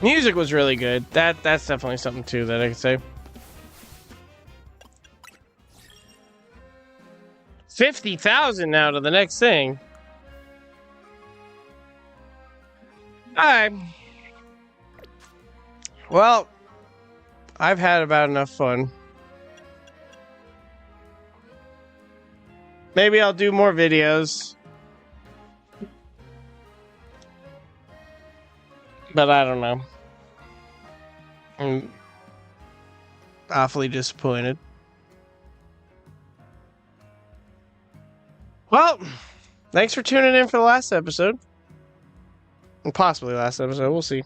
Speaker 1: Music was really good. That's definitely something too that I could say. 50,000 now to the next thing. Alright. Well, I've had about enough fun. Maybe I'll do more videos. But I don't know. I'm awfully disappointed. Well, thanks for tuning in for the last episode. And possibly last episode, we'll see.